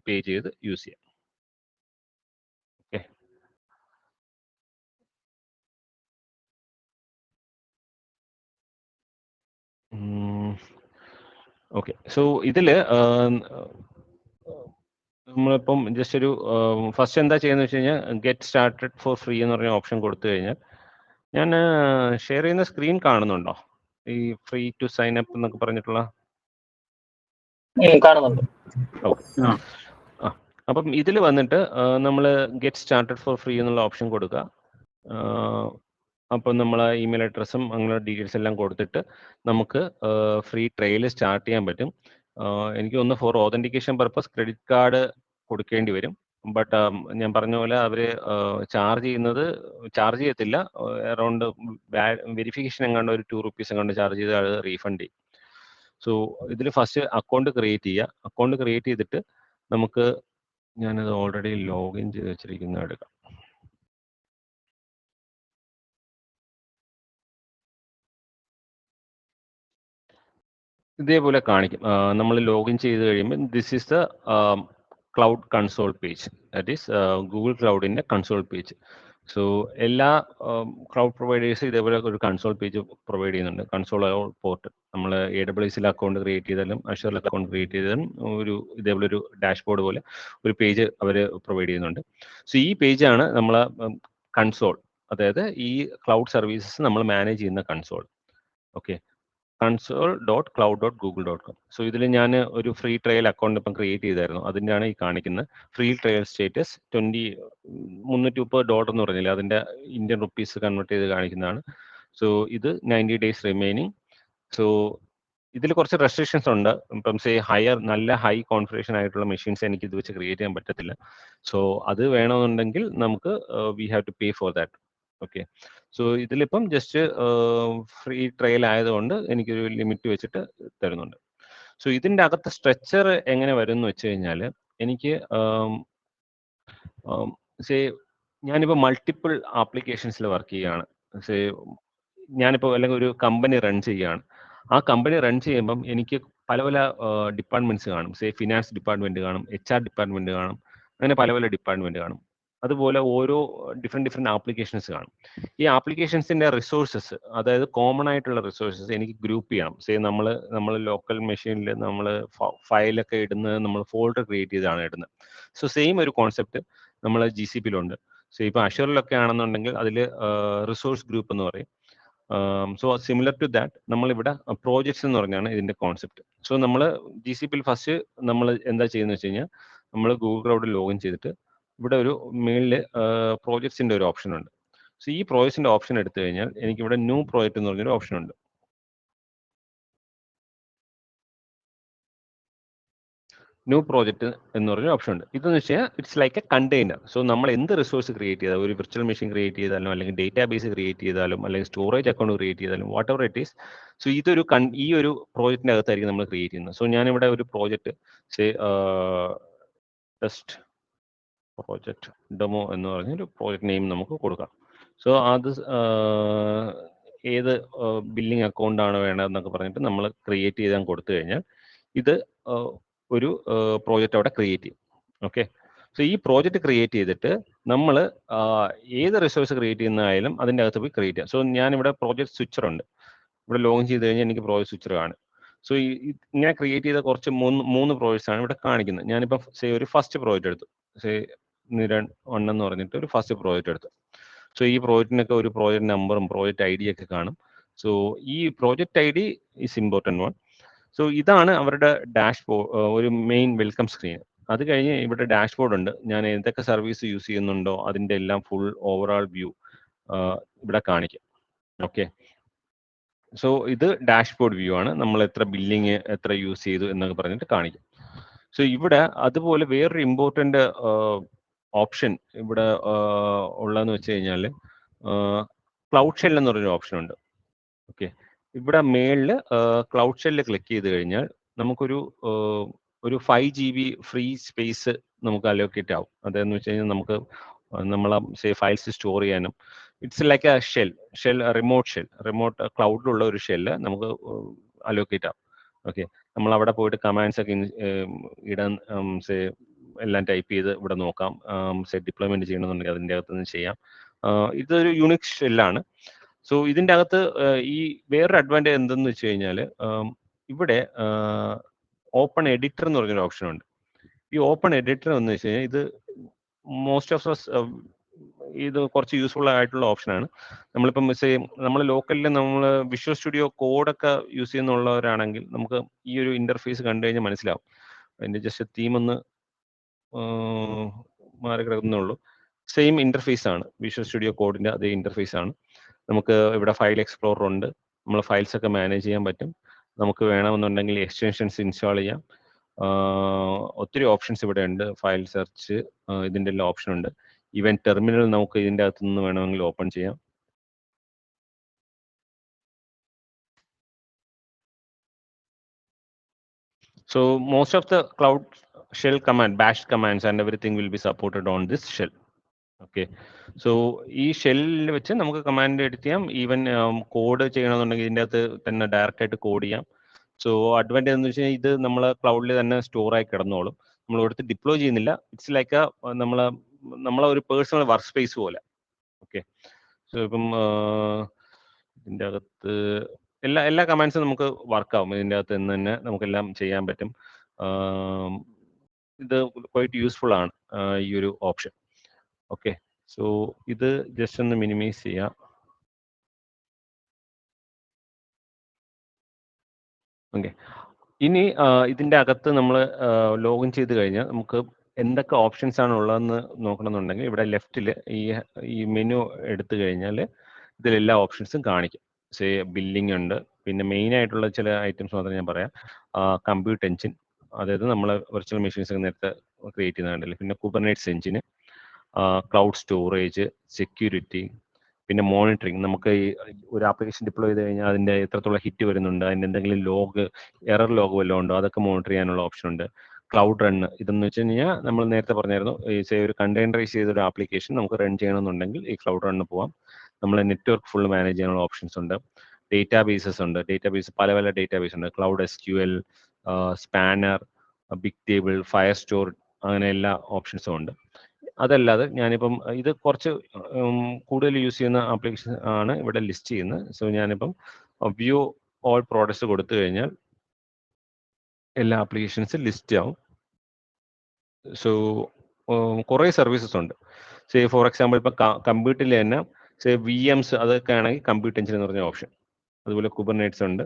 പേ ചെയ്ത് യൂസ് ചെയ്യാം. Okay, okay. സോ ഇതിൽ നമ്മളിപ്പം ജസ്റ്റ് ഒരു ഫസ്റ്റ് എന്താ ചെയ്യുന്നത് വെച്ച് കഴിഞ്ഞാൽ ഗെറ്റ് സ്റ്റാർട്ടഡ് ഫോർ ഫ്രീ എന്ന് പറഞ്ഞ ഓപ്ഷൻ കൊടുത്തു കഴിഞ്ഞാൽ, ഞാൻ ഷെയർ ചെയ്യുന്ന സ്ക്രീൻ കാണുന്നുണ്ടോ? ഈ ഫ്രീ ടു സൈൻ അപ്പ് എന്നൊക്കെ പറഞ്ഞിട്ടുള്ള കാണുന്നുണ്ട്. ഓക്കെ, അപ്പം ഇതിൽ വന്നിട്ട് നമ്മൾ ഗെറ്റ് സ്റ്റാർട്ടഡ് ഫോർ ഫ്രീ എന്നുള്ള ഓപ്ഷൻ കൊടുക്കുക. അപ്പം നമ്മൾ ഇമെയിൽ അഡ്രസ്സും അങ്ങനെ ഡീറ്റെയിൽസ് എല്ലാം കൊടുത്തിട്ട് നമുക്ക് ഫ്രീ ട്രയൽ സ്റ്റാർട്ട് ചെയ്യാൻ പറ്റും. എനിക്ക് ഒന്ന് for authentication purpose credit card കൊടുക്കേണ്ടി വരും. ബട്ട് ഞാൻ പറഞ്ഞ പോലെ അവർ ചാർജ് ചെയ്യത്തില്ല. അറൗണ്ട് വെരിഫിക്കേഷൻ എങ്ങാണ്ട് ഒരു 2 rupees എങ്ങാണ്ട് ചാർജ് ചെയ്ത് അത് റീഫണ്ട് ചെയ്യും. സോ ഇതിൽ ഫസ്റ്റ് അക്കൗണ്ട് ക്രിയേറ്റ് ചെയ്യുക. അക്കൗണ്ട് ക്രിയേറ്റ് ചെയ്തിട്ട് നമുക്ക്, ഞാനത് ഓൾറെഡി ലോഗിൻ ചെയ്ത് വെച്ചിരിക്കുന്ന എടുക്കാം. ഇതേപോലെ കാണിക്കും. നമ്മൾ ലോഗിൻ ചെയ്ത് കഴിയുമ്പോൾ this is the cloud console page, that is Google ക്ലൗഡിൻ്റെ കൺസോൾ പേജ്. സോ എല്ലാ ക്ലൗഡ് പ്രൊവൈഡേഴ്സ് ഇതേപോലെ ഒരു കൺസോൾ പേജ് പ്രൊവൈഡ് ചെയ്യുന്നുണ്ട്. കൺസോൾ പോർട്ട് നമ്മൾ AWS അക്കൗണ്ട് ക്രിയേറ്റ് ചെയ്താലും അഷ്യൂറിൽ അക്കൗണ്ട് ക്രിയേറ്റ് ചെയ്താലും ഇതേപോലെ ഒരു ഡാഷ്ബോർഡ് പോലെ ഒരു പേജ് അവർ പ്രൊവൈഡ് ചെയ്യുന്നുണ്ട്. സോ ഈ പേജാണ് നമ്മളെ കൺസോൾ, അതായത് ഈ ക്ലൗഡ് സർവീസസ് നമ്മൾ മാനേജ് ചെയ്യുന്ന കൺസോൾ. Okay, console.cloud.google.com. സോ ഇതിൽ ഞാൻ ഒരു ഫ്രീ ട്രയൽ അക്കൗണ്ട് ഇപ്പം ക്രിയേറ്റ് ചെയ്തായിരുന്നു, അതിൻ്റെയാണ് ഈ കാണിക്കുന്നത്. ഫ്രീ ട്രയൽ സ്റ്റേറ്റസ് $330 എന്ന് പറഞ്ഞില്ല, അതിൻ്റെ ഇന്ത്യൻ റുപ്പീസ് കൺവേർട്ട് ചെയ്ത് കാണിക്കുന്നതാണ്. സോ ഇത് 90 days റിമൈനിങ്. സോ ഇതിൽ കുറച്ച് റെസ്ട്രിക്ഷൻസ് ഉണ്ട്. ഇപ്പം നല്ല ഹൈ കോൺഫിഗറേഷൻ ആയിട്ടുള്ള മെഷീൻസ് എനിക്ക് ഇത് വെച്ച് ക്രിയേറ്റ് ചെയ്യാൻ പറ്റത്തില്ല. സോ അത് വേണമെന്നുണ്ടെങ്കിൽ നമുക്ക് we have to pay for that. Okay, so ഇതിലിപ്പം ജസ്റ്റ് ഫ്രീ ട്രയൽ ആയതുകൊണ്ട് എനിക്കൊരു ലിമിറ്റ് വെച്ചിട്ട് തരുന്നുണ്ട്. സോ ഇതിൻ്റെ അകത്ത് സ്ട്രക്ചർ എങ്ങനെ വരും എന്ന് വെച്ച് കഴിഞ്ഞാൽ, എനിക്ക് ഞാനിപ്പോൾ മൾട്ടിപ്പിൾ ആപ്ലിക്കേഷൻസിൽ വർക്ക് ചെയ്യുകയാണ്. ഞാനിപ്പോൾ അല്ലെങ്കിൽ ഒരു കമ്പനി റൺ ചെയ്യുകയാണ്. ആ കമ്പനി റൺ ചെയ്യുമ്പം എനിക്ക് പല പല ഡിപ്പാർട്ട്മെന്റ്സ് കാണും. ഫിനാൻസ് ഡിപ്പാർട്ട്മെന്റ് കാണും, HR ഡിപ്പാർട്ട്മെന്റ് കാണും, അങ്ങനെ പല പല ഡിപ്പാർട്ട്മെന്റ് കാണും. അതുപോലെ ഓരോ ഡിഫറെന്റ് ആപ്ലിക്കേഷൻസ് കാണും. ഈ ആപ്ലിക്കേഷൻസിന്റെ റിസോഴ്സസ്, അതായത് കോമൺ ആയിട്ടുള്ള റിസോഴ്സസ് എനിക്ക് ഗ്രൂപ്പ് ചെയ്യണം. നമ്മൾ ലോക്കൽ മെഷീനിൽ നമ്മൾ ഫയലൊക്കെ ഇടുന്നത് നമ്മൾ ഫോൾഡർ ക്രിയേറ്റ് ചെയ്താണ് ഇടുന്നത്. സെയിം ഒരു കോൺസെപ്റ്റ് നമ്മൾ GCPയിലുണ്ട്. ഇപ്പൊ അഷറിലൊക്കെ ആണെന്നുണ്ടെങ്കിൽ അതിൽ റിസോഴ്സ് ഗ്രൂപ്പ് എന്ന് പറയും. സിമിലർ ടു ദാറ്റ് നമ്മളിവിടെ പ്രോജക്ട്സ് എന്ന് പറഞ്ഞാണ് ഇതിന്റെ കോൺസെപ്റ്റ്. നമ്മൾ GCPയിൽ ഫസ്റ്റ് നമ്മൾ എന്താ ചെയ്യുന്നത് വെച്ച് കഴിഞ്ഞാൽ, നമ്മൾ ഗൂഗിൾ ക്ലൗഡിൽ ലോഗിൻ ചെയ്തിട്ട് ഇവിടെ ഒരു മേളിൽ പ്രോജക്ട്സിന്റെ ഒരു ഓപ്ഷൻ ഉണ്ട്. ഈ പ്രോജക്ട്സിന്റെ ഓപ്ഷൻ എടുത്തു കഴിഞ്ഞാൽ എനിക്ക് ഇവിടെ ന്യൂ പ്രോജക്റ്റ് എന്ന് പറഞ്ഞൊരു ഓപ്ഷൻ ഉണ്ട്. ന്യൂ പ്രോജക്റ്റ് എന്ന് പറഞ്ഞ ഓപ്ഷൻ ഉണ്ട്. ഇതെന്ന് വെച്ചാൽ ഇറ്റ്സ് ലൈക്ക് എ കണ്ടെയ്നർ. നമ്മൾ എന്ത് റിസോഴ്സ് ക്രിയേറ്റ് ചെയ്താലും, ഒരു വിർച്വൽ മെഷീൻ ക്രിയേറ്റ് ചെയ്താലും, അല്ലെങ്കിൽ ഡേറ്റാബേസ് ക്രിയേറ്റ് ചെയ്താലും, അല്ലെങ്കിൽ സ്റ്റോറേജ് അക്കൗണ്ട് ക്രിയേറ്റ് ചെയ്താലും, വാട്ട് എവർ ഇറ്റ് ഈസ്, ഇതൊരു ഈ ഒരു പ്രോജക്റ്റിന്റെ അകത്തായിരിക്കും നമ്മൾ ക്രിയേറ്റ് ചെയ്യുന്നത്. ഞാനിവിടെ ഒരു പ്രോജക്റ്റ് ടെസ്റ്റ് പ്രോജക്റ്റ് ഡെമോ എന്ന് പറഞ്ഞൊരു പ്രോജക്റ്റ് നെയിം നമുക്ക് കൊടുക്കാം. അത് ഏത് ബില്ലിംഗ് അക്കൗണ്ട് ആണ് വേണ്ടതെന്നൊക്കെ പറഞ്ഞിട്ട് നമ്മൾ ക്രിയേറ്റ് ചെയ്താൽ കൊടുത്തു കഴിഞ്ഞാൽ ഇത് ഒരു പ്രോജക്റ്റ് അവിടെ ക്രിയേറ്റ് ചെയ്യും. ഓക്കെ, ഈ പ്രോജക്റ്റ് ക്രിയേറ്റ് ചെയ്തിട്ട് നമ്മൾ ഏത് റിസോഴ്സ് ക്രിയേറ്റ് ചെയ്യുന്നതായാലും അതിൻ്റെ അകത്ത് പോയി ക്രിയേറ്റ് ചെയ്യാം. ഞാനിവിടെ പ്രോജക്റ്റ് സ്വിച്ചർ ഉണ്ട്. ഇവിടെ ലോഗിൻ ചെയ്ത് കഴിഞ്ഞാൽ എനിക്ക് പ്രോജക്റ്റ് സ്വിച്ചർ കാണും. ഇങ്ങനെ ക്രിയേറ്റ് ചെയ്ത കുറച്ച് മൂന്ന് പ്രോജക്ട്സ് ആണ് ഇവിടെ കാണിക്കുന്നത്. ഞാനിപ്പോൾ ഒരു ഫസ്റ്റ് പ്രോജക്റ്റ് എടുത്തു, നിരൺ 1 എന്ന് പറഞ്ഞിട്ട് ഒരു ഫസ്റ്റ് പ്രോജക്റ്റ് എടുത്തു. ഈ പ്രോജക്റ്റിനൊക്കെ ഒരു പ്രോജക്റ്റ് നമ്പറും പ്രോജക്റ്റ് ID ഒക്കെ കാണും. ഈ project ID is important one. ഇതാണ് അവരുടെ ഡാഷ്ബോർഡ്, ഒരു മെയിൻ വെൽക്കം സ്ക്രീൻ. അത് കഴിഞ്ഞ് ഇവിടെ ഡാഷ്ബോർഡ് ഉണ്ട്. ഞാൻ എന്തൊക്കെ സർവീസ് യൂസ് ചെയ്യുന്നുണ്ടോ അതിന്റെ എല്ലാം ഫുൾ ഓവറോൾ വ്യൂ ഇവിടെ കാണിക്കും. ഓക്കെ, ഇത് ഡാഷ്ബോർഡ് വ്യൂ ആണ്. നമ്മൾ എത്ര ബില്ലിങ് എത്ര യൂസ് ചെയ്തു എന്നൊക്കെ പറഞ്ഞിട്ട് കാണിക്കും. ഇവിടെ അതുപോലെ വേറൊരു ഇമ്പോർട്ടൻ്റ് ഓപ്ഷൻ ഇവിടെ ഉള്ളതെന്ന് വെച്ച് കഴിഞ്ഞാൽ ക്ലൗഡ് ഷെൽ എന്ന് പറഞ്ഞൊരു ഓപ്ഷൻ ഉണ്ട്. ഓക്കെ, ഇവിടെ മേളിൽ ക്ലൗഡ് ഷെല്ലിൽ ക്ലിക്ക് ചെയ്ത് കഴിഞ്ഞാൽ നമുക്കൊരു 5 GB ഫ്രീ സ്പേസ് നമുക്ക് അലോക്കേറ്റ് ആവും. അതെന്ന് വെച്ച് കഴിഞ്ഞാൽ നമുക്ക് നമ്മളെ ഫയൽസ് സ്റ്റോർ ചെയ്യാനും, it's like a shell remote ക്ലൗഡിലുള്ള ഒരു ഷെല്ല് നമുക്ക് അലോക്കേറ്റ് ആവും. ഓക്കെ, നമ്മൾ അവിടെ പോയിട്ട് കമാൻഡ്സ് ഒക്കെ ഇടാൻ എല്ലാം ടൈപ്പ് ചെയ്ത് ഇവിടെ നോക്കാം. ഡിപ്ലോയ്മെന്റ് ചെയ്യണമെന്നുണ്ടെങ്കിൽ അതിൻ്റെ അകത്ത് നിന്ന് ചെയ്യാം. ഇതൊരു യൂണിക് ഷെല്ലാണ്. ഇതിൻ്റെ അകത്ത് ഈ വേറൊരു അഡ്വാൻറ്റേജ് എന്തെന്ന് വെച്ച് കഴിഞ്ഞാൽ, ഇവിടെ ഓപ്പൺ എഡിറ്റർ എന്ന് പറഞ്ഞൊരു ഓപ്ഷൻ ഉണ്ട്. ഈ ഓപ്പൺ എഡിറ്റർ എന്ന് വെച്ച് കഴിഞ്ഞാൽ ഇത് മോസ്റ്റ് ഓഫ് ഇത് കുറച്ച് യൂസ്ഫുൾ ആയിട്ടുള്ള ഓപ്ഷനാണ്. നമ്മളിപ്പം നമ്മൾ ലോക്കലിൽ നമ്മൾ വിഷ്വൽ സ്റ്റുഡിയോ കോഡൊക്കെ യൂസ് ചെയ്യുന്നുള്ളവരാണെങ്കിൽ നമുക്ക് ഈ ഒരു ഇന്റർഫേസ് കണ്ടു കഴിഞ്ഞാൽ മനസ്സിലാവും. അതിന്റെ ജസ്റ്റ് തീം ഒന്ന് മാറി കിടക്കുന്നുള്ളൂ. സെയിം ഇന്റർഫേസ് ആണ്, വിഷ്വൽ സ്റ്റുഡിയോ കോഡിന്റെ അതേ ഇന്റർഫേസ് ആണ്. നമുക്ക് ഇവിടെ ഫയൽ എക്സ്പ്ലോറർ ഉണ്ട്. നമ്മൾ ഫയൽസ് ഒക്കെ മാനേജ് ചെയ്യാൻ പറ്റും. നമുക്ക് വേണമെന്നുണ്ടെങ്കിൽ എക്സ്റ്റൻഷൻസ് ഇൻസ്റ്റാൾ ചെയ്യാം. ഒത്തിരി ഓപ്ഷൻസ് ഇവിടെ ഉണ്ട്. ഫയൽ സെർച്ച്, ഇതിൻ്റെ എല്ലാം ഓപ്ഷൻ ഉണ്ട്. ഈവൻ ടെർമിനൽ നമുക്ക് ഇതിൻ്റെ അകത്ത് നിന്ന് വേണമെങ്കിൽ ഓപ്പൺ ചെയ്യാം. Most of the cloud shell command, bash commands and everything will be supported on this shell. Okay, ഈ ഷെല്ലിൽ വെച്ച് നമുക്ക് കമാൻഡ് എഡിറ്റ് ചെയ്യാം. ഈവൻ കോഡ് ചെയ്യണമെന്നുണ്ടെങ്കിൽ ഇതിൻ്റെ അകത്ത് തന്നെ ഡയറക്റ്റ് ആയിട്ട് കോഡ് ചെയ്യാം. അഡ്വാൻറ്റേജ് എന്ന് വെച്ച് കഴിഞ്ഞാൽ ഇത് നമ്മളെ ക്ലൗഡിൽ തന്നെ സ്റ്റോർ ആയി കിടന്നോളും. നമ്മൾ എടുത്ത് ഡിപ്ലോയ് ചെയ്യുന്നില്ല. ഇറ്റ്സ് ലൈക്ക് നമ്മളെ ഒരു പേഴ്സണൽ വർക്ക് സ്പേസ് പോലെ. ഓക്കെ, ഇപ്പം ഇതിൻ്റെ അകത്ത് എല്ലാ കമാൻഡ്സും നമുക്ക് വർക്കാവും. ഇതിൻ്റെ അകത്ത് നിന്ന് തന്നെ നമുക്കെല്ലാം ചെയ്യാൻ പറ്റും. ഇത് ക്വൈറ്റ് യൂസ്ഫുൾ ആണ് ഈ ഒരു ഓപ്ഷൻ. ഓക്കെ, ഇത് ജസ്റ്റ് ഒന്ന് മിനിമൈസ് ചെയ്യാം. ഓക്കെ, ഇനി ഇതിൻ്റെ അകത്ത് നമ്മൾ ലോഗിൻ ചെയ്ത് കഴിഞ്ഞാൽ നമുക്ക് എന്തൊക്കെ ഓപ്ഷൻസ് ആണ് ഉള്ളതെന്ന് നോക്കണമെന്നുണ്ടെങ്കിൽ ഇവിടെ ലെഫ്റ്റിൽ ഈ മെനു എടുത്തു കഴിഞ്ഞാൽ ഇതിലെല്ലാ ഓപ്ഷൻസും കാണിക്കും. ബില്ലിംഗ് ഉണ്ട്, പിന്നെ മെയിൻ ആയിട്ടുള്ള ചില ഐറ്റംസ് മാത്രം ഞാൻ പറയാം. കമ്പ്യൂട്ട് എഞ്ചിൻ, അതായത് നമ്മൾ വെർച്വൽ മെഷീൻസ് ഒക്കെ നേരത്തെ ക്രിയേറ്റ് ചെയ്യുന്നുണ്ടല്ലോ. പിന്നെ കുബർനെറ്റ്സ് എഞ്ചിന്, ക്ലൗഡ് സ്റ്റോറേജ്, സെക്യൂരിറ്റി, പിന്നെ മോണിറ്ററിങ്. നമുക്ക് ഈ ഒരു ആപ്ലിക്കേഷൻ ഡിപ്ലോയ് ചെയ്ത് കഴിഞ്ഞാൽ അതിൻ്റെ എത്രത്തോളം ഹിറ്റ് വരുന്നുണ്ട്, അതിൻ്റെ എന്തെങ്കിലും എറർ ലോഗ് വല്ലതും ഉണ്ടോ, അതൊക്കെ മോണിറ്റർ ചെയ്യാനുള്ള ഓപ്ഷൻ ഉണ്ട്. ക്ലൗഡ് റൺ, ഇതെന്ന് വെച്ച് കഴിഞ്ഞാൽ നമ്മൾ നേരത്തെ പറഞ്ഞായിരുന്നു, ഒരു കണ്ടെയ്നറൈസ് ചെയ്ത ഒരു ആപ്ലിക്കേഷൻ നമുക്ക് റൺ ചെയ്യണമെന്നുണ്ടെങ്കിൽ ഈ ക്ലൗഡ് റണ്ണ് പോവാം. നമ്മൾ നെറ്റ്വർക്ക് ഫുൾ മാനേജ് ചെയ്യാനുള്ള ഓപ്ഷൻസ് ഉണ്ട്. ഡേറ്റാബേസസ് ഉണ്ട്. ഡേറ്റാബേസ് പല പല ഡേറ്റാബേസ് ഉണ്ട്. Cloud SQL, Spanner, Bigtable, Firestore, അങ്ങനെ എല്ലാ ഓപ്ഷൻസും ഉണ്ട്. അതല്ലാതെ ഞാനിപ്പം ഇത് കുറച്ച് കൂടുതൽ യൂസ് ചെയ്യുന്ന ആപ്ലിക്കേഷൻ ആണ് ഇവിടെ ലിസ്റ്റ് ചെയ്യുന്നത്. സോ ഞാനിപ്പം വ്യൂ ഓൾ പ്രോഡക്ട്സ് കൊടുത്തു കഴിഞ്ഞാൽ എല്ലാ ആപ്ലിക്കേഷൻസും ലിസ്റ്റ് ആവും. സോ കുറേ സർവീസസ് ഉണ്ട്. സേ ഫോർ എക്സാമ്പിൾ ഇപ്പം കമ്പ്യൂട്ടറിൽ തന്നെ സേ VMs അതൊക്കെ ആണെങ്കിൽ കമ്പ്യൂട്ട് എഞ്ചിൻ എന്ന് പറഞ്ഞ ഓപ്ഷൻ. അതുപോലെ കുബർനെറ്റ്സ് ഉണ്ട്.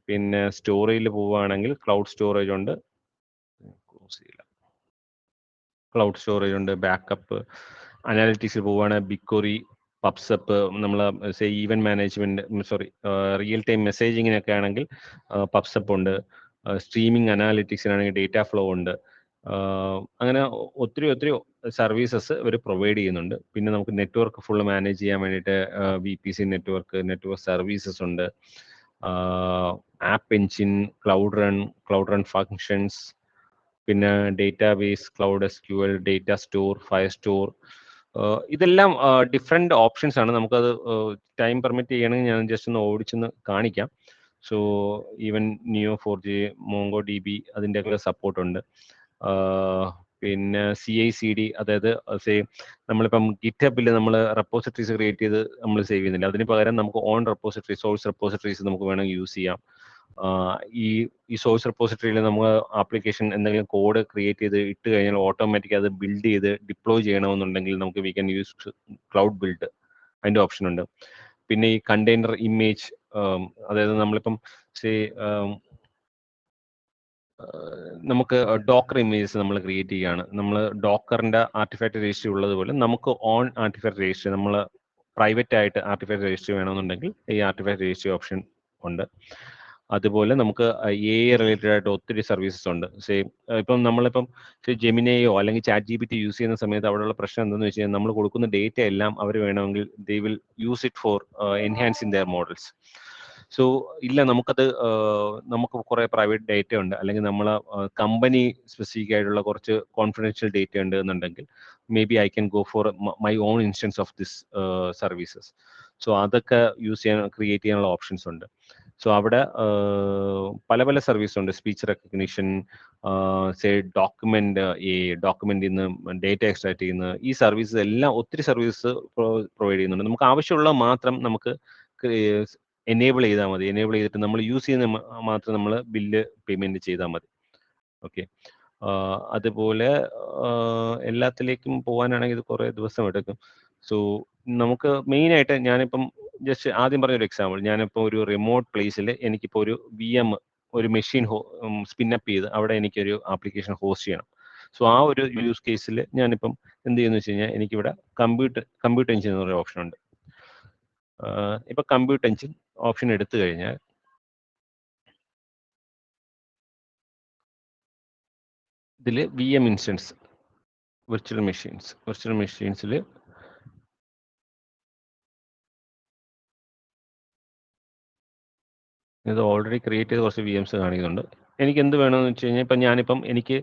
പിന്നെ സ്റ്റോറേജിൽ പോവുകയാണെങ്കിൽ ക്ലൗഡ് സ്റ്റോറേജ് ഉണ്ട്. ക്ലൗഡ് സ്റ്റോറേജ് ഉണ്ട്, ബാക്കപ്പ്. അനാലിറ്റിക്സിൽ പോവുകയാണെങ്കിൽ ബിഗ്ക്വറി, പബ്സപ്പ്, നമ്മൾ ഈവന്റ് മാനേജ്മെന്റ്, റിയൽ ടൈം മെസ്സേജിങ്ങിനൊക്കെ ആണെങ്കിൽ പബ്സപ്പ് ഉണ്ട്. സ്ട്രീമിംഗ് അനാലിറ്റിക്സിനാണെങ്കിൽ ഡേറ്റ ഫ്ലോ ഉണ്ട്. അങ്ങനെ ഒത്തിരി ഒത്തിരി സർവീസസ് ഇവർ പ്രൊവൈഡ് ചെയ്യുന്നുണ്ട്. പിന്നെ നമുക്ക് നെറ്റ്വർക്ക് ഫുള്ള് മാനേജ് ചെയ്യാൻ വേണ്ടിയിട്ട് VPC നെറ്റ്വർക്ക് സർവീസസ് ഉണ്ട്. App engine, cloud run functions, പിന്നെ database, cloud SQL, Datastore, Firestore. ഇതെല്ലാം ഡിഫറെൻറ്റ് ഓപ്ഷൻസ് ആണ്. നമുക്കത് ടൈം പെർമിറ്റ് ചെയ്യണമെങ്കിൽ ഞാൻ ജസ്റ്റ് ഒന്ന് ഓടിച്ചൊന്ന് കാണിക്കാം. സോ ഈവൻ Neo4j, MongoDB അതിൻ്റെയൊക്കെ സപ്പോർട്ടുണ്ട്. പിന്നെ CI/CD, അതായത് നമ്മളിപ്പം GitHubൽ നമ്മൾ റെപ്പോസിറ്ററീസ് ക്രിയേറ്റ് ചെയ്ത് നമ്മൾ സേവ് ചെയ്യുന്നില്ല, അതിന് പകരം നമുക്ക് ഓൺ റെപ്പോസിറ്ററി, സോഴ്സ് റെപ്പോസിറ്ററീസ് നമുക്ക് വേണമെങ്കിൽ യൂസ് ചെയ്യാം. ഈ സോഴ്സ് റെപ്പോസിറ്ററിയിൽ നമ്മൾ ആപ്ലിക്കേഷൻ എന്തെങ്കിലും കോഡ് ക്രിയേറ്റ് ചെയ്ത് ഇട്ട് കഴിഞ്ഞാൽ ഓട്ടോമാറ്റിക് അത് ബിൽഡ് ചെയ്ത് ഡിപ്ലോയ് ചെയ്യണമെന്നുണ്ടെങ്കിൽ നമുക്ക് we can use cloud build, അതിൻ്റെ ഓപ്ഷൻ ഉണ്ട്. പിന്നെ ഈ കണ്ടെയ്നർ ഇമേജ്, അതായത് നമ്മളിപ്പം നമുക്ക് ഡോക്കർ ഇമേജസ് നമ്മൾ ക്രിയേറ്റ് ചെയ്യുകയാണ്. നമ്മൾ ഡോക്കറിൻ്റെ ആർട്ടിഫാക്ട് രജിസ്ട്രി ഉള്ളതുപോലെ നമുക്ക് ഓൺ ആർട്ടിഫാക്ട് രജിസ്ട്രി, നമ്മൾ പ്രൈവറ്റ് ആയിട്ട് ആർട്ടിഫാക്ട് രജിസ്ട്രി വേണമെന്നുണ്ടെങ്കിൽ ഈ ആർട്ടിഫാക്ട് രജിസ്ട്രി ഓപ്ഷൻ ഉണ്ട്. അതുപോലെ നമുക്ക് AI റിലേറ്റഡ് ആയിട്ട് ഒത്തിരി സർവീസസ് ഉണ്ട്. ഇപ്പം നമ്മളിപ്പം ജെമിനയോ അല്ലെങ്കിൽ ChatGPT യൂസ് ചെയ്യുന്ന സമയത്ത് അവിടെയുള്ള പ്രശ്നം എന്താണെന്ന് വെച്ച് കഴിഞ്ഞാൽ നമ്മൾ കൊടുക്കുന്ന ഡേറ്റ എല്ലാം അവർ വേണമെങ്കിൽ they will use it for enhancing their models. So ഇല്ല, നമുക്ക് കുറേ പ്രൈവറ്റ് ഡേറ്റ ഉണ്ട്, അല്ലെങ്കിൽ നമ്മളെ കമ്പനി സ്പെസിഫിക് ആയിട്ടുള്ള കുറച്ച് കോൺഫിഡൻഷ്യൽ ഡേറ്റ ഉണ്ട് എന്നുണ്ടെങ്കിൽ may be I can go for my own instance of this services. So അതൊക്കെ ക്രിയേറ്റ് ചെയ്യാനുള്ള ഓപ്ഷൻസ് ഉണ്ട്. സോ അവിടെ പല പല സർവീസ് ഉണ്ട്. സ്പീച്ച് റെക്കഗ്നിഷൻ, ഡോക്യുമെന്റിൽ നിന്ന് ഡേറ്റ എക്സ്ട്രാക്ട് ചെയ്യുന്ന ഈ സർവീസസ് എല്ലാം ഒത്തിരി സർവീസസ് പ്രൊവൈഡ് ചെയ്യുന്നുണ്ട്. നമുക്ക് ആവശ്യമുള്ള മാത്രം നമുക്ക് എനേബിൾ ചെയ്താൽ മതി. എനേബിൾ ചെയ്തിട്ട് നമ്മൾ യൂസ് ചെയ്യുന്ന മാത്രം നമ്മൾ ബില്ല് പേയ്മെന്റ് ചെയ്താൽ മതി. ഓക്കെ. അതുപോലെ എല്ലാത്തിലേക്കും പോകാനാണെങ്കിൽ ഇത് കുറേ ദിവസം എടുക്കും. സോ നമുക്ക് മെയിനായിട്ട് ഞാനിപ്പം ജസ്റ്റ് ആദ്യം പറഞ്ഞൊരു എക്സാമ്പിൾ, ഞാനിപ്പോൾ ഒരു റിമോട്ട് പ്ലേസിൽ എനിക്കിപ്പോൾ ഒരു VM, ഒരു മെഷീൻ സ്പിന്നപ്പ് ചെയ്ത് അവിടെ എനിക്കൊരു ആപ്ലിക്കേഷൻ ഹോസ്റ്റ് ചെയ്യണം. സോ ആ ഒരു യൂസ് കേസിൽ ഞാനിപ്പം എന്ത് ചെയ്യുന്നു വെച്ച് കഴിഞ്ഞാൽ എനിക്കിവിടെ കമ്പ്യൂട്ട് എഞ്ചിൻ എന്ന് പറയുന്ന ഓപ്ഷൻ ഉണ്ട്. ഇപ്പം കമ്പ്യൂട്ട് എഞ്ചിൻ ഓപ്ഷൻ എടുത്തു കഴിഞ്ഞാൽ ഇതിൽ VM ഇൻസ്റ്റൻസ്, വിർച്വൽ മെഷീൻസിൽ ഇത് ഓൾറെഡി ക്രിയേറ്റ് ചെയ്ത് കുറച്ച് VMs കാണിക്കുന്നുണ്ട്. എനിക്ക് എന്ത് വേണമെന്ന് വെച്ച് കഴിഞ്ഞാൽ ഞാനിപ്പം എനിക്ക്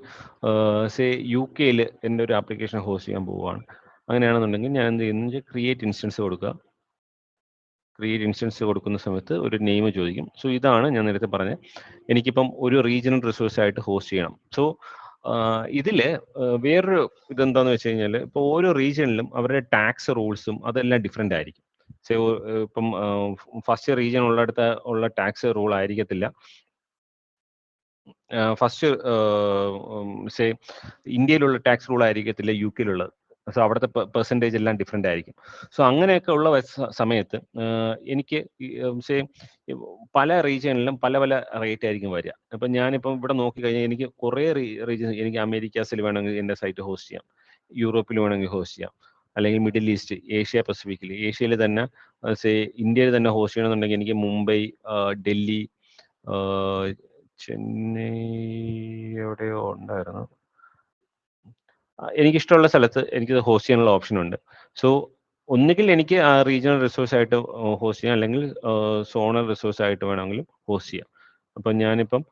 UK എൻ്റെ ഒരു ആപ്ലിക്കേഷൻ ഹോസ്റ്റ് ചെയ്യാൻ പോവുകയാണ്. അങ്ങനെയാണെന്നുണ്ടെങ്കിൽ ഞാൻ എന്ത് ചെയ്യുന്നു, ക്രിയേറ്റ് ഇൻസ്റ്റൻസ് കൊടുക്കുക. ക്രിയേറ്റ് ഇൻസ്റ്റൻസ് കൊടുക്കുന്ന സമയത്ത് ഒരു നെയിം ചോദിക്കും. സോ ഇതാണ് ഞാൻ നേരത്തെ പറഞ്ഞത്, എനിക്കിപ്പം ഒരു റീജിയണൽ റിസോഴ്സ് ആയിട്ട് ഹോസ്റ്റ് ചെയ്യണം. സോ ഇതിൽ വേറൊരു ഇതെന്താന്ന് വെച്ച് കഴിഞ്ഞാൽ ഇപ്പോൾ ഓരോ റീജിയണിലും അവരുടെ ടാക്സ് റൂൾസും അതെല്ലാം ഡിഫറെൻ്റ് ആയിരിക്കും. ഇപ്പം ഫസ്റ്റ് റീജിയൻ ഉള്ളിടത്ത് ഉള്ള ടാക്സ് റൂൾ ആയിരിക്കത്തില്ല ഇന്ത്യയിലുള്ള ടാക്സ് റൂൾ ആയിരിക്കത്തില്ല UK-യിലുള്ളത്. സോ അവിടുത്തെ പെർസെൻറ്റേജ് എല്ലാം ഡിഫറെൻ്റ് ആയിരിക്കും. സോ അങ്ങനെയൊക്കെ ഉള്ള സമയത്ത് എനിക്ക് പല റീജിയണിലും പല പല റേറ്റ് ആയിരിക്കും വരിക. അപ്പം ഞാനിപ്പം ഇവിടെ നോക്കിക്കഴിഞ്ഞാൽ എനിക്ക് കുറേ റീജിയൻ, എനിക്ക് അമേരിക്കാസിൽ വേണമെങ്കിൽ എൻ്റെ സൈറ്റ് ഹോസ്റ്റ് ചെയ്യാം, യൂറോപ്പിൽ വേണമെങ്കിൽ ഹോസ്റ്റ് ചെയ്യാം, അല്ലെങ്കിൽ മിഡിൽ ഈസ്റ്റ്, Asia Pacific, ഏഷ്യയിൽ തന്നെ ഇന്ത്യയിൽ തന്നെ ഹോസ്റ്റ് ചെയ്യണമെന്നുണ്ടെങ്കിൽ എനിക്ക് മുംബൈ, ഡൽഹി, ചെന്നൈ എവിടെയോ ഉണ്ടായിരുന്നു, എനിക്കിഷ്ടമുള്ള സ്ഥലത്ത് എനിക്കിത് ഹോസ്റ്റ് ചെയ്യാനുള്ള ഓപ്ഷൻ ഉണ്ട്. സോ ഒന്നുകിൽ എനിക്ക് ആ റീജിയണൽ റിസോഴ്സ് ആയിട്ട് ഹോസ്റ്റ് ചെയ്യാം, അല്ലെങ്കിൽ സോണൽ റിസോഴ്സ് ആയിട്ട് വേണമെങ്കിലും ഹോസ്റ്റ് ചെയ്യാം. അപ്പം ഞാനിപ്പം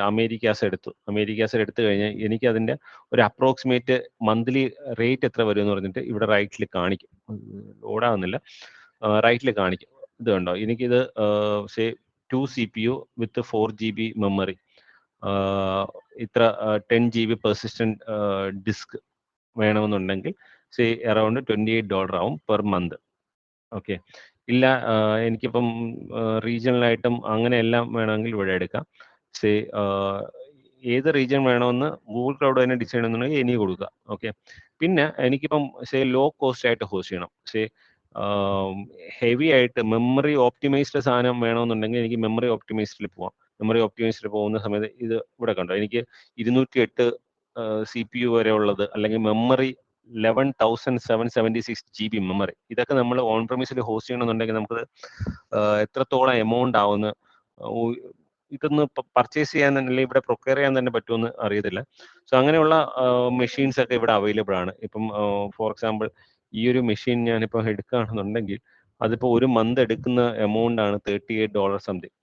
അമേരിക്കാസ് എടുത്തു കഴിഞ്ഞാൽ എനിക്ക് അതിൻ്റെ ഒരു അപ്രോക്സിമേറ്റ് മന്ത്ലി റേറ്റ് എത്ര വരും എന്ന് പറഞ്ഞിട്ട് ഇവിടെ റൈറ്റിൽ കാണിക്കും. ലോഡാകുന്നില്ല. റൈറ്റിൽ കാണിക്കും. ഇത് കണ്ടോ, എനിക്കിത് സേ 2 CPU വിത്ത് 4 GB മെമ്മറി, ഇത്ര 10 GB പെർസിസ്റ്റന്റ് ഡിസ്ക് വേണമെന്നുണ്ടെങ്കിൽ സേ അറൗണ്ട് $28 ആവും പെർ മന്ത്. ഓക്കെ. ഇല്ല, എനിക്കിപ്പം റീജിയണലായിട്ടും അങ്ങനെയെല്ലാം വേണമെങ്കിൽ ഇവിടെ എടുക്കാം. സേ ഏത് റീജിയൻ വേണമെന്ന് ഗൂഗിൾ ക്ലൗഡ് തന്നെ ഡിസൈഡ് ചെയ്യുന്നുണ്ടെങ്കിൽ എനിക്ക് കൊടുക്കുക. ഓക്കെ. പിന്നെ എനിക്കിപ്പം സേ ലോ കോസ്റ്റ് ആയിട്ട് ഹോസ്റ്റ് ചെയ്യണം, സേ ഹെവി ആയിട്ട് മെമ്മറി ഓപ്റ്റിമൈസ്ഡ് സാധനം വേണമെന്നുണ്ടെങ്കിൽ എനിക്ക് മെമ്മറി ഓപ്റ്റിമൈസ്ഡിൽ പോവാം. മെമ്മറി ഓപ്റ്റിമൈസ്ഡിൽ പോകുന്ന സമയത്ത് ഇത് ഇവിടെ കണ്ടോ, എനിക്ക് 208 CPU വരെ ഉള്ളത്, അല്ലെങ്കിൽ മെമ്മറി 11,776 GB മെമ്മറി. ഇതൊക്കെ നമ്മൾ ഓൺ പ്രമിസിൽ ഹോസ്റ്റ് ചെയ്യണമെന്നുണ്ടെങ്കിൽ നമുക്ക് എത്രത്തോളം എമൗണ്ട് ആവുന്ന, ഇതൊന്ന് പർച്ചേസ് ചെയ്യാൻ തന്നെ, അല്ലെങ്കിൽ ഇവിടെ പ്രൊക്യർ ചെയ്യാൻ തന്നെ പറ്റുമെന്ന് അറിയത്തില്ല. സോ അങ്ങനെയുള്ള മെഷീൻസ് ഒക്കെ ഇവിടെ അവൈലബിൾ ആണ്. ഇപ്പം ഫോർ എക്സാമ്പിൾ ഈ ഒരു മെഷീൻ ഞാനിപ്പോൾ എടുക്കുകയാണെന്നുണ്ടെങ്കിൽ അതിപ്പോൾ ഒരു മന്ത് എടുക്കുന്ന എമൗണ്ട് ആണ് $38 സംതിങ്.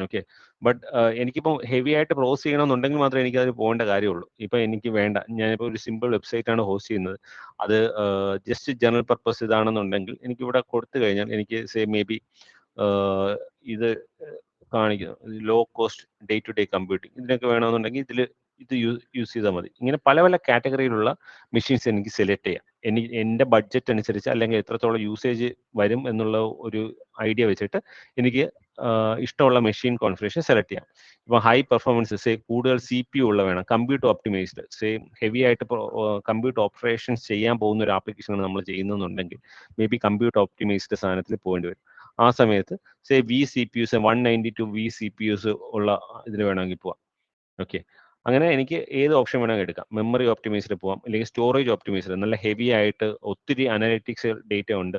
ഓക്കെ. ബട്ട് എനിക്കിപ്പം ഹെവി ആയിട്ട് പ്രോസസ് ചെയ്യണമെന്നുണ്ടെങ്കിൽ മാത്രമേ എനിക്ക് അതിൽ പോകേണ്ട കാര്യമുള്ളൂ. ഇപ്പം എനിക്ക് വേണ്ട, ഞാനിപ്പോൾ ഒരു സിമ്പിൾ വെബ്സൈറ്റ് ആണ് ഹോസ്റ്റ് ചെയ്യുന്നത്, അത് ജസ്റ്റ് ജനറൽ പർപ്പസ് ഇതാണെന്നുണ്ടെങ്കിൽ എനിക്ക് ഇവിടെ കൊടുത്തു കഴിഞ്ഞാൽ എനിക്ക് സേ മേ ബി ഇത് കാണിക്കുന്നു, low cost day to day computing, ഇതിനൊക്കെ വേണമെന്നുണ്ടെങ്കിൽ ഇത് യൂസ് ചെയ്താൽ മതി. ഇങ്ങനെ പല പല കാറ്റഗറിയിലുള്ള മെഷീൻസ് എനിക്ക് സെലക്ട് ചെയ്യാം. എൻ്റെ ബഡ്ജറ്റ് അനുസരിച്ച്, അല്ലെങ്കിൽ എത്രത്തോളം യൂസേജ് വരും എന്നുള്ള ഒരു ഐഡിയ വെച്ചിട്ട് എനിക്ക് ഇഷ്ടമുള്ള മെഷീൻ കോൺഫിഗറേഷൻ സെലക്ട് ചെയ്യാം. ഇപ്പോൾ ഹൈ പെർഫോമൻസ്, സേ കൂടുതൽ CPU ഉള്ള വേണം, കമ്പ്യൂട്ടർ ഓപ്റ്റിമൈസ്ഡ്, സേ ഹെവി ആയിട്ട് കമ്പ്യൂട്ടർ ഓപ്പറേഷൻസ് ചെയ്യാൻ പോകുന്ന ഒരു ആപ്ലിക്കേഷനാണ് നമ്മൾ ചെയ്യുന്നതെന്നുണ്ടെങ്കിൽ മേ ബി കമ്പ്യൂട്ടർ ഓപ്റ്റിമൈസ്ഡ് സാധനത്തിൽ പോകേണ്ടി വരും. ആ സമയത്ത് സേ VCPUs 192 VCPUs ഉള്ള ഇതിൽ വേണമെങ്കിൽ പോവാം. ഓക്കെ. അങ്ങനെ എനിക്ക് ഏത് ഓപ്ഷൻ വേണമെങ്കിൽ എടുക്കാം. മെമ്മറി ഓപ്റ്റിമൈസ്ഡ് പോവാം, അല്ലെങ്കിൽ സ്റ്റോറേജ് ഓപ്റ്റിമൈസ്ഡ്, നല്ല ഹെവി ആയിട്ട് ഒത്തിരി അനലിറ്റിക്സ് ഡേറ്റ ഉണ്ട്,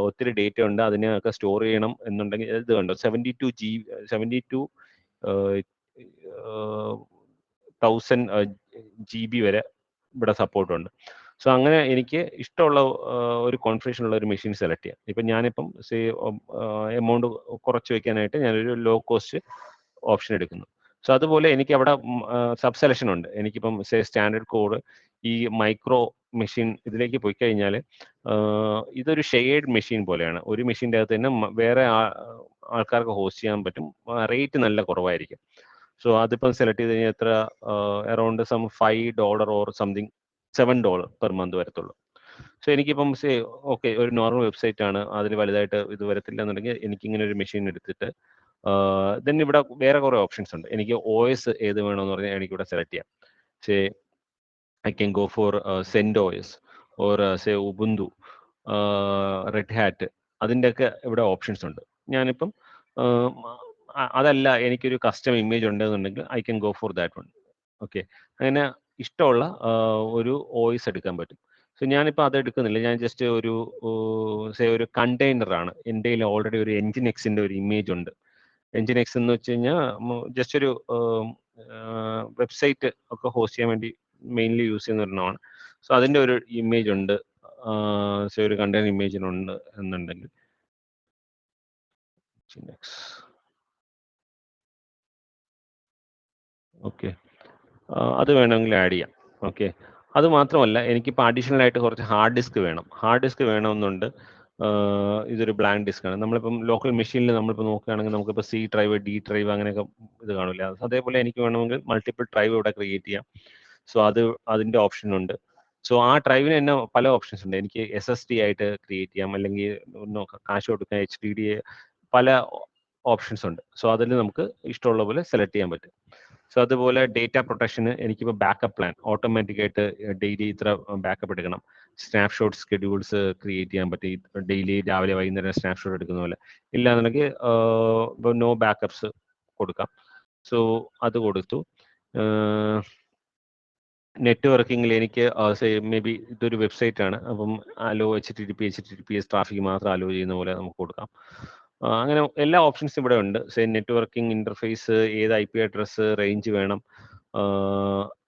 ഒത്തിരി ഡേറ്റ ഉണ്ട്, അതിനെയൊക്കെ സ്റ്റോർ ചെയ്യണം എന്നുണ്ടെങ്കിൽ ഇത് കണ്ടോ, 72,000 GB വരെ ഇവിടെ സപ്പോർട്ടുണ്ട്. സോ അങ്ങനെ എനിക്ക് ഇഷ്ടമുള്ള ഒരു കോൺഫിഗറേഷൻ ഉള്ള ഒരു മെഷീൻ സെലക്ട് ചെയ്യാം. ഇപ്പം ഞാനിപ്പം സേ എമൗണ്ട് കുറച്ച് വെക്കാനായിട്ട് ഞാനൊരു ലോ കോസ്റ്റ് ഓപ്ഷൻ എടുക്കുന്നു. സോ അതുപോലെ എനിക്ക് അവിടെ സബ് സെലക്ഷൻ ഉണ്ട്. എനിക്കിപ്പം സേ സ്റ്റാൻഡേർഡ് കോഡ്, ഈ മൈക്രോ മെഷീൻ ഇതിലേക്ക് പോയി കഴിഞ്ഞാൽ ഇതൊരു ഷെയർഡ് മെഷീൻ പോലെയാണ്. ഒരു മെഷീൻ്റെ അകത്ത് തന്നെ വേറെ ആൾക്കാർക്ക് ഹോസ്റ്റ് ചെയ്യാൻ പറ്റും, റേറ്റ് നല്ല കുറവായിരിക്കും. സോ അതിപ്പം സെലക്ട് ചെയ്ത് കഴിഞ്ഞാൽ എത്ര, around some $5 or something $7 per month വരത്തുള്ളൂ. സോ എനിക്കിപ്പം സേ ഓക്കെ, ഒരു നോർമൽ വെബ്സൈറ്റ് ആണ്, അതിൽ വലുതായിട്ട് ഇത് വരത്തില്ല എന്നുണ്ടെങ്കിൽ എനിക്കിങ്ങനെ ഒരു മെഷീൻ എടുത്തിട്ട് ദെൻ ഇവിടെ വേറെ കുറേ ഓപ്ഷൻസ് ഉണ്ട്. എനിക്ക് OS ഏത് വേണമെന്ന് പറഞ്ഞാൽ എനിക്കിവിടെ സെലക്ട് ചെയ്യാം. Say I can go for CentOS or say Ubuntu, Red Hat. അതിൻ്റെയൊക്കെ ഇവിടെ ഓപ്ഷൻസ് ഉണ്ട്. ഞാനിപ്പം അതല്ല, എനിക്കൊരു കസ്റ്റം ഇമേജ് ഉണ്ടെന്നുണ്ടെങ്കിൽ I can go for that one. Okay. അങ്ങനെ ഇഷ്ടമുള്ള ഒരു OS എടുക്കാൻ പറ്റും. സോ ഞാനിപ്പോൾ അത് എടുക്കുന്നില്ല, ഞാൻ ജസ്റ്റ് ഒരു ഒരു കണ്ടെയ്നറാണ്. എൻ്റെ കയ്യിൽ ഓൾറെഡി ഒരു എൻജിനെക്സിൻ്റെ ഒരു ഇമേജ് ഉണ്ട്. എൻജിനെക്സ് എന്ന് വെച്ച് കഴിഞ്ഞാൽ ജസ്റ്റ് ഒരു വെബ്സൈറ്റ് ഒക്കെ ഹോസ്റ്റ് ചെയ്യാൻ വേണ്ടി മെയിൻലി യൂസ് ചെയ്യുന്ന ഒരെണ്ണമാണ്. സോ അതിൻ്റെ ഒരു ഇമേജ് ഉണ്ട്, സോ ഒരു കണ്ടെയ്നർ ഇമേജിനുണ്ട് എന്നുണ്ടെങ്കിൽ ഓക്കെ, അത് വേണമെങ്കിൽ ആഡ് ചെയ്യാം. ഓക്കെ. അത് മാത്രമല്ല, എനിക്കിപ്പോൾ അഡീഷണൽ ആയിട്ട് കുറച്ച് ഹാർഡ് ഡിസ്ക് വേണം. ഹാർഡ് ഡിസ്ക് വേണമെന്നുണ്ട്. ഇതൊരു ബ്ലാങ്ക് ഡിസ്ക്കാണ്. നമ്മളിപ്പം ലോക്കൽ മെഷീനിൽ നമ്മളിപ്പോൾ നോക്കുകയാണെങ്കിൽ നമുക്കിപ്പോൾ C ഡ്രൈവ്, D ഡ്രൈവ് അങ്ങനെയൊക്കെ ഇത് കാണില്ല. അതേപോലെ എനിക്ക് വേണമെങ്കിൽ മൾട്ടിപ്പിൾ ഡ്രൈവ് ഇവിടെ ക്രിയേറ്റ് ചെയ്യാം. സോ അതിൻ്റെ ഓപ്ഷൻ ഉണ്ട്. സോ ആ ഡ്രൈവിന് തന്നെ പല ഓപ്ഷൻസ് ഉണ്ട്. എനിക്ക് SSD ആയിട്ട് ക്രിയേറ്റ് ചെയ്യാം, അല്ലെങ്കിൽ കാശ് കൊടുക്കാൻ HDD, പല ഓപ്ഷൻസ് ഉണ്ട്. സോ അതിൽ നമുക്ക് ഇഷ്ടമുള്ള പോലെ സെലക്ട് ചെയ്യാൻ പറ്റും. സോ അതുപോലെ ഡേറ്റ പ്രൊട്ടക്ഷന് എനിക്കിപ്പോൾ ബാക്കപ്പ് പ്ലാൻ, ഓട്ടോമാറ്റിക് ആയിട്ട് ഡെയിലി ഇത്ര ബാക്കപ്പ് എടുക്കണം, സ്നാപ്ഷോട്ട് സ്കെഡ്യൂൾസ് ക്രിയേറ്റ് ചെയ്യാൻ പറ്റും, ഡെയിലി രാവിലെ വൈകുന്നേരം സ്നാപ്ഷോട്ട് എടുക്കുന്ന പോലെ. ഇല്ലാന്നുണ്ടെങ്കിൽ നോ ബാക്കപ്സ് കൊടുക്കാം. സോ അത് കൊടുത്തു. നെറ്റ്വർക്കിങ്ങിൽ എനിക്ക് മേ ബി ഇതൊരു വെബ്സൈറ്റ് ആണ്, അപ്പം അലോ HTTPS ട്രാഫിക് മാത്രം അലോ ചെയ്യുന്ന പോലെ നമുക്ക് കൊടുക്കാം. അങ്ങനെ എല്ലാ ഓപ്ഷൻസും ഇവിടെ ഉണ്ട്. നെറ്റ്വർക്കിംഗ് ഇന്റർഫേസ്, ഏത് IP അഡ്രസ്സ്, റേഞ്ച് വേണം,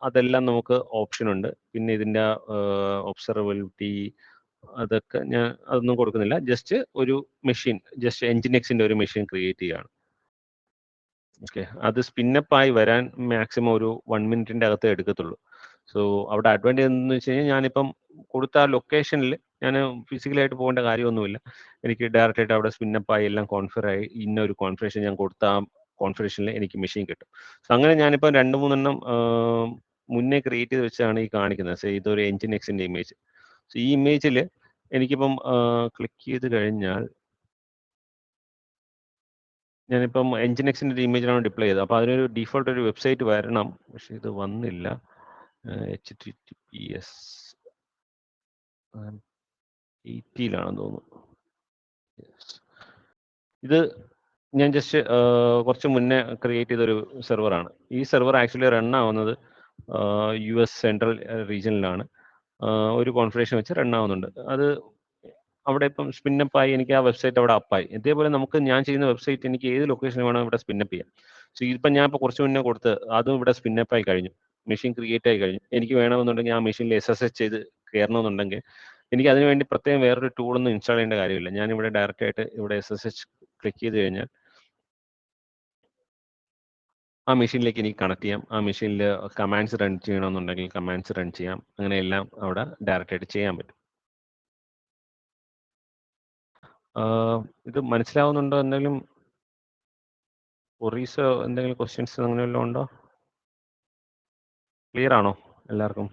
അതെല്ലാം നമുക്ക് ഓപ്ഷൻ ഉണ്ട്. പിന്നെ ഇതിൻ്റെ ഒബ്സർവബിലിറ്റി അതൊക്കെ ഞാൻ അതൊന്നും കൊടുക്കുന്നില്ല. ജസ്റ്റ് ഒരു മെഷീൻ, ജസ്റ്റ് എൻജിനെക്സിൻ്റെ ഒരു മെഷീൻ ക്രിയേറ്റ് ചെയ്യുകയാണ്. ഓക്കെ. അത് സ്പിന്നപ്പായി വരാൻ മാക്സിമം ഒരു 1 മിനിറ്റിൻ്റെ അകത്ത് എടുക്കത്തുള്ളൂ. സോ അവിടെ അഡ്വാൻറ്റേജ് എന്ന് വെച്ച് കഴിഞ്ഞാൽ ഞാനിപ്പം കൊടുത്ത ലൊക്കേഷനിൽ ഞാൻ ഫിസിക്കലായിട്ട് പോകേണ്ട കാര്യമൊന്നുമില്ല. എനിക്ക് ഡയറക്റ്റായിട്ട് അവിടെ സ്പിന്നപ്പായി എല്ലാം കോൺഫിഗറായി ഇന്ന ഒരു കോൺഫിഗറേഷൻ ഞാൻ കൊടുത്ത ആ കോൺഫിഗറേഷനിൽ എനിക്ക് മെഷീൻ കിട്ടും. സോ അങ്ങനെ ഞാനിപ്പോൾ 2-3 മുന്നേ ക്രിയേറ്റ് ചെയ്ത് വെച്ചാണ് ഈ കാണിക്കുന്നത്. സേ ഇതൊരു എൻജിൻ എക്സിൻ്റെ ഇമേജ്. സോ ഈ ഇമേജിൽ എനിക്കിപ്പം ക്ലിക്ക് ചെയ്ത് കഴിഞ്ഞാൽ ഞാനിപ്പം എൻജിൻ എക്സിൻ്റെ ഒരു ഇമേജിലാണ് ഡിപ്ലേ ചെയ്തത്. അപ്പോൾ അതിനൊരു ഡീഫോൾട്ട് ഒരു വെബ്സൈറ്റ് വരണം, പക്ഷേ ഇത് വന്നില്ല. HTTPS 80-ലാണെന്ന് തോന്നുന്നു. ഇത് ഞാൻ ജസ്റ്റ് കുറച്ച് മുന്നേ ക്രിയേറ്റ് ചെയ്തൊരു സെർവറാണ്. ഈ സെർവർ ആക്ച്വലി റൺ ആവുന്നത് US സെൻട്രൽ റീജിയനിലാണ്. ഒരു കോൺഫിഗറേഷൻ വെച്ച് റൺ ആവുന്നുണ്ട്. അത് അവിടെ ഇപ്പം സ്പിന്നപ്പായി എനിക്ക് ആ വെബ്സൈറ്റ് അവിടെ അപ്പായി. ഇതേപോലെ നമുക്ക് ഞാൻ ചെയ്യുന്ന വെബ്സൈറ്റ് എനിക്ക് ഏത് ലൊക്കേഷനിൽ വേണം ഇവിടെ സ്പിന്നപ്പ് ചെയ്യാം. സോ ഇതിപ്പം ഞാൻ ഇപ്പോൾ കുറച്ച് മുന്നേ കൊടുത്ത് അതും ഇവിടെ സ്പിന്നപ്പായി കഴിഞ്ഞു, മെഷീൻ ക്രിയേറ്റ് ആയി കഴിഞ്ഞു. എനിക്ക് വേണമെന്നുണ്ടെങ്കിൽ ആ മെഷീനിൽ SSH ചെയ്ത് കയറണമെന്നുണ്ടെങ്കിൽ എനിക്ക് അതിന് വേണ്ടി പ്രത്യേകം വേറൊരു ടൂളൊന്നും ഇൻസ്റ്റാൾ ചെയ്യേണ്ട കാര്യമില്ല. ഞാനിവിടെ ഡയറക്റ്റ് ആയിട്ട് ഇവിടെ SSH ക്ലിക്ക് ചെയ്ത് കഴിഞ്ഞാൽ ആ മെഷീനിലേക്ക് എനിക്ക് കണക്ട് ചെയ്യാം. ആ മെഷീനിൽ കമാൻഡ്സ് റൺ ചെയ്യണമെന്നുണ്ടെങ്കിൽ കമാൻഡ്സ് റൺ ചെയ്യാം. അങ്ങനെ എല്ലാം അവിടെ ഡയറക്റ്റ് ആയിട്ട് ചെയ്യാൻ പറ്റും. ഇത് മനസ്സിലാവുന്നുണ്ടോ? എന്തെങ്കിലും ഒറീസ് എന്തെങ്കിലും ക്വസ്റ്റ്യൻസ് അങ്ങനെ വല്ലതും ഉണ്ടോ? ക്ലിയർ ആണോ എല്ലാവർക്കും?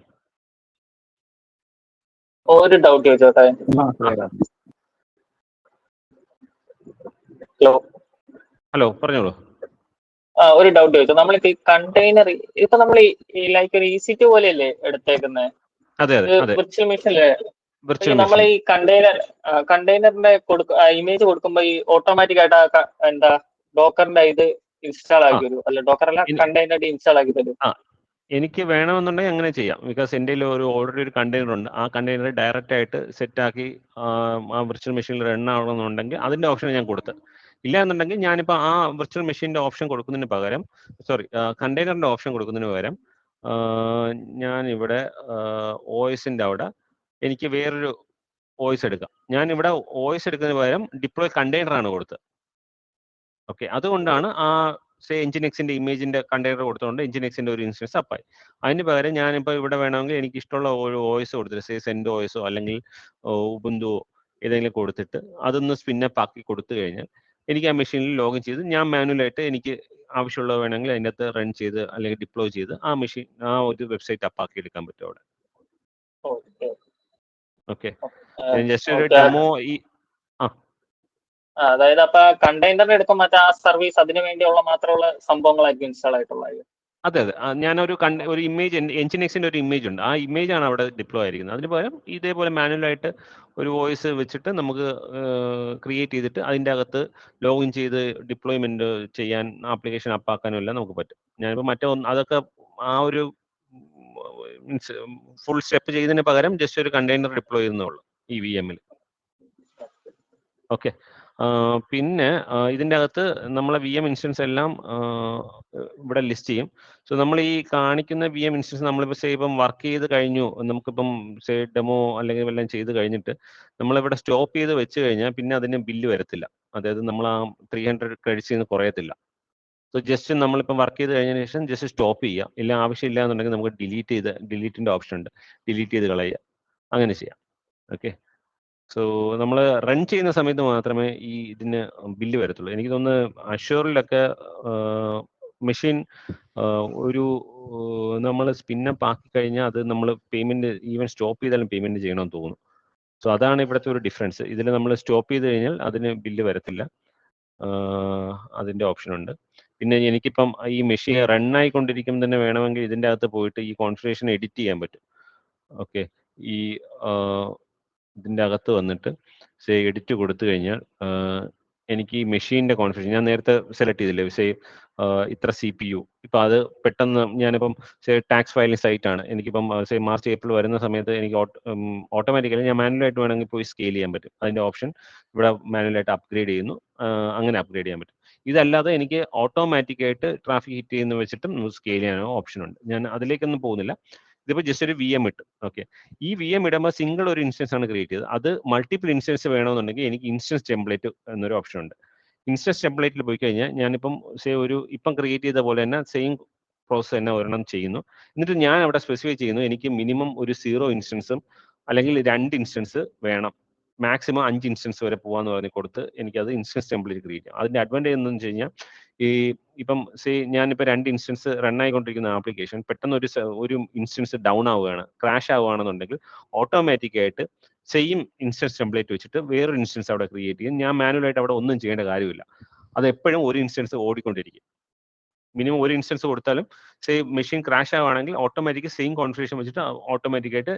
ഒരു ഡൗട്ട് ചോദിച്ചോട്ടെ? ഹലോ, പറഞ്ഞോളൂ. ഒരു ഡൗട്ട് ചോദിച്ചു. നമ്മളിപ്പോ ഈ കണ്ടെയ്നർ ഇപ്പൊ നമ്മൾ ലൈക്ക് ഒരു EC2 പോലെയല്ലേ എടുത്തേക്കുന്നത്? അതെ, വിർച്വൽ മെഷീനല്ലേ? നമ്മൾ ഈ കണ്ടെയ്നറിന്റെ ഇമേജ് കൊടുക്കുമ്പോ ഈ ഓട്ടോമാറ്റിക് ആയിട്ട് എന്താ ഡോക്കറിന്റെ ഇത് ഇൻസ്റ്റാൾ ആക്കി തരും? അല്ല, ഡോക്കർ അല്ല, കണ്ടെയ്നർ ഇൻസ്റ്റാൾ ആക്കി തരും. എനിക്ക് വേണമെന്നുണ്ടെങ്കിൽ അങ്ങനെ ചെയ്യാം. ബിക്കോസ് എൻ്റെ ഓൾറെഡി ഒരു കണ്ടെയ്നർ ഉണ്ട്. ആ കണ്ടെയ്നർ ഡയറക്റ്റ് ആയിട്ട് സെറ്റാക്കി ആ വിർച്വൽ മെഷീനിൽ റൺ ആവണമെന്നുണ്ടെങ്കിൽ അതിൻ്റെ ഓപ്ഷൻ ഞാൻ കൊടുത്ത്. ഇല്ല എന്നുണ്ടെങ്കിൽ ഞാനിപ്പോൾ ആ വിർച്വൽ മെഷീൻ്റെ ഓപ്ഷൻ കൊടുക്കുന്നതിന് പകരം, കണ്ടെയ്നറിൻ്റെ ഓപ്ഷൻ കൊടുക്കുന്നതിന് പകരം ഞാനിവിടെ OSൻ്റെ അവിടെ എനിക്ക് വേറൊരു OS എടുക്കാം. ഞാനിവിടെ OS എടുക്കുന്നതിന് പകരം ഡിപ്ലോയ് കണ്ടെയ്നറാണ് കൊടുത്തത്. ഓക്കെ, അതുകൊണ്ടാണ് ആ എൻജിൻ എക്സിന്റെ ഇമേജിന്റെ കണ്ടെയ്നർ കൊടുത്തുകൊണ്ട് എൻജിൻ എക്സിന്റെ ഒരു ഇൻസ്റ്റൻസ് അപ്പായി. അതിന് പകരം ഞാനിപ്പോൾ ഇവിടെ വേണമെങ്കിൽ എനിക്ക് ഇഷ്ടമുള്ള ഒരു OS കൊടുത്തിട്ട് സെൻഡ് OSO അല്ലെങ്കിൽ ഉബുണ്ടുവോ ഏതെങ്കിലും കൊടുത്തിട്ട് അതൊന്ന് സ്പിന്നപ്പ് ആക്കി കൊടുത്തു കഴിഞ്ഞാൽ എനിക്ക് ആ മെഷീനിൽ ലോഗിൻ ചെയ്ത് ഞാൻ മാനുവലായിട്ട് എനിക്ക് ആവശ്യമുള്ളത് വേണമെങ്കിൽ അതിൻ്റെ അകത്ത് റൺ ചെയ്ത് അല്ലെങ്കിൽ ഡിപ്ലോയ് ചെയ്ത് ആ മെഷീൻ ആ ഒരു വെബ്സൈറ്റ് അപ്പാക്കി എടുക്കാൻ പറ്റും അവിടെ. ഓക്കെ, ജസ്റ്റ് ഒരു ഡെമോ. അതായത് അപ്പൊ കണ്ടെയ്നർ എടുക്കുമ്പോൾ മറ്റേ ആ സർവീസ് അതിനു വേണ്ടിയുള്ള മാത്രമുള്ള സംഭവങ്ങളായിരിക്കും ഇൻസ്റ്റാൾ ആയിട്ടുള്ളത്? അതെ, ഞാനൊരു ഇമേജ് എൻജിൻ എക്സിന്റെ ഒരു ഇമേജ് ഉണ്ട്. ആ ഇമേജ് ആണ് അവിടെ ഡിപ്ലോയ് ആയിരിക്കുന്നത്. അതിന് പകരം ഇതേപോലെ മാനുവലായിട്ട് ഒരു വോയിസ് വെച്ചിട്ട് നമുക്ക് ക്രിയേറ്റ് ചെയ്തിട്ട് അതിൻ്റെ അകത്ത് ലോഗിൻ ചെയ്ത് ഡിപ്ലോയ്മെന്റ് ചെയ്യാൻ ആപ്ലിക്കേഷൻ അപ്പാക്കാനും എല്ലാം നമുക്ക് പറ്റും. ഞാനിപ്പോൾ അതൊക്കെ ആ ഒരു മീൻസ് ഫുൾ സ്റ്റെപ്പ് ചെയ്യുന്നതിന് പകരം ജസ്റ്റ് ഒരു കണ്ടെയ്നർ ഡിപ്ലോയ് ചെയ്യുന്നുള്ളൂ ഈ VM-ൽ. ഓക്കെ, പിന്നെ ഇതിൻ്റെ അകത്ത് നമ്മളെ VM ഇൻസ്റ്റൻസ് എല്ലാം ഇവിടെ ലിസ്റ്റ് ചെയ്യും. സോ നമ്മൾ ഈ കാണിക്കുന്ന VM ഇൻസ്റ്റൻസ് നമ്മളിപ്പോൾ ഇപ്പം വർക്ക് ചെയ്ത് കഴിഞ്ഞു, നമുക്കിപ്പം ഡെമോ അല്ലെങ്കിൽ വല്ലതും ചെയ്ത് കഴിഞ്ഞിട്ട് നമ്മളിവിടെ സ്റ്റോപ്പ് ചെയ്ത് വെച്ച് കഴിഞ്ഞാൽ പിന്നെ അതിന് ബില്ല് വരത്തില്ല. അതായത് നമ്മൾ ആ 300 ക്രെഡിറ്റ്സ് നിന്ന് കുറയത്തില്ല. സോ ജസ്റ്റ് നമ്മളിപ്പം വർക്ക് ചെയ്ത് കഴിഞ്ഞതിന് ശേഷം ജസ്റ്റ് സ്റ്റോപ്പ് ചെയ്യുക. ഇല്ല, ആവശ്യമില്ല എന്നുണ്ടെങ്കിൽ നമുക്ക് ഡിലീറ്റിൻ്റെ ഓപ്ഷൻ ഉണ്ട്, ഡിലീറ്റ് ചെയ്ത് കളയുക, അങ്ങനെ ചെയ്യാം. ഓക്കെ, സോ നമ്മൾ റൺ ചെയ്യുന്ന സമയത്ത് മാത്രമേ ഇതിന് ബില്ല് വരത്തുള്ളൂ. എനിക്ക് തോന്നുന്നു അഷ്യൂറിലൊക്കെ മെഷീൻ ഒരു നമ്മൾ സ്പിന്നപ്പ് ആക്കി കഴിഞ്ഞാൽ അത് നമ്മൾ പേയ്മെന്റ് ഈവൻ സ്റ്റോപ്പ് ചെയ്താലും പേയ്മെന്റ് ചെയ്യണമെന്ന് തോന്നുന്നു. സോ അതാണ് ഇവിടുത്തെ ഒരു ഡിഫറൻസ്. ഇതിൽ നമ്മൾ സ്റ്റോപ്പ് ചെയ്ത് കഴിഞ്ഞാൽ അതിന് ബില്ല് വരത്തില്ല, അതിൻ്റെ ഓപ്ഷൻ ഉണ്ട്. പിന്നെ എനിക്കിപ്പം ഈ മെഷീൻ റൺ ആയിക്കൊണ്ടിരിക്കുമ്പോൾ തന്നെ വേണമെങ്കിൽ ഇതിൻ്റെ അകത്ത് പോയിട്ട് ഈ കോൺഫിഗറേഷൻ എഡിറ്റ് ചെയ്യാൻ പറ്റും. ഓക്കെ, ഈ ഇതിൻ്റെ അകത്ത് വന്നിട്ട് എഡിറ്റ് കൊടുത്തു കഴിഞ്ഞാൽ എനിക്ക് ഈ മെഷീൻ്റെ കോൺഫിഗറേഷൻ ഞാൻ നേരത്തെ സെലക്ട് ചെയ്തില്ലേ, ഇത്ര CPU. ഇപ്പം അത് പെട്ടെന്ന് ഞാനിപ്പം ടാക്സ് ഫയലിംഗ് സൈറ്റ് ആണ്, എനിക്കിപ്പം മാർച്ച് ഏപ്രിൽ വരുന്ന സമയത്ത് എനിക്ക് ഓട്ടോമാറ്റിക്കലി ഞാൻ മാനുവലായിട്ട് വേണമെങ്കിൽ പോയി സ്കെയിൽ ചെയ്യാൻ പറ്റും. അതിൻ്റെ ഓപ്ഷൻ ഇവിടെ മാനുവലായിട്ട് അപ്ഗ്രേഡ് ചെയ്യുന്നു, അങ്ങനെ അപ്ഗ്രേഡ് ചെയ്യാൻ പറ്റും. ഇതല്ലാതെ എനിക്ക് ഓട്ടോമാറ്റിക്കായിട്ട് ട്രാഫിക് ഹിറ്റ് ചെയ്യുന്ന വെച്ചിട്ടും സ്കെയിൽ ചെയ്യാനോ ഓപ്ഷൻ ഉണ്ട്. ഞാൻ അതിലേക്കൊന്നും പോകുന്നില്ല. ഇതിപ്പോൾ ജസ്റ്റ് ഒരു VM ഇട്ട്. ഓക്കെ, ഈ VM ഇടുമ്പോൾ സിംഗിൾ ഒരു ഇൻസ്റ്റൻസ് ആണ് ക്രിയേറ്റ് ചെയ്തത്. അത് മൾട്ടിപ്പിൾ ഇൻസ്റ്റൻസ് വേണമെന്നുണ്ടെങ്കിൽ എനിക്ക് ഇൻസ്റ്റൻസ് ടെംപ്ലേറ്റ് എന്നൊരു ഓപ്ഷൻ ഉണ്ട്. ഇൻസ്റ്റൻസ് ടെംപ്ലേറ്റിൽ പോയി കഴിഞ്ഞാൽ ഞാനിപ്പം ഇപ്പം ക്രിയേറ്റ് ചെയ്ത പോലെ തന്നെ സെയിം പ്രോസസ് തന്നെ ഒരെണ്ണം ചെയ്യുന്നു. എന്നിട്ട് ഞാൻ അവിടെ സ്പെസിഫൈ ചെയ്യുന്നു എനിക്ക് മിനിമം ഒരു 0 ഇൻസ്റ്റൻസും അല്ലെങ്കിൽ 2 ഇൻസ്റ്റൻസ് വേണം, മാക്സിമം 5 ഇൻസ്റ്റൻസ് വരെ പോകാന്ന് പറഞ്ഞ് കൊടുത്ത് എനിക്കത് ഇൻസ്റ്റൻസ് ടെംപ്ലേറ്റ് ക്രിയേറ്റ് ചെയ്യാം. അതിന്റെ അഡ്വാൻറ്റേജ് എന്ന് വെച്ച് കഴിഞ്ഞാൽ ഇപ്പം ഞാനിപ്പോൾ 2 ഇൻസ്റ്റൻസ് റൺ ആയിക്കൊണ്ടിരിക്കുന്ന ആപ്ലിക്കേഷൻ പെട്ടെന്ന് ഒരു ഇൻസ്റ്റൻസ് ഡൗൺ ആവുകയാണ്, ക്രാഷ് ആവുകയാണെന്നുണ്ടെങ്കിൽ ഓട്ടോമാറ്റിക്കായിട്ട് സെയിം ഇൻസ്റ്റൻസ് ടെംപ്ലേറ്റ് വെച്ചിട്ട് വേറൊരു ഇൻസ്റ്റൻസ് അവിടെ ക്രിയേറ്റ് ചെയ്യും. ഞാൻ മാനുവലായിട്ട് അവിടെ ഒന്നും ചെയ്യേണ്ട കാര്യമില്ല. അത് എപ്പോഴും ഒരു ഇൻസ്റ്റൻസ് ഓടിക്കൊണ്ടിരിക്കും. മിനിമം ഒരു ഇൻസ്റ്റൻസ് കൊടുത്താലും മെഷീൻ ക്രാഷ് ആവുകയാണെങ്കിൽ ഓട്ടോമാറ്റിക് സെയിം കോൺഫിഗറേഷൻ വെച്ചിട്ട് ഓട്ടോമാറ്റിക്കായിട്ട്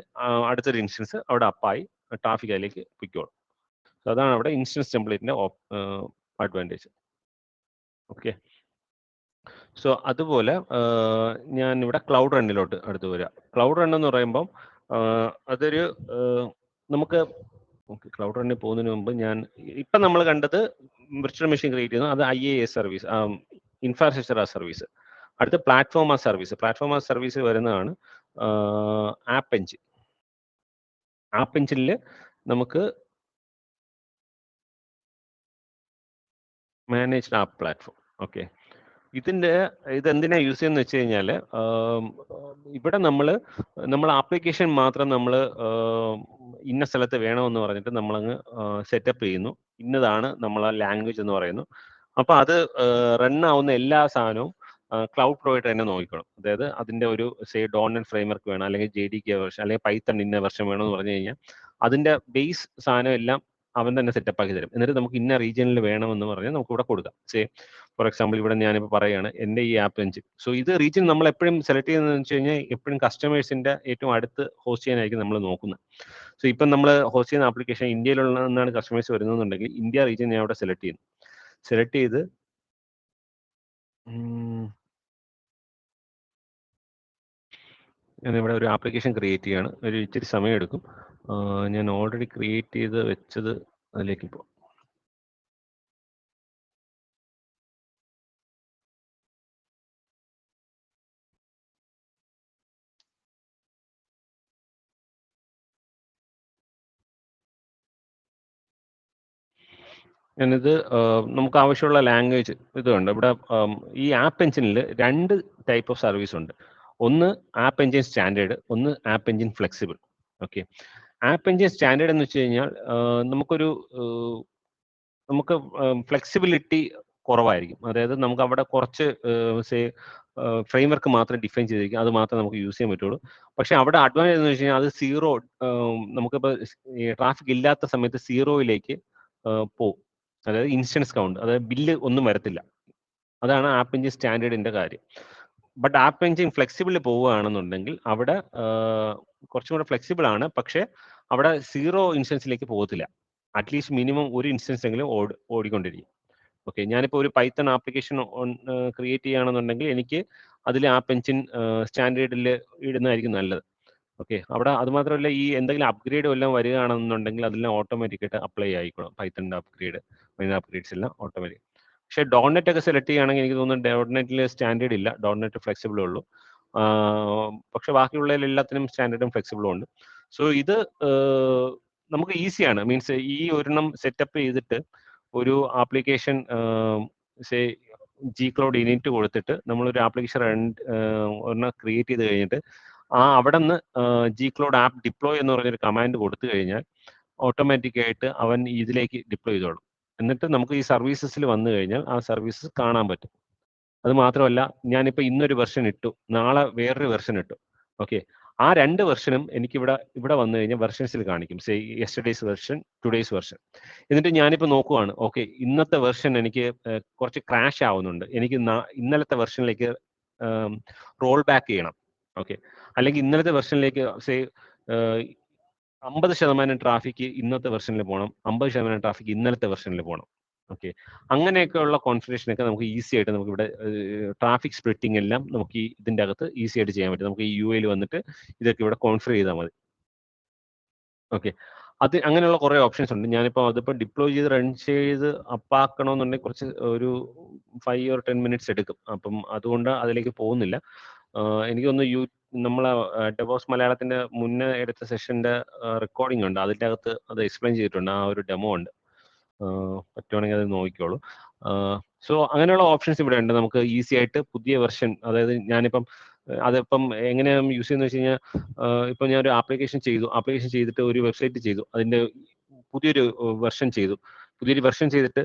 അടുത്തൊരു ഇൻസ്റ്റൻസ് അവിടെ അപ്പായി ട്രാഫിക് അതിലേക്ക് പൊയ്ക്കോളും. അതാണ് അവിടെ ഇൻസ്റ്റൻസ് ടെംപ്ലേറ്റിന്റെ അഡ്വാൻറ്റേജ്. ഓക്കെ, സോ അതുപോലെ ഞാൻ ഇവിടെ ക്ലൗഡ് റണ്ണിലോട്ട് അടുത്ത് വരിക. ക്ലൗഡ് റൺ എന്ന് പറയുമ്പം അതൊരു നമുക്ക് ക്ലൗഡ് റണ്ണിൽ പോകുന്നതിന് മുമ്പ് ഇപ്പം നമ്മൾ കണ്ടത് വിർച്വൽ മെഷീൻ ക്രിയേറ്റ് ചെയ്യുന്നത് അത് IaaS service, infrastructure as service. അടുത്ത platform as service. Platform as service വരുന്നതാണ് ആപ്പ് എഞ്ചിൻ. ആപ്പ് എഞ്ചിനിൽ നമുക്ക് മാനേജ്ഡ് ആപ്പ് പ്ലാറ്റ്ഫോം. ഓക്കെ, ഇതെന്തിനാ യൂസ് ചെയ്യുന്നത് വെച്ച് കഴിഞ്ഞാൽ ഇവിടെ നമ്മൾ ആപ്ലിക്കേഷൻ മാത്രം നമ്മൾ ഇന്ന സ്ഥലത്ത് വേണമെന്ന് പറഞ്ഞിട്ട് നമ്മളങ്ങ് സെറ്റപ്പ് ചെയ്യുന്നു. ഇന്നതാണ് നമ്മളെ ലാംഗ്വേജ് എന്ന് പറയുന്നു. അപ്പോൾ അത് റൺ ആവുന്ന എല്ലാ സാധനവും ക്ലൗഡ് പ്രൊവൈഡർ തന്നെ നോക്കിക്കണം. അതായത് അതിന്റെ ഒരു .NET ഫ്രെയിംവർക്ക് വേണം, അല്ലെങ്കിൽ JDK വെർഷൻ, അല്ലെങ്കിൽ പൈത്തൺ ഇന്ന വെർഷൻ വേണമെന്ന് പറഞ്ഞു കഴിഞ്ഞാൽ അതിന്റെ ബേസ് സാധനം എല്ലാം അവൻ തന്നെ സെറ്റപ്പ് ആക്കി തരും. എന്നിട്ട് നമുക്ക് ഇന്ന റീജിയനിൽ വേണമെന്ന് പറഞ്ഞാൽ നമുക്ക് ഇവിടെ കൊടുക്കാം. ഫോർ എക്സാമ്പിൾ ഇവിടെ ഞാനിപ്പോൾ പറയുകയാണ് എൻ്റെ ഈ ആപ്പ് എഞ്ചിൻ. സോ ഇത് റീജിയൻ നമ്മൾ എപ്പോഴും സെലക്ട് ചെയ്യുന്നതെന്ന് വെച്ച് കഴിഞ്ഞാൽ എപ്പോഴും കസ്റ്റമേഴ്സിന്റെ ഏറ്റവും അടുത്ത് ഹോസ്റ്റ് ചെയ്യാനായിരിക്കും നമ്മൾ നോക്കുന്നത്. സോ ഇപ്പം നമ്മൾ ഹോസ്റ്റ് ചെയ്യുന്ന ആപ്ലിക്കേഷൻ ഇന്ത്യയിലുള്ളതെന്നാണ് കസ്റ്റമേഴ്സ് വരുന്നതെന്നുണ്ടെങ്കിൽ ഇന്ത്യ റീജിയൻ ഞാൻ അവിടെ സെലക്ട് ചെയ്യുന്നു. സെലക്ട് ചെയ്ത് ഞാനിവിടെ ഒരു ആപ്ലിക്കേഷൻ ക്രിയേറ്റ് ചെയ്യാണ്. ഒരു ഇച്ചിരി സമയം എടുക്കും. ഞാൻ ഓൾറെഡി ക്രിയേറ്റ് ചെയ്ത് വെച്ചത് അതിലേക്ക് ഇപ്പോൾ ഞാനിത് നമുക്ക് ആവശ്യമുള്ള ലാംഗ്വേജ് ഇതുണ്ട്. ഇവിടെ ഈ ആപ്പ് എഞ്ചിനിൽ 2 ടൈപ്പ് ഓഫ് സർവീസ് ഉണ്ട്. ഒന്ന് ആപ്പ് എഞ്ചിൻ സ്റ്റാൻഡേർഡ്, ഒന്ന് app engine flexible. Okay, app engine standard എന്ന് വെച്ച് കഴിഞ്ഞാൽ നമുക്ക് ഫ്ലെക്സിബിലിറ്റി കുറവായിരിക്കും. അതായത് നമുക്ക് അവിടെ കുറച്ച് ഫ്രെയിംവർക്ക് മാത്രം ഡിഫൈൻ ചെയ്തിരിക്കും, അത് മാത്രമേ നമുക്ക് യൂസ് ചെയ്യാൻ പറ്റുള്ളൂ. പക്ഷെ അവിടെ അഡ്വാൻറ്റേജ് എന്ന് വെച്ച് കഴിഞ്ഞാൽ അത് സീറോ, നമുക്കിപ്പോൾ ട്രാഫിക് ഇല്ലാത്ത സമയത്ത് സീറോയിലേക്ക് പോകും. അതായത് ഇൻസ്റ്റൻസ് കൗണ്ട്, അതായത് ബില്ല് ഒന്നും വരത്തില്ല. അതാണ് ആപ്പ് എഞ്ചിൻ സ്റ്റാൻഡേർഡിന്റെ കാര്യം. ബട്ട് ആപ്പ് എഞ്ചിൻ ഫ്ലെക്സിബിൾ പോവുകയാണെന്നുണ്ടെങ്കിൽ അവിടെ കുറച്ചും കൂടെ ഫ്ലെക്സിബിൾ ആണ്, പക്ഷെ അവിടെ സീറോ ഇൻസ്റ്റൻസിലേക്ക് പോകത്തില്ല. അറ്റ്ലീസ്റ്റ് മിനിമം ഒരു ഇൻസ്റ്റൻസ് എങ്കിലും ഓടിക്കൊണ്ടിരിക്കും. ഓക്കെ, ഞാനിപ്പോൾ ഒരു പൈത്തൺ ആപ്ലിക്കേഷൻ ക്രിയേറ്റ് ചെയ്യുകയാണെന്നുണ്ടെങ്കിൽ എനിക്ക് അതിൽ ആപ്പ് എഞ്ചിൻ സ്റ്റാൻഡേർഡിൽ ഇടുന്നതായിരിക്കും നല്ലത്. ഓക്കെ, അവിടെ അത് മാത്രമല്ല, ഈ എന്തെങ്കിലും അപ്ഗ്രേഡ് വല്ലതും വരികയാണെന്നുണ്ടെങ്കിൽ അതെല്ലാം ഓട്ടോമാറ്റിക്കായിട്ട് അപ്ലൈ ആയിക്കോളും. പൈത്തണിന്റെ അപ്ഗ്രേഡ്സ് എല്ലാം ഓട്ടോമാറ്റിക്. പക്ഷേ .NET ഒക്കെ സെലക്ട് ചെയ്യുകയാണെങ്കിൽ എനിക്ക് തോന്നുന്നു .NET സ്റ്റാൻഡേർഡ് ഇല്ല, .NET ഫ്ലെക്സിബിളേ ഉള്ളൂ. പക്ഷെ ബാക്കിയുള്ള എല്ലാത്തിനും സ്റ്റാൻഡേർഡും ഫ്ലെക്സിബിളും ഉണ്ട്. സോ ഇത് നമുക്ക് ഈസിയാണ്. മീൻസ് ഈ ഒരെണ്ണം സെറ്റപ്പ് ചെയ്തിട്ട് ഒരു ആപ്ലിക്കേഷൻ G-Cloud ഇനിറ്റ് കൊടുത്തിട്ട് നമ്മളൊരു ആപ്ലിക്കേഷൻ ഒരെണ്ണം ക്രിയേറ്റ് ചെയ്ത് കഴിഞ്ഞിട്ട് അവിടെ നിന്ന് G-Cloud ആപ്പ് ഡിപ്ലോയ് എന്ന് പറഞ്ഞൊരു കമാൻഡ് കൊടുത്തു കഴിഞ്ഞാൽ ഓട്ടോമാറ്റിക്കായിട്ട് അവൻ ഇതിലേക്ക് ഡിപ്ലോയ് ചെയ്തോളും. എന്നിട്ട് നമുക്ക് ഈ സർവീസസിൽ വന്നു കഴിഞ്ഞാൽ ആ സർവീസസ് കാണാൻ പറ്റും. അത് മാത്രമല്ല, ഞാനിപ്പോൾ ഇന്നൊരു വെർഷൻ ഇട്ടു, നാളെ വേറൊരു വെർഷൻ ഇട്ടു. ഓക്കെ, ആ 2 വെർഷനും എനിക്ക് ഇവിടെ വന്നു കഴിഞ്ഞാൽ വെർഷൻസിൽ കാണിക്കും. Yesterday's version, today's version. എന്നിട്ട് ഞാനിപ്പോൾ നോക്കുവാണ്, ഓക്കെ ഇന്നത്തെ വെർഷൻ എനിക്ക് കുറച്ച് ക്രാഷ് ആവുന്നുണ്ട്, എനിക്ക് ഇന്നലത്തെ വെർഷനിലേക്ക് റോൾ ബാക്ക് ചെയ്യണം. ഓക്കെ, അല്ലെങ്കിൽ ഇന്നലത്തെ വെർഷനിലേക്ക് 50% ട്രാഫിക് ഇന്നത്തെ വെർഷനിൽ പോകണം, 50% ട്രാഫിക് ഇന്നലത്തെ വെർഷനിൽ പോകണം. ഓക്കെ, അങ്ങനെയൊക്കെയുള്ള കോൺഫിഗറേഷനൊക്കെ നമുക്ക് ഈസി ആയിട്ട് നമുക്ക് ഇവിടെ ട്രാഫിക് സ്പ്ലിറ്റിംഗ് എല്ലാം നമുക്ക് ഇതിൻ്റെ അകത്ത് ഈസി ആയിട്ട് ചെയ്യാൻ പറ്റും. നമുക്ക് ഈ UIയിൽ വന്നിട്ട് ഇതൊക്കെ ഇവിടെ കോൺഫിഗർ ചെയ്താൽ മതി. ഓക്കെ, അങ്ങനെയുള്ള കുറേ ഓപ്ഷൻസ് ഉണ്ട്. ഞാനിപ്പോൾ അതിപ്പോൾ ഡിപ്ലോയ് ചെയ്ത് റൺ ചെയ്ത് അപ്പാക്കണമെന്നുണ്ടെങ്കിൽ കുറച്ച് ഒരു 5 or 10 minutes എടുക്കും. അപ്പം അതുകൊണ്ട് അതിലേക്ക് പോകുന്നില്ല. എനിക്ക് തോന്നുന്നു നമ്മളെ ഡെവോസ് മലയാളത്തിന്റെ മുന്നേ എടുത്ത സെഷന്റെ റെക്കോർഡിംഗ് ഉണ്ട്, അതിൻ്റെ അകത്ത് അത് എക്സ്പ്ലെയിൻ ചെയ്തിട്ടുണ്ട്. ആ ഒരു ഡെമോ ഉണ്ട്, പറ്റുവാണെങ്കിൽ അത് നോക്കിക്കോളൂ. സോ അങ്ങനെയുള്ള ഓപ്ഷൻസ് ഇവിടെ ഉണ്ട്. നമുക്ക് ഈസി ആയിട്ട് പുതിയ വെർഷൻ, അതായത് ഞാനിപ്പം അതിപ്പം എങ്ങനെയാണ് യൂസ് ചെയ്യുന്നത് വെച്ച് കഴിഞ്ഞാൽ, ഇപ്പം ഞാൻ ഒരു ആപ്ലിക്കേഷൻ ചെയ്തിട്ട് ഒരു വെബ്സൈറ്റ് ചെയ്തു, അതിൻ്റെ പുതിയൊരു വെർഷൻ ചെയ്തിട്ട്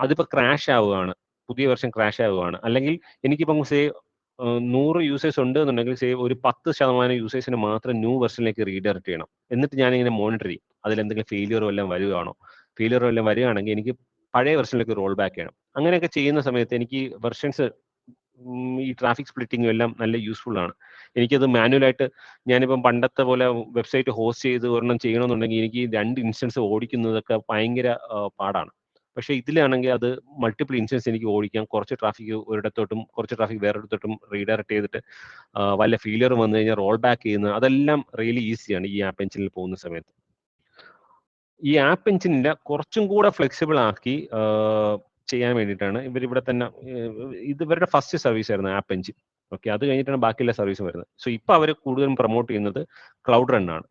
അതിപ്പോൾ ക്രാഷ് ആവുകയാണ്, പുതിയ വെർഷൻ ക്രാഷ് ആവുകയാണ്. അല്ലെങ്കിൽ എനിക്കിപ്പം 100 യൂസേഴ്സ് ഉണ്ട് എന്നുണ്ടെങ്കിൽ ഒരു 10% യൂസേഴ്സിന് മാത്രം ന്യൂ വെർഷനിലേക്ക് റീഡയറക്ട് ചെയ്യണം. എന്നിട്ട് ഞാനിങ്ങനെ മോണിറ്റർ ചെയ്യും അതിലെന്തെങ്കിലും ഫെയിലിയർ വല്ലതും വരികയാണെങ്കിൽ എനിക്ക് പഴയ വെർഷനിലേക്ക് റോൾ ബാക്ക് ചെയ്യണം. അങ്ങനെയൊക്കെ ചെയ്യുന്ന സമയത്ത് എനിക്ക് വെർഷൻസ് ഈ ട്രാഫിക് സ്പ്ലിറ്റിങ്ങും എല്ലാം നല്ല യൂസ്ഫുൾ ആണ്. എനിക്കത് മാനുവലായിട്ട് ഞാനിപ്പം പണ്ടത്തെ പോലെ വെബ്സൈറ്റ് ഹോസ്റ്റ് ചെയ്ത് ഒരെണ്ണം ചെയ്യണമെന്നുണ്ടെങ്കിൽ എനിക്ക് 2 ഇൻസ്റ്റൻസ് ഓടിക്കുന്നതൊക്കെ ഭയങ്കര പാടാണ്. പക്ഷേ ഇതിലാണെങ്കിൽ അത് മൾട്ടിപ്പിൾ ഇൻസ്റ്റൻസ് എനിക്ക് ഓടിക്കാം. കുറച്ച് ട്രാഫിക് ഒരിടത്തോട്ടും കുറച്ച് ട്രാഫിക് വേറൊരിടത്തോട്ടും റീഡയറക്ട് ചെയ്തിട്ട് വല്ല ഫെയിലിയർ വന്നു കഴിഞ്ഞാൽ റോൾ ബാക്ക് ചെയ്യുന്നത് അതെല്ലാം റിയലി ഈസിയാണ് ഈ ആപ്പ് എഞ്ചിനിൽ പോകുന്ന സമയത്ത്. ഈ ആപ്പ് എഞ്ചിനിനെ കുറച്ചും കൂടെ ഫ്ലെക്സിബിൾ ആക്കി ചെയ്യാൻ വേണ്ടിയിട്ടാണ് ഇവരിവിടെ തന്നെ, ഇത് ഇവരുടെ ഫസ്റ്റ് സർവീസ് ആയിരുന്നു ആപ്പ് എഞ്ചിൻ. ഓക്കെ, അത് കഴിഞ്ഞിട്ടാണ് ബാക്കിയുള്ള സർവീസ് വരുന്നത്. സോ ഇപ്പോൾ അവർ കൂടുതലും പ്രൊമോട്ട് ചെയ്യുന്നത് ക്ലൗഡ് റൺ ആണ്.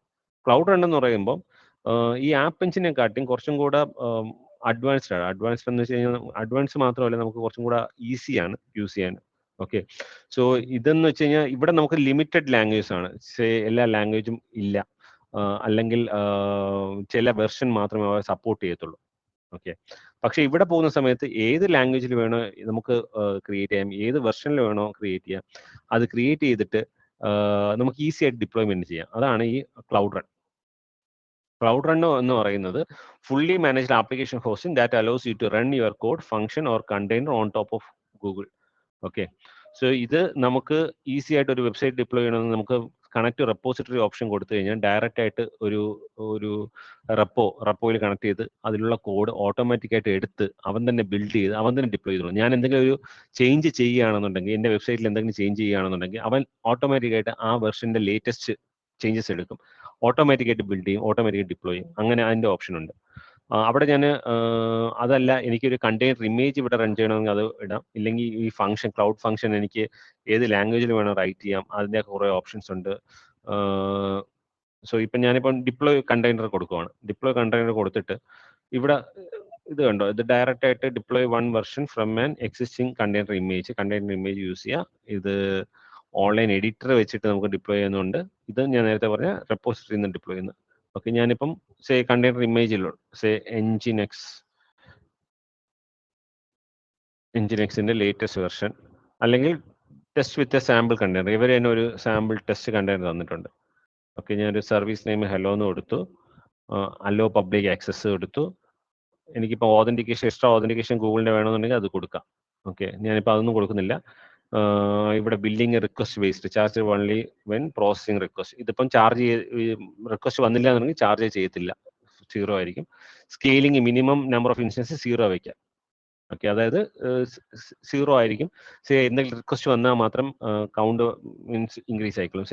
ക്ലൗഡ് റൺ എന്ന് പറയുമ്പോൾ ഈ ആപ്പ് എഞ്ചിനെക്കാട്ടിയും കുറച്ചും കൂടെ അഡ്വാൻസ്ഡ് ആണ്. അഡ്വാൻസ്ഡ് എന്ന് വെച്ച് കഴിഞ്ഞാൽ അഡ്വാൻസ് മാത്രമല്ല, നമുക്ക് കുറച്ചും കൂടെ ഈസിയാണ് യൂസ് ചെയ്യാൻ. ഓക്കെ, സോ ഇതെന്ന് വെച്ച് കഴിഞ്ഞാൽ ഇവിടെ നമുക്ക് ലിമിറ്റഡ് ലാംഗ്വേജസ് ആണ്. എല്ലാ ലാംഗ്വേജും ഇല്ല, അല്ലെങ്കിൽ ചില വെർഷൻ മാത്രമേ അവർ സപ്പോർട്ട് ചെയ്യത്തുള്ളൂ. ഓക്കെ, പക്ഷെ ഇവിടെ പോകുന്ന സമയത്ത് ഏത് ലാംഗ്വേജിൽ വേണോ നമുക്ക് ക്രിയേറ്റ് ചെയ്യാം, ഏത് വെർഷനിൽ വേണോ ക്രിയേറ്റ് ചെയ്യാം. അത് ക്രിയേറ്റ് ചെയ്തിട്ട് നമുക്ക് ഈസി ആയിട്ട് ഡിപ്ലോയ്മെന്റ് ചെയ്യാം. അതാണ് ഈ ക്ലൗഡ് റൺ. ക്ലൗഡ് റൺ എന്ന് പറയുന്നത് fully managed application hosting that allows you to run your code, function or container on top of Google. Okay, so ഇത് നമുക്ക് ഈസി ആയിട്ട് ഒരു വെബ്സൈറ്റ് ഡിപ്ലോയ് ചെയ്യണമെന്ന് നമുക്ക് കണക്ട് റെപ്പോസിറ്ററി ഓപ്ഷൻ കൊടുത്തു കഴിഞ്ഞാൽ ഡയറക്റ്റ് ആയിട്ട് ഒരു റെപ്പോയിൽ കണക്ട് ചെയ്ത് അതിലുള്ള കോഡ് ഓട്ടോമാറ്റിക് ആയിട്ട് എടുത്ത് അവൻ തന്നെ ബിൽഡ് ചെയ്ത് അവൻ തന്നെ ഡിപ്ലോയ് ചെയ്തോളും. ഞാൻ എന്തെങ്കിലും ഒരു ചേഞ്ച് ചെയ്യുകയാണെന്നുണ്ടെങ്കിൽ, എൻ്റെ വെബ്സൈറ്റിൽ എന്തെങ്കിലും ചേഞ്ച് ചെയ്യുകയാണെന്നുണ്ടെങ്കിൽ അവൻ ഓട്ടോമാറ്റിക് ആയിട്ട് ആ വെർഷൻ്റെ ലേറ്റസ്റ്റ് ചേഞ്ചസ് എടുക്കും, ഓട്ടോമാറ്റിക് ആയിട്ട് ബിൽഡ് ചെയ്യും, ഓട്ടോമാറ്റിക് ഡിപ്ലോയ് ചെയ്യും. അങ്ങനെ അതിൻ്റെ ഓപ്ഷൻ ഉണ്ട്. അവിടെ ഞാൻ അതല്ല, എനിക്കൊരു കണ്ടെയ്നർ ഇമേജ് ഇവിടെ റൺ ചെയ്യണമെങ്കിൽ അത് ഇടാം. ഇല്ലെങ്കിൽ ഈ ഫംഗ്ഷൻ, ക്ലൗഡ് ഫംഗ്ഷൻ എനിക്ക് ഏത് ലാംഗ്വേജിൽ വേണം റൈറ്റ് ചെയ്യാം, അതിൻ്റെ കുറേ ഓപ്ഷൻസ് ഉണ്ട്. സോ ഇപ്പം ഞാനിപ്പം ഡിപ്ലോയ് കണ്ടെയ്നർ കൊടുക്കുവാണ്. ഡിപ്ലോയ് കണ്ടെയ്നർ കൊടുത്തിട്ട് ഇവിടെ ഇത് കണ്ടോ, ഇത് ഡയറക്റ്റ് ആയിട്ട് deploy 1 version from an existing container image use ചെയ്യുക. ഇത് ഓൺലൈൻ എഡിറ്റർ വെച്ചിട്ട് നമുക്ക് ഡിപ്ലോയ് ചെയ്യുന്നുണ്ട്. ഇത് ഞാൻ നേരത്തെ പറഞ്ഞ റെപ്പോസിറ്ററിയിൽ നിന്ന് ഡിപ്ലോയ് ചെയ്യുന്നത്. ഓക്കെ, ഞാനിപ്പം കണ്ടെയ്നർ ഇമേജിലുള്ള എൻജിനെക്സിന്റെ ലേറ്റസ്റ്റ് വെർഷൻ, അല്ലെങ്കിൽ test with a sample container, ഇവർ തന്നെ ഒരു സാമ്പിൾ ടെസ്റ്റ് കണ്ടെയ്നർ തന്നിട്ടുണ്ട്. ഓക്കെ, ഞാനൊരു സർവീസ് നെയിം ഹലോ എന്ന് കൊടുത്തു, അലോ പബ്ലിക് ആക്സസ് കൊടുത്തു. എനിക്കിപ്പോൾ എക്സ്ട്രാ ഓതന്റിക്കേഷൻ ഗൂഗിളിൻ്റെ വേണമെന്നുണ്ടെങ്കിൽ അത് കൊടുക്കാം. ഓക്കെ, ഞാനിപ്പോൾ അതൊന്നും കൊടുക്കുന്നില്ല. ഇവിടെ billing request based, charge only when processing request. ഇതിപ്പം റിക്വസ്റ്റ് വന്നില്ല എന്നുണ്ടെങ്കിൽ ചാർജ് ചെയ്യത്തില്ല, 0 ആയിരിക്കും. Scaling minimum number of instance 0 വയ്ക്കാം. ഓക്കെ, അതായത് 0 ആയിരിക്കും. എന്തെങ്കിലും റിക്വസ്റ്റ് വന്നാൽ മാത്രം കൗണ്ട് മീൻസ് ഇൻക്രീസ് ആയിക്കോളും.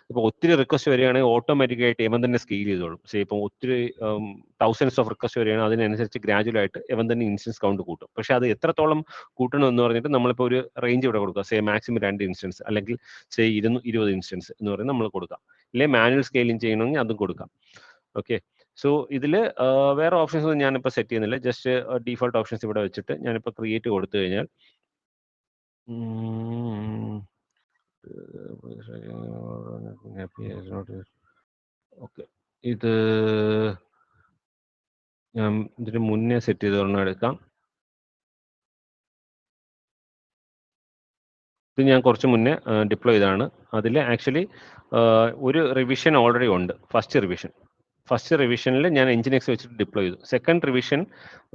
ഇപ്പോൾ ഒത്തിരി റിക്വസ്റ്റ് വരികയാണെങ്കിൽ ഓട്ടോമാറ്റിക്കായിട്ട് ഇവൻ തന്നെ സ്കെയിൽ ചെയ്തോളും. ഇപ്പം ഒത്തിരി തൗസൻഡ്സ് ഓഫ് റിക്വസ്റ്റ് വരികയാണെങ്കിൽ അതിനനുസരിച്ച് ഗ്രാജുവലായിട്ട് ഇവൻ തന്നെ ഇൻസ്റ്റൻസ് കൗണ്ട് കൂട്ടും. പക്ഷേ അത് എത്രത്തോളം കൂട്ടണം എന്ന് പറഞ്ഞിട്ട് നമ്മളിപ്പോൾ ഒരു റേഞ്ച് ഇവിടെ കൊടുക്കുക. മാക്സിമം 2 ഇൻസ്റ്റൻസ്, അല്ലെങ്കിൽ 20 ഇൻസ്റ്റൻസ് എന്ന് പറയുന്നത് നമ്മൾ കൊടുക്കാം. ഇല്ലെങ്കിൽ മാനുവൽ സ്കെയിലിംഗ് ചെയ്യണമെങ്കിൽ അതും കൊടുക്കാം. ഓക്കെ, സോ ഇതിൽ വേറെ ഓപ്ഷൻസ് ഒന്നും ഞാനിപ്പോൾ സെറ്റ് ചെയ്യുന്നില്ല. ജസ്റ്റ് ഡീഫോൾട്ട് ഓപ്ഷൻസ് ഇവിടെ വെച്ചിട്ട് ഞാനിപ്പോൾ ക്രിയേറ്റ് കൊടുത്തു കഴിഞ്ഞാൽ ഓക്കെ, ഇത് ഞാൻ ഇതിന് മുന്നേ സെറ്റ് ചെയ്ത് ഒരെണ്ണം എടുക്കാം. ഇത് ഞാൻ കുറച്ച് മുന്നേ ഡിപ്ലോയ് ചെയ്തതാണ്. അതിൽ ആക്ച്വലി ഒരു റിവിഷൻ ഓൾറെഡി ഉണ്ട്. ഫസ്റ്റ് റിവിഷനിൽ ഞാൻ എൻജിനെക്സ് വെച്ചിട്ട് ഡിപ്ലോയ് ചെയ്തു. സെക്കൻഡ് റിവിഷൻ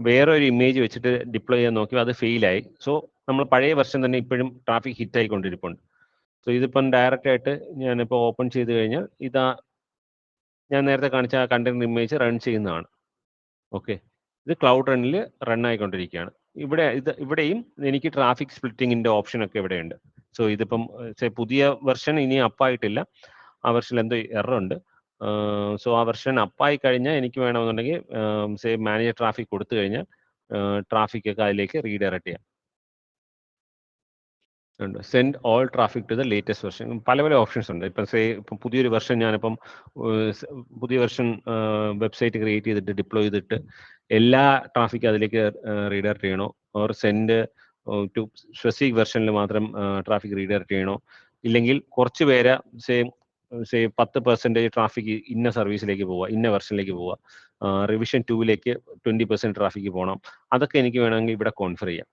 വേറെ ഒരു ഇമേജ് വെച്ചിട്ട് ഡിപ്ലോയ് ചെയ്യാൻ നോക്കി, അത് ഫെയിലായി. സോ നമ്മൾ പഴയ വെർഷൻ തന്നെ ഇപ്പോഴും ട്രാഫിക് ഹിറ്റ് ആയിക്കൊണ്ടിരിപ്പുണ്ട്. സോ ഇതിപ്പം ഡയറക്റ്റ് ആയിട്ട് ഞാനിപ്പോൾ ഓപ്പൺ ചെയ്ത് കഴിഞ്ഞാൽ ഇതാ ഞാൻ നേരത്തെ കാണിച്ച ആ കണ്ടെയ്നർ ഇമേജ് റൺ ചെയ്യുന്നതാണ്. ഓക്കെ, ഇത് ക്ലൗഡ് റണ്ണിൽ റൺ ആയിക്കൊണ്ടിരിക്കുകയാണ്. ഇവിടെയും എനിക്ക് ട്രാഫിക് സ്പ്ലിറ്റിങ്ങിൻ്റെ ഓപ്ഷനൊക്കെ ഇവിടെയുണ്ട്. സോ ഇതിപ്പം പുതിയ വെർഷൻ ഇനി അപ്പായിട്ടില്ല, ആ വെർഷനിൽ എന്തോ എറർ ഉണ്ട്. സോ ആ വെർഷൻ അപ്പായി കഴിഞ്ഞാൽ എനിക്ക് വേണമെന്നുണ്ടെങ്കിൽ മാനേജർ ട്രാഫിക് കൊടുത്തു കഴിഞ്ഞാൽ ട്രാഫിക് ഒക്കെ അതിലേക്ക് റീഡയറക്ട് ചെയ്യാം. Send all traffic to the latest version. പല ഓപ്ഷൻസ് ഉണ്ട്. ഇപ്പം പുതിയൊരു വെർഷൻ ഞാനിപ്പം പുതിയ വെർഷൻ വെബ്സൈറ്റ് ക്രിയേറ്റ് ചെയ്തിട്ട് ഡിപ്ലോയ് ചെയ്തിട്ട് എല്ലാ ട്രാഫിക് അതിലേക്ക് റീഡയറക്ട് ചെയ്യണോ, ഓർ സെൻഡ് ടു സ്പെസിഫിക് വെർഷനിൽ മാത്രം ട്രാഫിക് റീഡയറക്ട് ചെയ്യണോ, ഇല്ലെങ്കിൽ കുറച്ച് പേര് സേ 10% ട്രാഫിക് ഇന്ന സർവീസിലേക്ക് പോവുക, ഇന്ന വെർഷനിലേക്ക് പോവുക, റിവിഷൻ 2ലേക്ക് 20% ട്രാഫിക്ക് പോകണം. അതൊക്കെ എനിക്ക് വേണമെങ്കിൽ ഇവിടെ കോൺഫർ ചെയ്യാം.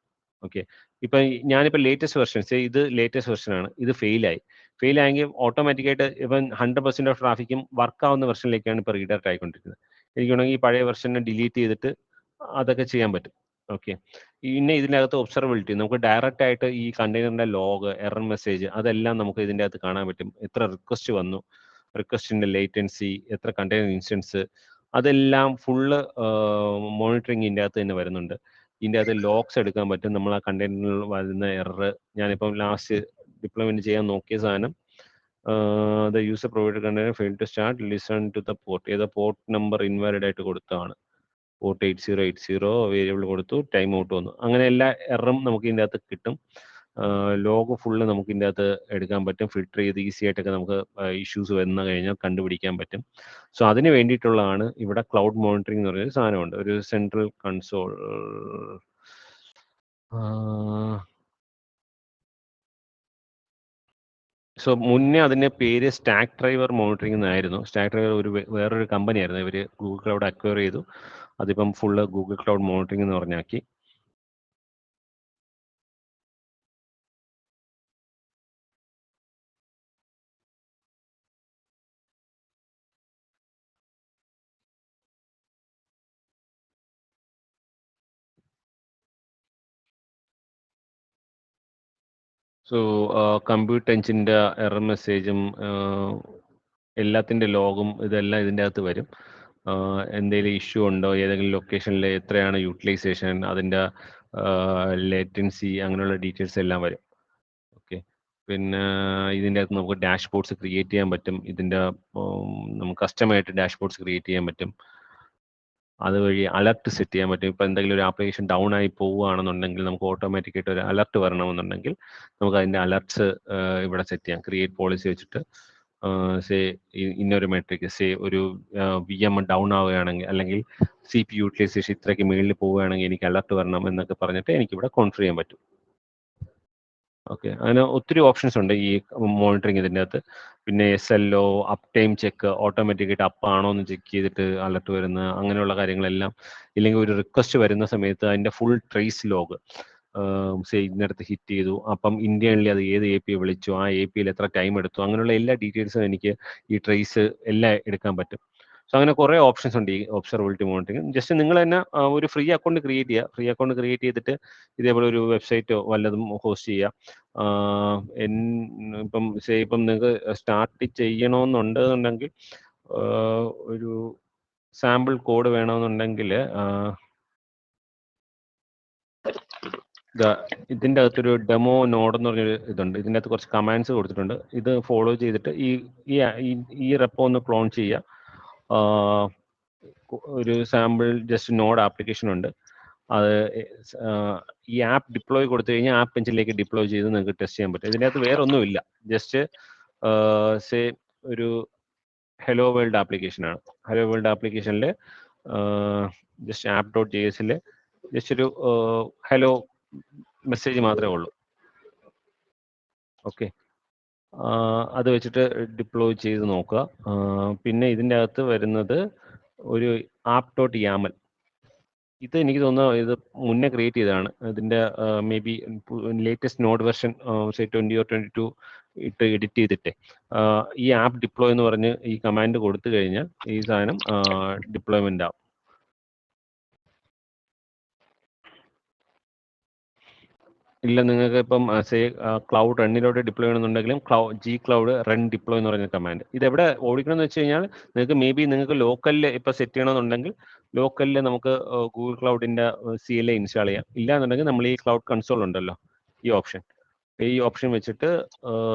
ഓക്കെ, ഇപ്പം ഞാനിപ്പോൾ ലേറ്റസ്റ്റ് വെർഷൻ, ഇത് ലേറ്റസ്റ്റ് വെർഷനാണ്, ഇത് ഫെയിലായെങ്കിൽ ഓട്ടോമാറ്റിക്കായിട്ട് ഇപ്പം 100% ഓഫ് ട്രാഫിക്കും വർക്കാവുന്ന വെർഷനിലേക്കാണ് ഇപ്പോൾ റീഡയറക്റ്റ് ആയിക്കൊണ്ടിരിക്കുന്നത്. എനിക്ക് വേണമെങ്കിൽ ഈ പഴയ വെർഷനെ ഡിലീറ്റ് ചെയ്തിട്ട് അതൊക്കെ ചെയ്യാൻ പറ്റും. ഓക്കെ, പിന്നെ ഇതിനകത്ത് ഒബ്സർവബിലിറ്റി, നമുക്ക് ഡയറക്റ്റ് ആയിട്ട് ഈ കണ്ടെയ്നറിന്റെ ലോഗ്, എറർ മെസ്സേജ്, അതെല്ലാം നമുക്ക് ഇതിൻ്റെ അകത്ത് കാണാൻ പറ്റും. എത്ര റിക്വസ്റ്റ് വന്നു, റിക്വസ്റ്റിന്റെ ലേറ്റൻസി, എത്ര കണ്ടെയ്നർ ഇൻസ്റ്റൻസ്, അതെല്ലാം ഫുള്ള് മോണിറ്ററിങ് ഇതിൻ്റെ അകത്ത് തന്നെ വരുന്നുണ്ട്. ഇതിൻ്റെ അകത്ത് ലോക്സ് എടുക്കാൻ പറ്റും. നമ്മൾ ആ കണ്ടെയ്നറിൽ വരുന്ന എറർ, ഞാനിപ്പം ലാസ്റ്റ് ഡിപ്ലോയ്മെന്റ് ചെയ്യാൻ നോക്കിയ സാധനം, the user provided container fail to start, listen to the port, ഏത് പോർട്ട് നമ്പർ ഇൻവാലിഡ് ആയിട്ട് കൊടുത്തതാണ്, പോർട്ട് 8080 വേരിയബിൾ കൊടുത്തു, ടൈം ഔട്ട് വന്നു. അങ്ങനെ എല്ലാ എററും നമുക്ക് ഇതിൻ്റെ അകത്ത് കിട്ടും. ലോഗ് ഫുള്ള് നമുക്ക് ഇതിൻ്റെ അകത്ത് എടുക്കാൻ പറ്റും. ഫിൽട്ടർ ചെയ്ത് ഈസി ആയിട്ടൊക്കെ നമുക്ക് ഇഷ്യൂസ് വന്നു കഴിഞ്ഞാൽ കണ്ടുപിടിക്കാൻ പറ്റും. സോ അതിന് വേണ്ടിയിട്ടുള്ളതാണ് ഇവിടെ ക്ലൗഡ് മോണിറ്ററിംഗ് എന്ന് പറയുന്ന സാധനമുണ്ട്, ഒരു സെൻട്രൽ കൺസോൾ. സോ മുന്നേ അതിൻ്റെ പേര് സ്റ്റാക്ക് ഡ്രൈവർ മോണിറ്ററിംഗ് എന്നായിരുന്നു. സ്റ്റാക്ക് ഡ്രൈവർ വേറൊരു കമ്പനി ആയിരുന്നു, ഇവർ ഗൂഗിൾ ക്ലൗഡ് അക്വയർ ചെയ്തു. അതിപ്പം ഫുള്ള് ഗൂഗിൾ ക്ലൗഡ് മോണിറ്ററിംഗ് എന്ന് പറഞ്ഞാക്കി. സോ കമ്പ്യൂട്ടർ എഞ്ചിൻ്റെ എറർ മെസ്സേജും എല്ലാത്തിൻ്റെ ലോഗും ഇതെല്ലാം ഇതിൻ്റെ അകത്ത് വരും. എന്തെങ്കിലും ഇഷ്യൂ ഉണ്ടോ, ഏതെങ്കിലും ലൊക്കേഷനിൽ എത്രയാണ് യൂട്ടിലൈസേഷൻ, അതിൻ്റെ ലേറ്റൻസി, അങ്ങനെയുള്ള ഡീറ്റെയിൽസ് എല്ലാം വരും. ഓക്കെ, പിന്നെ ഇതിൻ്റെ അകത്ത് നമുക്ക് ഡാഷ്ബോർഡ്സ് ക്രിയേറ്റ് ചെയ്യാൻ പറ്റും. ഇതിൻ്റെ നമുക്ക് കസ്റ്റമായിട്ട് ഡാഷ്ബോർഡ്സ് ക്രിയേറ്റ് ചെയ്യാൻ പറ്റും. അതുവഴി അലർട്ട് സെറ്റ് ചെയ്യാൻ പറ്റും. ഇപ്പോൾ എന്തെങ്കിലും ഒരു ആപ്ലിക്കേഷൻ ഡൗൺ ആയി പോവുകയാണെന്നുണ്ടെങ്കിൽ നമുക്ക് ഓട്ടോമാറ്റിക്കായിട്ട് ഒരു അലർട്ട് വരണമെന്നുണ്ടെങ്കിൽ നമുക്ക് അതിൻ്റെ അലർട്ട്സ് ഇവിടെ സെറ്റ് ചെയ്യാം. ക്രിയേറ്റ് പോളിസി വെച്ചിട്ട് സേ ഇന്നൊരു മെട്രിക്, സേ ഒരു VM ഡൗൺ ആവുകയാണെങ്കിൽ, അല്ലെങ്കിൽ CPU യൂട്ടിലൈസേഷൻ ഇത്രയ്ക്ക് മുകളിൽ പോവുകയാണെങ്കിൽ എനിക്ക് അലർട്ട് വരണം എന്നൊക്കെ പറഞ്ഞിട്ട് എനിക്കിവിടെ കോൺഫിഗർ ചെയ്യാൻ പറ്റും. ഓക്കെ, അങ്ങനെ ഒത്തിരി ഓപ്ഷൻസ് ഉണ്ട് ഈ മോണിറ്ററിങ് ഇതിൻ്റെ അകത്ത്. പിന്നെ SLO, അപ്പ് ടൈം ചെക്ക്, ഓട്ടോമാറ്റിക്കായിട്ട് അപ്പാണോ എന്ന് ചെക്ക് ചെയ്തിട്ട് അലർട്ട് വരുന്ന അങ്ങനെയുള്ള കാര്യങ്ങളെല്ലാം. ഇല്ലെങ്കിൽ ഒരു റിക്വസ്റ്റ് വരുന്ന സമയത്ത് അതിൻ്റെ ഫുൾ ട്രേസ് ലോഗ്, ഇതിനടുത്ത് ഹിറ്റ് ചെയ്തു, അപ്പം ഇന്ത്യനിൽ അത് ഏത് API വിളിച്ചു, ആ APIയിൽ എത്ര ടൈം എടുത്തു, അങ്ങനെയുള്ള എല്ലാ ഡീറ്റെയിൽസും എനിക്ക് ഈ ട്രേസ് എല്ലാം എടുക്കാൻ പറ്റും. സോ അങ്ങനെ കുറേ ഓപ്ഷൻസ് ഉണ്ട് ഈ ഒബ്സർവബിലിറ്റി മോണിറ്ററിങ്. ജസ്റ്റ് നിങ്ങൾ തന്നെ ഒരു ഫ്രീ അക്കൗണ്ട് ക്രിയേറ്റ് ചെയ്യുക. ഫ്രീ അക്കൗണ്ട് ക്രിയേറ്റ് ചെയ്തിട്ട് ഇതേപോലെ ഒരു വെബ്സൈറ്റോ വല്ലതും ഹോസ്റ്റ് ചെയ്യുക. ഇപ്പം നിങ്ങൾക്ക് സ്റ്റാർട്ട് ചെയ്യണമെന്നുണ്ടെന്നുണ്ടെങ്കിൽ ഒരു സാമ്പിൾ കോഡ് വേണമെന്നുണ്ടെങ്കിൽ ഇതിൻ്റെ അകത്തൊരു ഡെമോ നോഡ് എന്ന് പറഞ്ഞൊരു ഇതുണ്ട്. ഇതിൻ്റെ അകത്ത് കുറച്ച് കമാൻഡ്സ് കൊടുത്തിട്ടുണ്ട്. ഇത് ഫോളോ ചെയ്തിട്ട് ഈ റെപ്പോ ഒന്ന് ക്ലോൺ ചെയ്യുക. ഒരു സാമ്പിൾ ജസ്റ്റ് നോഡ് ആപ്ലിക്കേഷൻ ഉണ്ട്. അത് ഈ ആപ്പ് ഡിപ്ലോയ് കൊടുത്തു കഴിഞ്ഞാൽ ആപ്പ് എഞ്ചിനിലേക്ക് ഡിപ്ലോയ് ചെയ്ത് നിങ്ങൾക്ക് ടെസ്റ്റ് ചെയ്യാൻ പറ്റും. ഇതിനകത്ത് വേറെ ഒന്നുമില്ല, ജസ്റ്റ് സേ ഒരു ഹലോ വേൾഡ് ആപ്ലിക്കേഷനാണ്. ഹലോ വേൾഡ് ആപ്ലിക്കേഷനിൽ ജസ്റ്റ് app.jsൽ ജസ്റ്റ് ഒരു ഹലോ മെസ്സേജ് മാത്രമേ ഉള്ളൂ. ഓക്കെ, അത് വെച്ചിട്ട് ഡിപ്ലോയ് ചെയ്ത് നോക്കുക. പിന്നെ ഇതിൻ്റെ അകത്ത് വരുന്നത് ഒരു app.yaml. ഇത് എനിക്ക് തോന്നുന്നു ഇത് മുന്നേ ക്രിയേറ്റ് ചെയ്തതാണ്. ഇതിൻ്റെ may be latest node version 20 or 22 ഇട്ട് എഡിറ്റ് ചെയ്തിട്ട് ഈ ആപ്പ് ഡിപ്ലോയ് എന്ന് പറഞ്ഞ് ഈ കമാൻഡ് കൊടുത്തു കഴിഞ്ഞാൽ ഈ സാധനം ഡിപ്ലോയ്മെൻ്റ് ആവും. ഇല്ല, നിങ്ങൾക്ക് ഇപ്പം ക്ലൗഡ് റണ്ണിലോട്ട് ഡിപ്ലോയ് ചെയ്യണമെന്നുണ്ടെങ്കിലും G-Cloud run deploy എന്ന് പറയുന്ന കമാൻഡ് ഇത് എവിടെ ഓടിക്കണമെന്ന് വെച്ച് കഴിഞ്ഞാൽ നിങ്ങൾക്ക് ലോക്കലിൽ ഇപ്പം സെറ്റ് ചെയ്യണമെന്നുണ്ടെങ്കിൽ ലോക്കലിൽ നമുക്ക് ഗൂഗിൾ ക്ലൗഡിൻ്റെ CLI ഇൻസ്റ്റാൾ ചെയ്യാം. ഇല്ലാന്നുണ്ടെങ്കിൽ നമ്മൾ ഈ ക്ലൗഡ് കൺസോൾ ഉണ്ടല്ലോ, ഈ ഓപ്ഷൻ വെച്ചിട്ട്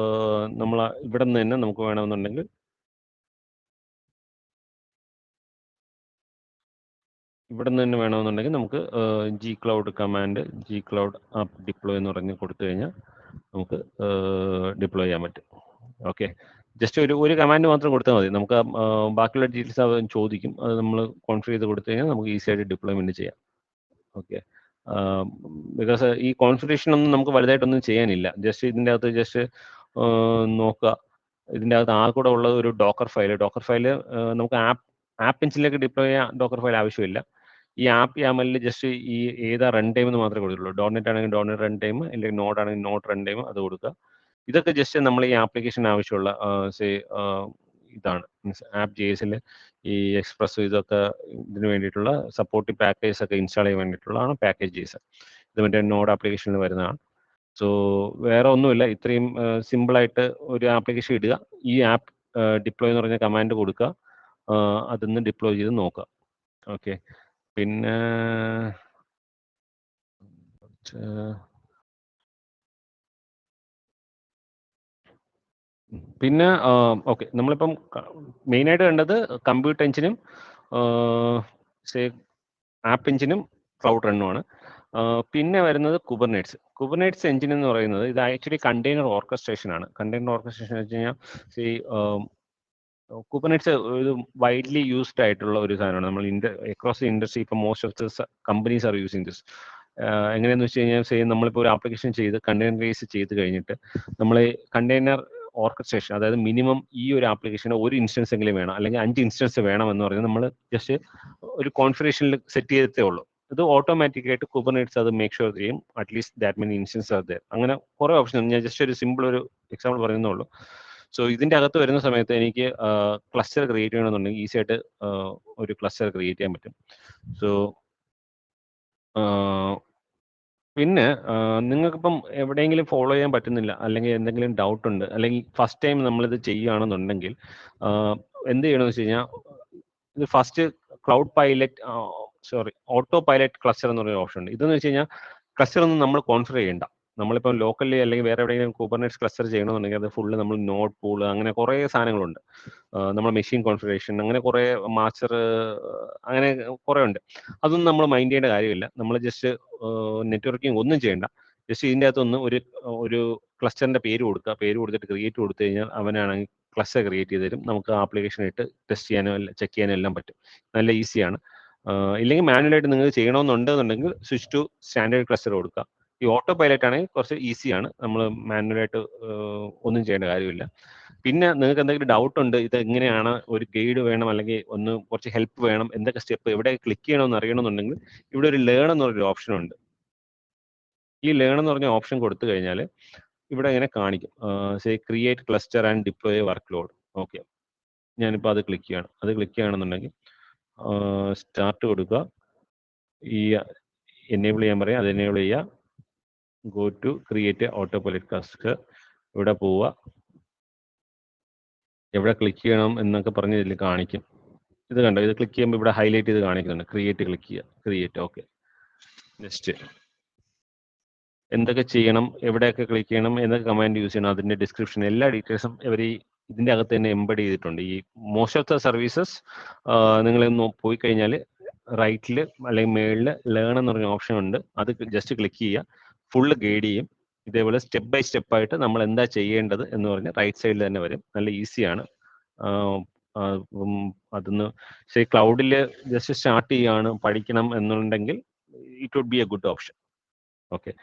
നമ്മൾ ഇവിടെ നിന്ന് തന്നെ നമുക്ക് വേണമെന്നുണ്ടെങ്കിൽ നമുക്ക് G-Cloud command G-Cloud app deploy എന്ന് പറഞ്ഞ് കൊടുത്തു കഴിഞ്ഞാൽ നമുക്ക് ഡിപ്ലോയ് ചെയ്യാൻ പറ്റും. ഓക്കെ, ജസ്റ്റ് ഒരു കമാൻഡ് മാത്രം കൊടുത്താൽ മതി. നമുക്ക് ബാക്കിയുള്ള ഡീറ്റെയിൽസ് ചോദിക്കും, അത് നമ്മൾ കോൺഫിഗർ ചെയ്ത് കൊടുത്തു കഴിഞ്ഞാൽ നമുക്ക് ഈസി ആയിട്ട് ഡിപ്ലോയ്മെന്റ് ചെയ്യാം. ഓക്കെ, ബിക്കോസ് ഈ കോൺഫിഗറേഷൻ ഒന്നും നമുക്ക് വലുതായിട്ടൊന്നും ചെയ്യാനില്ല. ജസ്റ്റ് ഇതിൻ്റെ അകത്ത് ജസ്റ്റ് നോക്കുക. ഇതിൻ്റെ അകത്ത് ആകെ കൂടെ ഉള്ളത് ഒരു ഡോക്കർ ഫയൽ. നമുക്ക് ആപ്പ് എഞ്ചിനിലേക്ക് ഡിപ്ലോയ് ചെയ്യാൻ ഡോക്കർ ഫയൽ ആവശ്യമില്ല. ഈ ആപ്പ് യാമലിൽ ജസ്റ്റ് ഈ ഏതാ റൺ ടൈം എന്ന് മാത്രമേ കൊടുക്കുള്ളൂ. ഡോട്ട്നെറ്റ് ആണെങ്കിൽ ഡോട്ട്നെറ്റ് റൺ ടൈം, അല്ലെങ്കിൽ നോഡ് ആണെങ്കിൽ നോഡ് റൺ ടൈം, അത് കൊടുക്കുക. ഇതൊക്കെ ജസ്റ്റ് നമ്മൾ ഈ ആപ്ലിക്കേഷൻ ആവശ്യമുള്ള ഇതാണ്. മീൻസ് ആപ്പ് JS ഈ എക്സ്പ്രസ് ഇതൊക്കെ ഇതിന് വേണ്ടിയിട്ടുള്ള സപ്പോർട്ടീവ് പാക്കേജസ് ഒക്കെ ഇൻസ്റ്റാൾ ചെയ്യാൻ വേണ്ടിയിട്ടുള്ളതാണ് പാക്കേജ് JS. ഇത് മറ്റേ നോഡ് ആപ്ലിക്കേഷനിൽ വരുന്നതാണ്. സോ വേറെ ഒന്നുമില്ല, ഇത്രയും സിമ്പിളായിട്ട് ഒരു ആപ്ലിക്കേഷൻ ഇടുക, ഈ ആപ്പ് ഡിപ്ലോയ് എന്ന് പറഞ്ഞ കമാൻഡ് കൊടുക്കുക, അതിന്ന് ഡിപ്ലോയ് ചെയ്ത് നോക്കുക. ഓക്കെ, പിന്നെ ഓക്കെ, നമ്മളിപ്പം മെയിനായിട്ട് കണ്ടത് കമ്പ്യൂട്ടർ എഞ്ചിനും ആപ്പ് എഞ്ചിനും ക്ലൗഡ് റണ്ണുമാണ്. പിന്നെ വരുന്നത് കുബർനെറ്റ്സ് എഞ്ചിൻ എന്ന് പറയുന്നത് ഇത് ആക്ച്വലി കണ്ടെയ്നർ ഓർക്കസ്ട്രേഷൻ ആണ്. കണ്ടെയ്നർ ഓർക്കസ്ട്രേഷൻ വെച്ച് കഴിഞ്ഞാൽ കുബർനെറ്റ്സ് ഒരു വൈഡ്ലി യൂസ്ഡ് ആയിട്ടുള്ള ഒരു സാധനമാണ്. നമ്മൾ അക്രോസ് ഇൻഡസ്ട്രി ഇപ്പം most of the companies are using this. എങ്ങനെയാണെന്ന് വെച്ച് കഴിഞ്ഞാൽ നമ്മളിപ്പോൾ ഒരു ആപ്ലിക്കേഷൻ ചെയ്ത് കണ്ടെയ്നറൈസ് ചെയ്ത് കഴിഞ്ഞിട്ട് നമ്മൾ കണ്ടെയ്നർ ഓർക്കസ്ട്രേഷൻ, അതായത് മിനിമം ഈ ഒരു ആപ്ലിക്കേഷന് ഒരു ഇൻസ്റ്റൻസ് എങ്കിലും വേണം, അല്ലെങ്കിൽ 5 ഇൻസ്റ്റൻസ് വേണം എന്ന് പറഞ്ഞാൽ നമ്മൾ ജസ്റ്റ് ഒരു കോൺഫിഗറേഷനിൽ സെറ്റ് ചെയ്തേ ഉള്ളൂ. ഇത് ഓട്ടോമാറ്റിക്കായിട്ട് കുബർനെറ്റ്സ് അത് മേക്ക് ഷുവർ ചെയ്യും at least that many instance are there. അങ്ങനെ കുറേ ഓപ്ഷൻ, ഞാൻ ജസ്റ്റ് ഒരു സിമ്പിൾ ഒരു എക്സാമ്പിൾ പറയുന്നേ ഉള്ളൂ. സോ ഇതിൻ്റെ അകത്ത് വരുന്ന സമയത്ത് എനിക്ക് ക്ലസ്റ്റർ ക്രിയേറ്റ് ചെയ്യണമെന്നുണ്ടെങ്കിൽ ഈസി ആയിട്ട് ഒരു ക്ലസ്റ്റർ ക്രിയേറ്റ് ചെയ്യാൻ പറ്റും. സോ പിന്നെ നിങ്ങൾക്കിപ്പം എവിടെയെങ്കിലും ഫോളോ ചെയ്യാൻ പറ്റുന്നില്ല, അല്ലെങ്കിൽ എന്തെങ്കിലും ഡൗട്ട് ഉണ്ട്, അല്ലെങ്കിൽ ഫസ്റ്റ് ടൈം നമ്മളിത് ചെയ്യുകയാണെന്നുണ്ടെങ്കിൽ എന്ത് ചെയ്യണമെന്ന് വെച്ച് കഴിഞ്ഞാൽ, ഇത് ഫസ്റ്റ് ഓട്ടോ പൈലറ്റ് ക്ലസ്റ്റർ എന്ന് പറയുന്ന ഓപ്ഷൻ ഉണ്ട്. ഇതെന്ന് വെച്ച് കഴിഞ്ഞാൽ ക്ലസ്റ്റർ ഒന്നും നമ്മൾ കോൺഫിഗർ ചെയ്യേണ്ട. നമ്മളിപ്പോൾ ലോക്കലി അല്ലെങ്കിൽ വേറെ എവിടെയെങ്കിലും കുബർനെറ്റ്സ് ക്ലസ്റ്റർ ചെയ്യണമെന്നുണ്ടെങ്കിൽ അത് ഫുള്ള് നമ്മൾ നോഡ് പൂൾ അങ്ങനെ കുറേ സാധനങ്ങളുണ്ട്. നമ്മൾ മെഷീൻ കോൺഫിഗറേഷൻ അങ്ങനെ കുറേ മാസ്റ്റർ അങ്ങനെ കുറേ ഉണ്ട്. അതൊന്നും നമ്മൾ മൈൻഡ് ചെയ്യേണ്ട കാര്യമില്ല. നമ്മൾ ജസ്റ്റ് നെറ്റ്വർക്കിംഗ് ഒന്നും ചെയ്യേണ്ട. ജസ്റ്റ് ഇതിൻ്റെ അകത്തൊന്ന് ഒരു ക്ലസ്റ്ററിൻ്റെ പേര് കൊടുക്കുക. പേര് കൊടുത്തിട്ട് ക്രിയേറ്റ് കൊടുത്തു കഴിഞ്ഞാൽ അവനാണെങ്കിൽ ക്ലസ്റ്റർ ക്രിയേറ്റ് ചെയ്ത് തരും. നമുക്ക് ആപ്ലിക്കേഷൻ ഇട്ട് ടെസ്റ്റ് ചെയ്യാനോ ചെക്ക് ചെയ്യാനോ എല്ലാം പറ്റും. നല്ല ഈസിയാണ്. ഇല്ലെങ്കിൽ മാനുവലായിട്ട് നിങ്ങൾക്ക് ചെയ്യണമെന്നുണ്ടെന്നുണ്ടെങ്കിൽ സ്വിച്ച് ടു സ്റ്റാൻഡേർഡ് ക്ലസ്റ്റർ കൊടുക്കുക. ഈ ഓട്ടോ പൈലറ്റ് ആണെങ്കിൽ കുറച്ച് ഈസിയാണ്, നമ്മൾ മാനുവലായിട്ട് ഒന്നും ചെയ്യേണ്ട കാര്യമില്ല. പിന്നെ നിങ്ങൾക്ക് എന്തെങ്കിലും ഡൗട്ട് ഉണ്ട്, ഇത് എങ്ങനെയാണ്, ഒരു ഗൈഡ് വേണം, അല്ലെങ്കിൽ കുറച്ച് ഹെൽപ്പ് വേണം, എന്തൊക്കെ സ്റ്റെപ്പ് എവിടെ ക്ലിക്ക് ചെയ്യണമെന്ന് അറിയണമെന്നുണ്ടെങ്കിൽ ഇവിടെ ഒരു ലേൺ എന്ന് പറഞ്ഞൊരു ഓപ്ഷൻ ഉണ്ട്. ഈ ലേൺ എന്ന് പറഞ്ഞ ഓപ്ഷൻ കൊടുത്തു കഴിഞ്ഞാൽ ഇവിടെ ഇങ്ങനെ കാണിക്കും, create cluster and deploy work load. Okay, ഞാനിപ്പോൾ അത് ക്ലിക്ക് ചെയ്യണം. അത് ക്ലിക്ക് ചെയ്യണമെന്നുണ്ടെങ്കിൽ സ്റ്റാർട്ട് കൊടുക്കുക, ഈ എനേബിൾ ചെയ്യാൻ പറയാം, അത് എനേബിൾ ചെയ്യുക. Go to create autopilot cluster, ഇവിടെ പോവുക, എവിടെ ക്ലിക്ക് ചെയ്യണം എന്നൊക്കെ പറഞ്ഞ് ഇതിൽ കാണിക്കും. ഇത് കണ്ടോ, ഇത് ക്ലിക്ക് ചെയ്യുമ്പോൾ ഇവിടെ ഹൈലൈറ്റ് ചെയ്ത് കാണിക്കുന്നുണ്ട്. ക്രിയേറ്റ് ക്ലിക്ക് ചെയ്യുക, ക്രിയേറ്റ്. ഓക്കെ, നെക്സ്റ്റ് എന്തൊക്കെ ചെയ്യണം, എവിടെയൊക്കെ ക്ലിക്ക് ചെയ്യണം, എന്തൊക്കെ കമാൻഡ് യൂസ് ചെയ്യണം, അതിൻ്റെ ഡിസ്ക്രിപ്ഷൻ എല്ലാ ഡീറ്റെയിൽസും ഇവർ ഇതിൻ്റെ അകത്ത് തന്നെ എംബഡ് ചെയ്തിട്ടുണ്ട്. ഈ മോസ്റ്റ് ഓഫ് ദ സർവീസസ് നിങ്ങൾ പോയി കഴിഞ്ഞാൽ റൈറ്റിൽ അല്ലെങ്കിൽ മേളിൽ ലേൺ എന്ന് പറഞ്ഞ ഓപ്ഷൻ ഉണ്ട്. അത് ജസ്റ്റ് ക്ലിക്ക് ചെയ്യുക, ഫുള്ള് ഗൈഡ് ചെയ്യും. ഇതേപോലെ സ്റ്റെപ്പ് ബൈ സ്റ്റെപ്പ് ആയിട്ട് നമ്മൾ എന്താ ചെയ്യേണ്ടത് എന്ന് പറഞ്ഞ് റൈറ്റ് സൈഡിൽ തന്നെ വരും. നല്ല ഈസിയാണ്. അതൊന്ന് ക്ലൗഡിൽ ജസ്റ്റ് സ്റ്റാർട്ട് ചെയ്യുകയാണ് പഠിക്കണം എന്നുണ്ടെങ്കിൽ it would be a good option. Okay,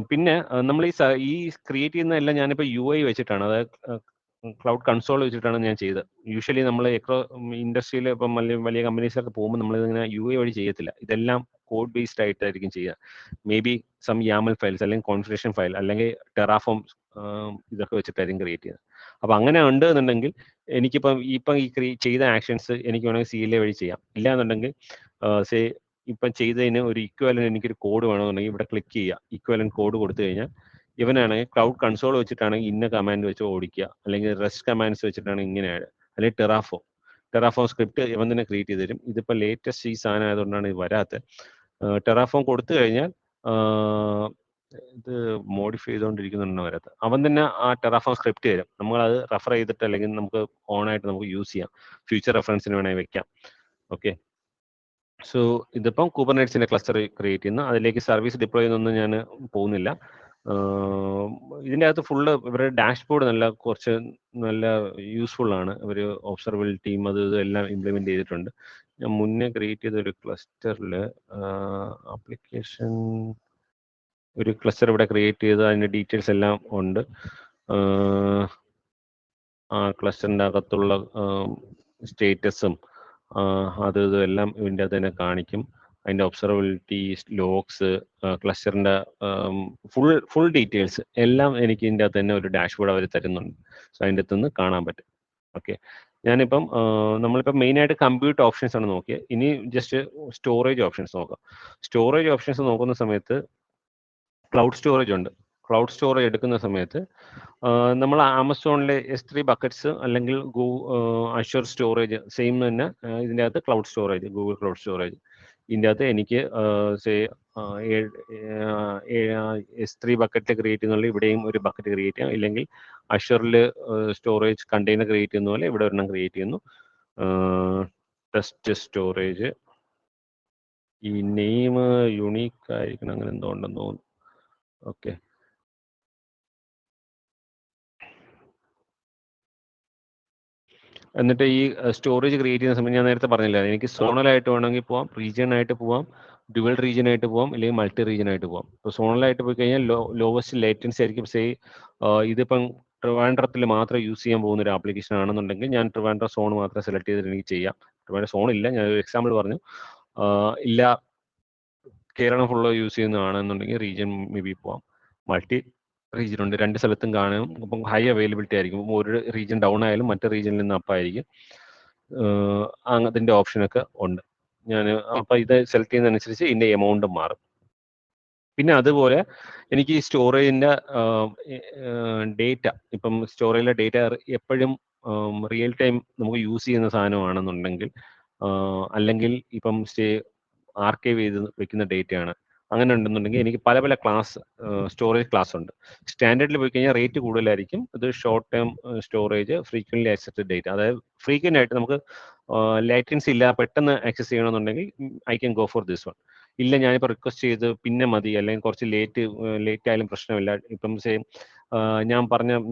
പിന്നെ നമ്മൾ ഈ ക്രിയേറ്റ് ചെയ്യുന്നതെല്ലാം ഞാനിപ്പോൾ UI വെച്ചിട്ടാണ്, അതായത് ക്ലൗഡ് കൺസോൾ വെച്ചിട്ടാണ് ഞാൻ ചെയ്തത്. യൂഷ്വലി നമ്മൾ ഇൻഡസ്ട്രിയിൽ ഇപ്പം വലിയ കമ്പനീസിലൊക്കെ പോകുമ്പോൾ നമ്മളിതിങ്ങനെ UI വഴി ചെയ്യത്തില്ല. ഇതെല്ലാം കോഡ് ബേസ്ഡ് ആയിട്ടായിരിക്കും ചെയ്യുക. Maybe some YAML files, അല്ലെങ്കിൽ കോൺഫിഗറേഷൻ ഫയൽ, അല്ലെങ്കിൽ ടെറാഫോം, ഇതൊക്കെ വെച്ചിട്ടായിരിക്കും ക്രിയേറ്റ് ചെയ്യുന്നത്. അപ്പോൾ അങ്ങനെ ഉണ്ട് എന്നുണ്ടെങ്കിൽ എനിക്കിപ്പം ഈ ചെയ്ത ആക്ഷൻസ് എനിക്ക് വേണമെങ്കിൽ CLA വഴി ചെയ്യാം. ഇല്ല എന്നുണ്ടെങ്കിൽ ഇപ്പം ചെയ്തതിന് ഒരു ഇക്വാലന്റ് എനിക്കൊരു കോഡ് വേണമെന്നുണ്ടെങ്കിൽ ഇവിടെ ക്ലിക്ക് ചെയ്യുക, ഇക്വാലന്റ് കോഡ് കൊടുത്തു കഴിഞ്ഞാൽ ഇവനാണെങ്കിൽ ക്ലൗഡ് കൺസോൾ വെച്ചിട്ടാണെങ്കിൽ ഇന്ന കമാൻഡ് വെച്ച് ഓടിക്കുക, അല്ലെങ്കിൽ റെസ്റ്റ് കമാൻഡ്സ് വെച്ചിട്ടാണെങ്കിൽ ഇങ്ങനെ, അല്ലെങ്കിൽ ടെറാഫോം സ്ക്രിപ്റ്റ് ഇവൻ തന്നെ ക്രിയേറ്റ് ചെയ്ത് തരും. ഇതിപ്പോൾ ലേറ്റസ്റ്റ് ഈ സാധനം ആയതുകൊണ്ടാണ് ഇത് വരാത്തത്. ടെറാഫോം കൊടുത്തു കഴിഞ്ഞാൽ ഇത് മോഡിഫൈ ചെയ്തുകൊണ്ടിരിക്കുന്നുണ്ടെന്ന് വരാത്തത്. അവൻ തന്നെ ആ ടെറാഫോം സ്ക്രിപ്റ്റ് തരും. നമ്മളത് റെഫർ ചെയ്തിട്ട് അല്ലെങ്കിൽ നമുക്ക് ഓണായിട്ട് നമുക്ക് യൂസ് ചെയ്യാം, ഫ്യൂച്ചർ റെഫറൻസിന് വേണമെങ്കിൽ വെക്കാം. ഓക്കെ, സോ ഇതിപ്പം കുബർനെറ്റ്സിന്റെ ക്ലസ്റ്റർ ക്രിയേറ്റ് ചെയ്യുന്ന, അതിലേക്ക് സർവീസ് ഡിപ്ലോയ് ചെയ്യുന്നൊന്നും ഞാൻ പോകുന്നില്ല. ഇതിൻ്റെ അകത്ത് ഫുള്ള് ഇവരുടെ ഡാഷ്ബോർഡ് കുറച്ച് നല്ല യൂസ്ഫുൾ ആണ്. ഇവർ ഒബ്സർവബിലിറ്റിയും അത് ഇതെല്ലാം ഇംപ്ലിമെന്റ് ചെയ്തിട്ടുണ്ട്. ഞാൻ മുന്നേ ക്രിയേറ്റ് ചെയ്ത ഒരു ക്ലസ്റ്ററിൽ ആപ്ലിക്കേഷൻ ഒരു ക്ലസ്റ്റർ ഇവിടെ ക്രിയേറ്റ് ചെയ്ത് അതിൻ്റെ ഡീറ്റെയിൽസ് എല്ലാം ഉണ്ട്. ആ ക്ലസ്റ്ററിൻ്റെ അകത്തുള്ള സ്റ്റേറ്റസും അത് ഇതെല്ലാം ഇതിൻ്റെ അകത്ത് തന്നെ കാണിക്കും. അതിൻ്റെ ഒബ്സർവബിലിറ്റി, ലോഗ്സ്, ക്ലസ്റ്ററിൻ്റെ ഫുൾ ഡീറ്റെയിൽസ് എല്ലാം എനിക്ക് ഇതിൻ്റെ അകത്ത് തന്നെ ഒരു ഡാഷ്ബോർഡ് അവർ തരുന്നുണ്ട്. സോ അതിൻ്റെ അകത്ത് നിന്ന് കാണാൻ പറ്റും. ഓക്കെ, ഞാനിപ്പം നമ്മളിപ്പോൾ മെയിനായിട്ട് കമ്പ്യൂട്ട് ഓപ്ഷൻസ് ആണ് നോക്കിയത്. ഇനി ജസ്റ്റ് സ്റ്റോറേജ് ഓപ്ഷൻസ് നോക്കാം. സ്റ്റോറേജ് ഓപ്ഷൻസ് നോക്കുന്ന സമയത്ത് ക്ലൗഡ് സ്റ്റോറേജ് ഉണ്ട്. ക്ലൗഡ് സ്റ്റോറേജ് എടുക്കുന്ന സമയത്ത് നമ്മൾ ആമസോണിലെ S3 ബക്കറ്റ്സ് അല്ലെങ്കിൽ അഷ്യൂർ സ്റ്റോറേജ് സെയിം തന്നെ ഇതിൻ്റെ അകത്ത് cloud storage, Google cloud storage. ഇതിൻ്റെ അകത്ത് എനിക്ക് S3 ബക്കറ്റ് ക്രിയേറ്റ് ചെയ്യുന്നുള്ള ഇവിടെയും ഒരു ബക്കറ്റ് ക്രിയേറ്റ് ചെയ്യാം, ഇല്ലെങ്കിൽ അഷ്യൂറിൽ സ്റ്റോറേജ് കണ്ടെയ്നർ ക്രിയേറ്റ് ചെയ്യുന്ന പോലെ ഇവിടെ ഒരെണ്ണം ക്രിയേറ്റ് ചെയ്യുന്നു. ടെസ്റ്റ് സ്റ്റോറേജ്, ഈ നെയിം യുണീക്ക് ആയിരിക്കണം, അങ്ങനെ എന്തോ ഉണ്ടെന്ന് തോന്നുന്നു. ഓക്കെ, എന്നിട്ട് ഈ സ്റ്റോറേജ് ക്രിയേറ്റ് ചെയ്യുന്ന സമയത്ത് ഞാൻ നേരത്തെ പറഞ്ഞില്ല, എനിക്ക് സോണലായിട്ട് വേണമെങ്കിൽ പോവാം, റീജിയനായിട്ട് പോവാം, ഡ്യുവൽ റീജിയനായിട്ട് പോവാം, അല്ലെങ്കിൽ മൾട്ടി റീജിയനായിട്ട് പോവാം. ഇപ്പോൾ സോണലായിട്ട് പോയി കഴിഞ്ഞാൽ ലോവസ്റ്റ് ലേറ്റൻസി ആയിരിക്കും. ഇതിപ്പം ട്രിവാൻഡ്രത്തിൽ മാത്രം യൂസ് ചെയ്യാൻ പോകുന്ന ഒരു ആപ്ലിക്കേഷൻ ആണെന്നുണ്ടെങ്കിൽ ഞാൻ ട്രിവാൻഡ്രം സോൺ മാത്രം സെലക്ട് ചെയ്തിട്ട് എനിക്ക് ചെയ്യാം. ട്രിവാൻഡ്രം സോൺ ഇല്ല, ഞാൻ ഒരു എക്സാമ്പിൾ പറഞ്ഞു. ഇല്ല, കേരളം ഫുള്ള് യൂസ് ചെയ്യുന്നതാണെന്നുണ്ടെങ്കിൽ റീജിയൻ മേ ബി പോവാം. മൾട്ടി റീജിയൻ ഉണ്ട്, രണ്ട് സ്ഥലത്തും കാണും. അപ്പം ഹൈ അവൈലബിലിറ്റി ആയിരിക്കും. അപ്പം ഒരു റീജിയൻ ഡൗൺ ആയാലും മറ്റേ റീജിയനിൽ നിന്ന് അപ്പായിരിക്കും. അതിൻ്റെ ഓപ്ഷനൊക്കെ ഉണ്ട്. ഞാൻ അപ്പം ഇത് സെലക്ട് ചെയ്യുന്നതനുസരിച്ച് ഇതിൻ്റെ എമൗണ്ട് മാറും. പിന്നെ അതുപോലെ എനിക്ക് ഈ സ്റ്റോറേജിൻ്റെ ഡേറ്റ, ഇപ്പം സ്റ്റോറേജിലെ ഡേറ്റ എപ്പോഴും റിയൽ ടൈം നമുക്ക് യൂസ് ചെയ്യുന്ന സാധനമാണെന്നുണ്ടെങ്കിൽ, അല്ലെങ്കിൽ ഇപ്പം ആർക്കൈവ് ചെയ്ത് വെക്കുന്ന ഡേറ്റയാണ്, അങ്ങനെ ഉണ്ടെന്നുണ്ടെങ്കിൽ എനിക്ക് പല പല ക്ലാസ് സ്റ്റോറേജ് ക്ലാസ് ഉണ്ട്. സ്റ്റാൻഡേർഡിൽ പോയി കഴിഞ്ഞാൽ റേറ്റ് കൂടുതലായിരിക്കും. ഇത് short term storage, frequently accessed data, അതായത് ഫ്രീക്വൻ്റ് ആയിട്ട് നമുക്ക് ലേറ്റൻസി ഇല്ല, പെട്ടെന്ന് ആക്സസ് ചെയ്യണമെന്നുണ്ടെങ്കിൽ I can go for this one. ഇല്ല, ഞാനിപ്പോൾ റിക്വസ്റ്റ് ചെയ്ത് പിന്നെ മതി, അല്ലെങ്കിൽ കുറച്ച് ലേറ്റ് ആയാലും പ്രശ്നമില്ല. ഇപ്പം ഞാൻ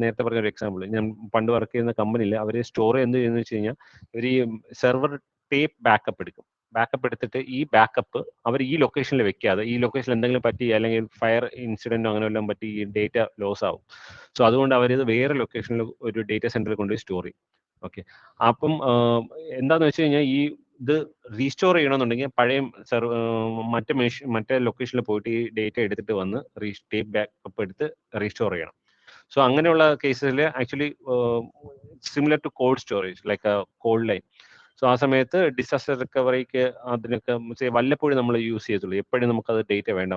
നേരത്തെ പറഞ്ഞ ഒരു എക്സാമ്പിൾ, ഞാൻ പണ്ട് വർക്ക് ചെയ്യുന്ന കമ്പനിയിൽ അവർ സ്റ്റോർ എന്ത് ചെയ്യുന്നത് വെച്ച് കഴിഞ്ഞാൽ, ഇവർ ഈ സെർവർ ടേപ്പ് ബാക്കപ്പ് എടുക്കും. ബാക്കപ്പ് എടുത്തിട്ട് ഈ ബാക്കപ്പ് അവർ ഈ ലൊക്കേഷനിൽ വെക്കാതെ, ഈ ലൊക്കേഷനിൽ എന്തെങ്കിലും പറ്റി അല്ലെങ്കിൽ ഫയർ ഇൻസിഡൻറ്റോ അങ്ങനെ വല്ലതും പറ്റി ഈ ഡേറ്റ ലോസ് ആവും. സോ അതുകൊണ്ട് അവരിത് വേറെ ലൊക്കേഷനിൽ ഒരു ഡേറ്റ സെന്ററിൽ കൊണ്ടുപോയി സ്റ്റോർ ചെയ്യും. ഓക്കെ, അപ്പം എന്താണെന്ന് വെച്ച് കഴിഞ്ഞാൽ ഇത് റീസ്റ്റോർ ചെയ്യണമെന്നുണ്ടെങ്കിൽ പഴയ മറ്റേ ലൊക്കേഷനിൽ പോയിട്ട് ഈ ഡേറ്റ എടുത്തിട്ട് വന്ന് ടേപ്പ് ബാക്കപ്പ് എടുത്ത് റീസ്റ്റോർ ചെയ്യണം. സോ അങ്ങനെയുള്ള കേസിൽ actually similar to cold storage, like Coldline. So ആ സമയത്ത് ഡിസാസ്റ്റർ റിക്കവറിക്ക് അതിനൊക്കെ വല്ലപ്പോഴും നമ്മൾ യൂസ് ചെയ്തുള്ളൂ. എപ്പോഴും നമുക്കത് ഡേറ്റ വേണ്ട.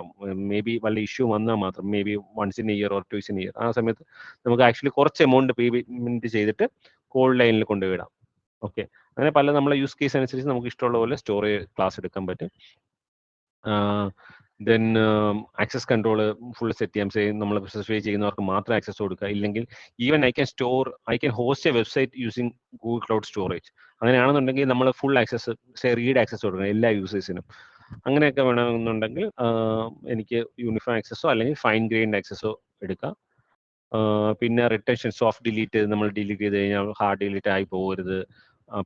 മേ ബി വല്ല ഇഷ്യൂ വന്നാൽ മാത്രം, maybe once in year or twice in year, ആ സമയത്ത് നമുക്ക് ആക്ച്വലി കുറച്ച് എമൗണ്ട് പേയ്മെന്റ് ചെയ്തിട്ട് കോൾഡ് ലൈനിൽ കൊണ്ടുവിടാം. ഓക്കെ, അങ്ങനെ പല നമ്മളെ യൂസ് കേസ് അനുസരിച്ച് നമുക്ക് ഇഷ്ടമുള്ള പോലെ സ്റ്റോറേജ് ക്ലാസ് എടുക്കാൻ പറ്റും. Then access control full set ചെയ്യാം. നമ്മൾ സ്പെസിഫൈ ചെയ്യുന്നവർക്ക് മാത്രം ആക്സസ് കൊടുക്കുക. ഇല്ലെങ്കിൽ even I can host A website using Google cloud storage. അങ്ങനെയാണെന്നുണ്ടെങ്കിൽ നമ്മൾ ഫുൾ ആക്സസ്, റീഡ് ആക്സസ് കൊടുക്കണം എല്ലാ യൂസേഴ്സിനും. അങ്ങനെയൊക്കെ വേണമെന്നുണ്ടെങ്കിൽ എനിക്ക് യൂണിഫോം ആക്സസോ അല്ലെങ്കിൽ ഫൈൻ ഗ്രെയിൻഡ് ആക്സസോ എടുക്കാം. പിന്നെ റിട്ടൻഷൻ, സോഫ്റ്റ് ഡിലീറ്റ്, നമ്മൾ ഡിലീറ്റ് ചെയ്ത് കഴിഞ്ഞാൽ ഹാർഡ് ഡിലീറ്റ് ആയി പോകരുത്.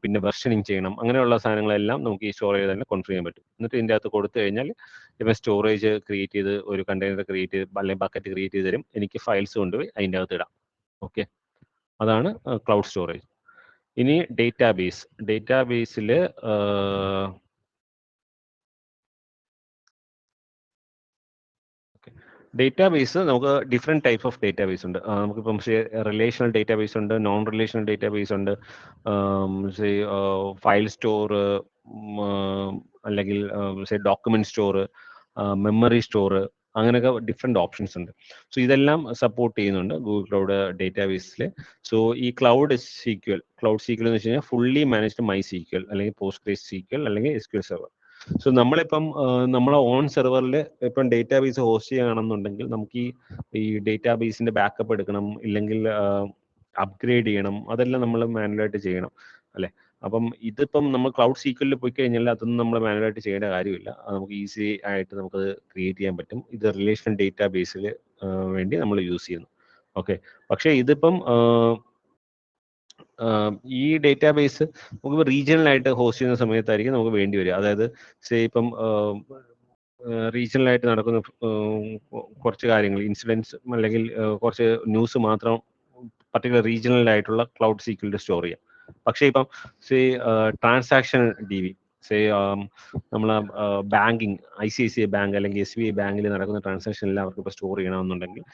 പിന്നെ വെർഷനിങ് ചെയ്യണം. അങ്ങനെയുള്ള സാധനങ്ങളെല്ലാം നമുക്ക് ഈ സ്റ്റോറേജ് തന്നെ കോൺഫിഗർ ചെയ്യാൻ പറ്റും. എന്നിട്ട് ഇതിൻ്റെ അകത്ത് കൊടുത്തു കഴിഞ്ഞാൽ ഇപ്പം സ്റ്റോറേജ് ക്രിയേറ്റ് ചെയ്ത് ഒരു കണ്ടെയ്നർ ക്രിയേറ്റ് ചെയ്ത് അല്ലെങ്കിൽ ബക്കറ്റ് ക്രിയേറ്റ് ചെയ്ത് തരും. എനിക്ക് ഫയൽസ് കൊണ്ടുപോയി അതിൻ്റെ അകത്ത് ഇടാം. ഓക്കെ, അതാണ് ക്ലൗഡ് സ്റ്റോറേജ്. ഇനി ഡേറ്റാബേസിൽ ഡേറ്റാബേസ് നമുക്ക് ഡിഫറെൻറ്റ് ടൈപ്പ് ഓഫ് ഡേറ്റാബേസ് ഉണ്ട്. നമുക്കിപ്പം റിലേഷണൽ ഡേറ്റാബേസ് ഉണ്ട്, നോൺ റിലേഷണൽ ഡേറ്റാബേസ് ഉണ്ട്, ഫയൽ സ്റ്റോർ, അല്ലെങ്കിൽ ഡോക്യുമെന്റ് സ്റ്റോർ, മെമ്മറി സ്റ്റോർ, അങ്ങനെയൊക്കെ ഡിഫറെൻറ്റ് ഓപ്ഷൻസ് ഉണ്ട്. സോ ഇതെല്ലാം സപ്പോർട്ട് ചെയ്യുന്നുണ്ട് ഗൂഗിൾ ക്ലൗഡ് ഡേറ്റാബേസിൽ. സോ ഈ ക്ലൗഡ് സീക്വൽ എന്ന് വെച്ച് കഴിഞ്ഞാൽ ഫുള്ളി മാനേജ്ഡ് മൈ സീക്വൽ, അല്ലെങ്കിൽ പോസ്റ്റ്ഗ്രേസ് സീക്വൽ, അല്ലെങ്കിൽ SQL സെർവർ. സോ നമ്മളിപ്പം നമ്മളെ ഓൺ സെർവറിൽ ഇപ്പം ഡേറ്റാബേസ് ഹോസ്റ്റ് ചെയ്യുകയാണെന്നുണ്ടെങ്കിൽ നമുക്ക് ഈ ഡേറ്റാബേസിന്റെ ബാക്കപ്പ് എടുക്കണം, ഇല്ലെങ്കിൽ അപ്ഗ്രേഡ് ചെയ്യണം, അതെല്ലാം നമ്മൾ മാനുവലായിട്ട് ചെയ്യണം, അല്ലേ? അപ്പം ഇതിപ്പം നമ്മൾ ക്ലൗഡ് സീക്വലിൽ പോയി കഴിഞ്ഞാൽ അതൊന്നും നമ്മൾ മാനുവലായിട്ട് ചെയ്യേണ്ട കാര്യമില്ല. നമുക്ക് ഈസി ആയിട്ട് നമുക്കത് ക്രിയേറ്റ് ചെയ്യാൻ പറ്റും. ഇത് റിലേഷണൽ ഡേറ്റാബേസിൽ വേണ്ടി നമ്മൾ യൂസ് ചെയ്യുന്നു. ഓക്കെ, പക്ഷേ ഇതിപ്പം ഈ ഡേറ്റാബേസ് നമുക്ക് റീജിയണലായിട്ട് ഹോസ്റ്റ് ചെയ്യുന്ന സമയത്തായിരിക്കും നമുക്ക് വേണ്ടി വരിക. അതായത് ഇപ്പം റീജിയണലായിട്ട് നടക്കുന്ന കുറച്ച് കാര്യങ്ങൾ, ഇൻസിഡൻസ് അല്ലെങ്കിൽ കുറച്ച് ന്യൂസ് മാത്രം പർട്ടിക്കുലർ റീജിയണലായിട്ടുള്ള ക്ലൗഡ് സീക്വലിൽ സ്റ്റോർ ചെയ്യാം. പക്ഷേ ഇപ്പം ട്രാൻസാക്ഷൻ ഡി വി നമ്മൾ ബാങ്കിങ് ICICI ബാങ്ക് അല്ലെങ്കിൽ SBI ബാങ്കിൽ നടക്കുന്ന ട്രാൻസാക്ഷൻ എല്ലാം അവർക്ക് ഇപ്പോൾ സ്റ്റോർ ചെയ്യണമെന്നുണ്ടെങ്കിൽ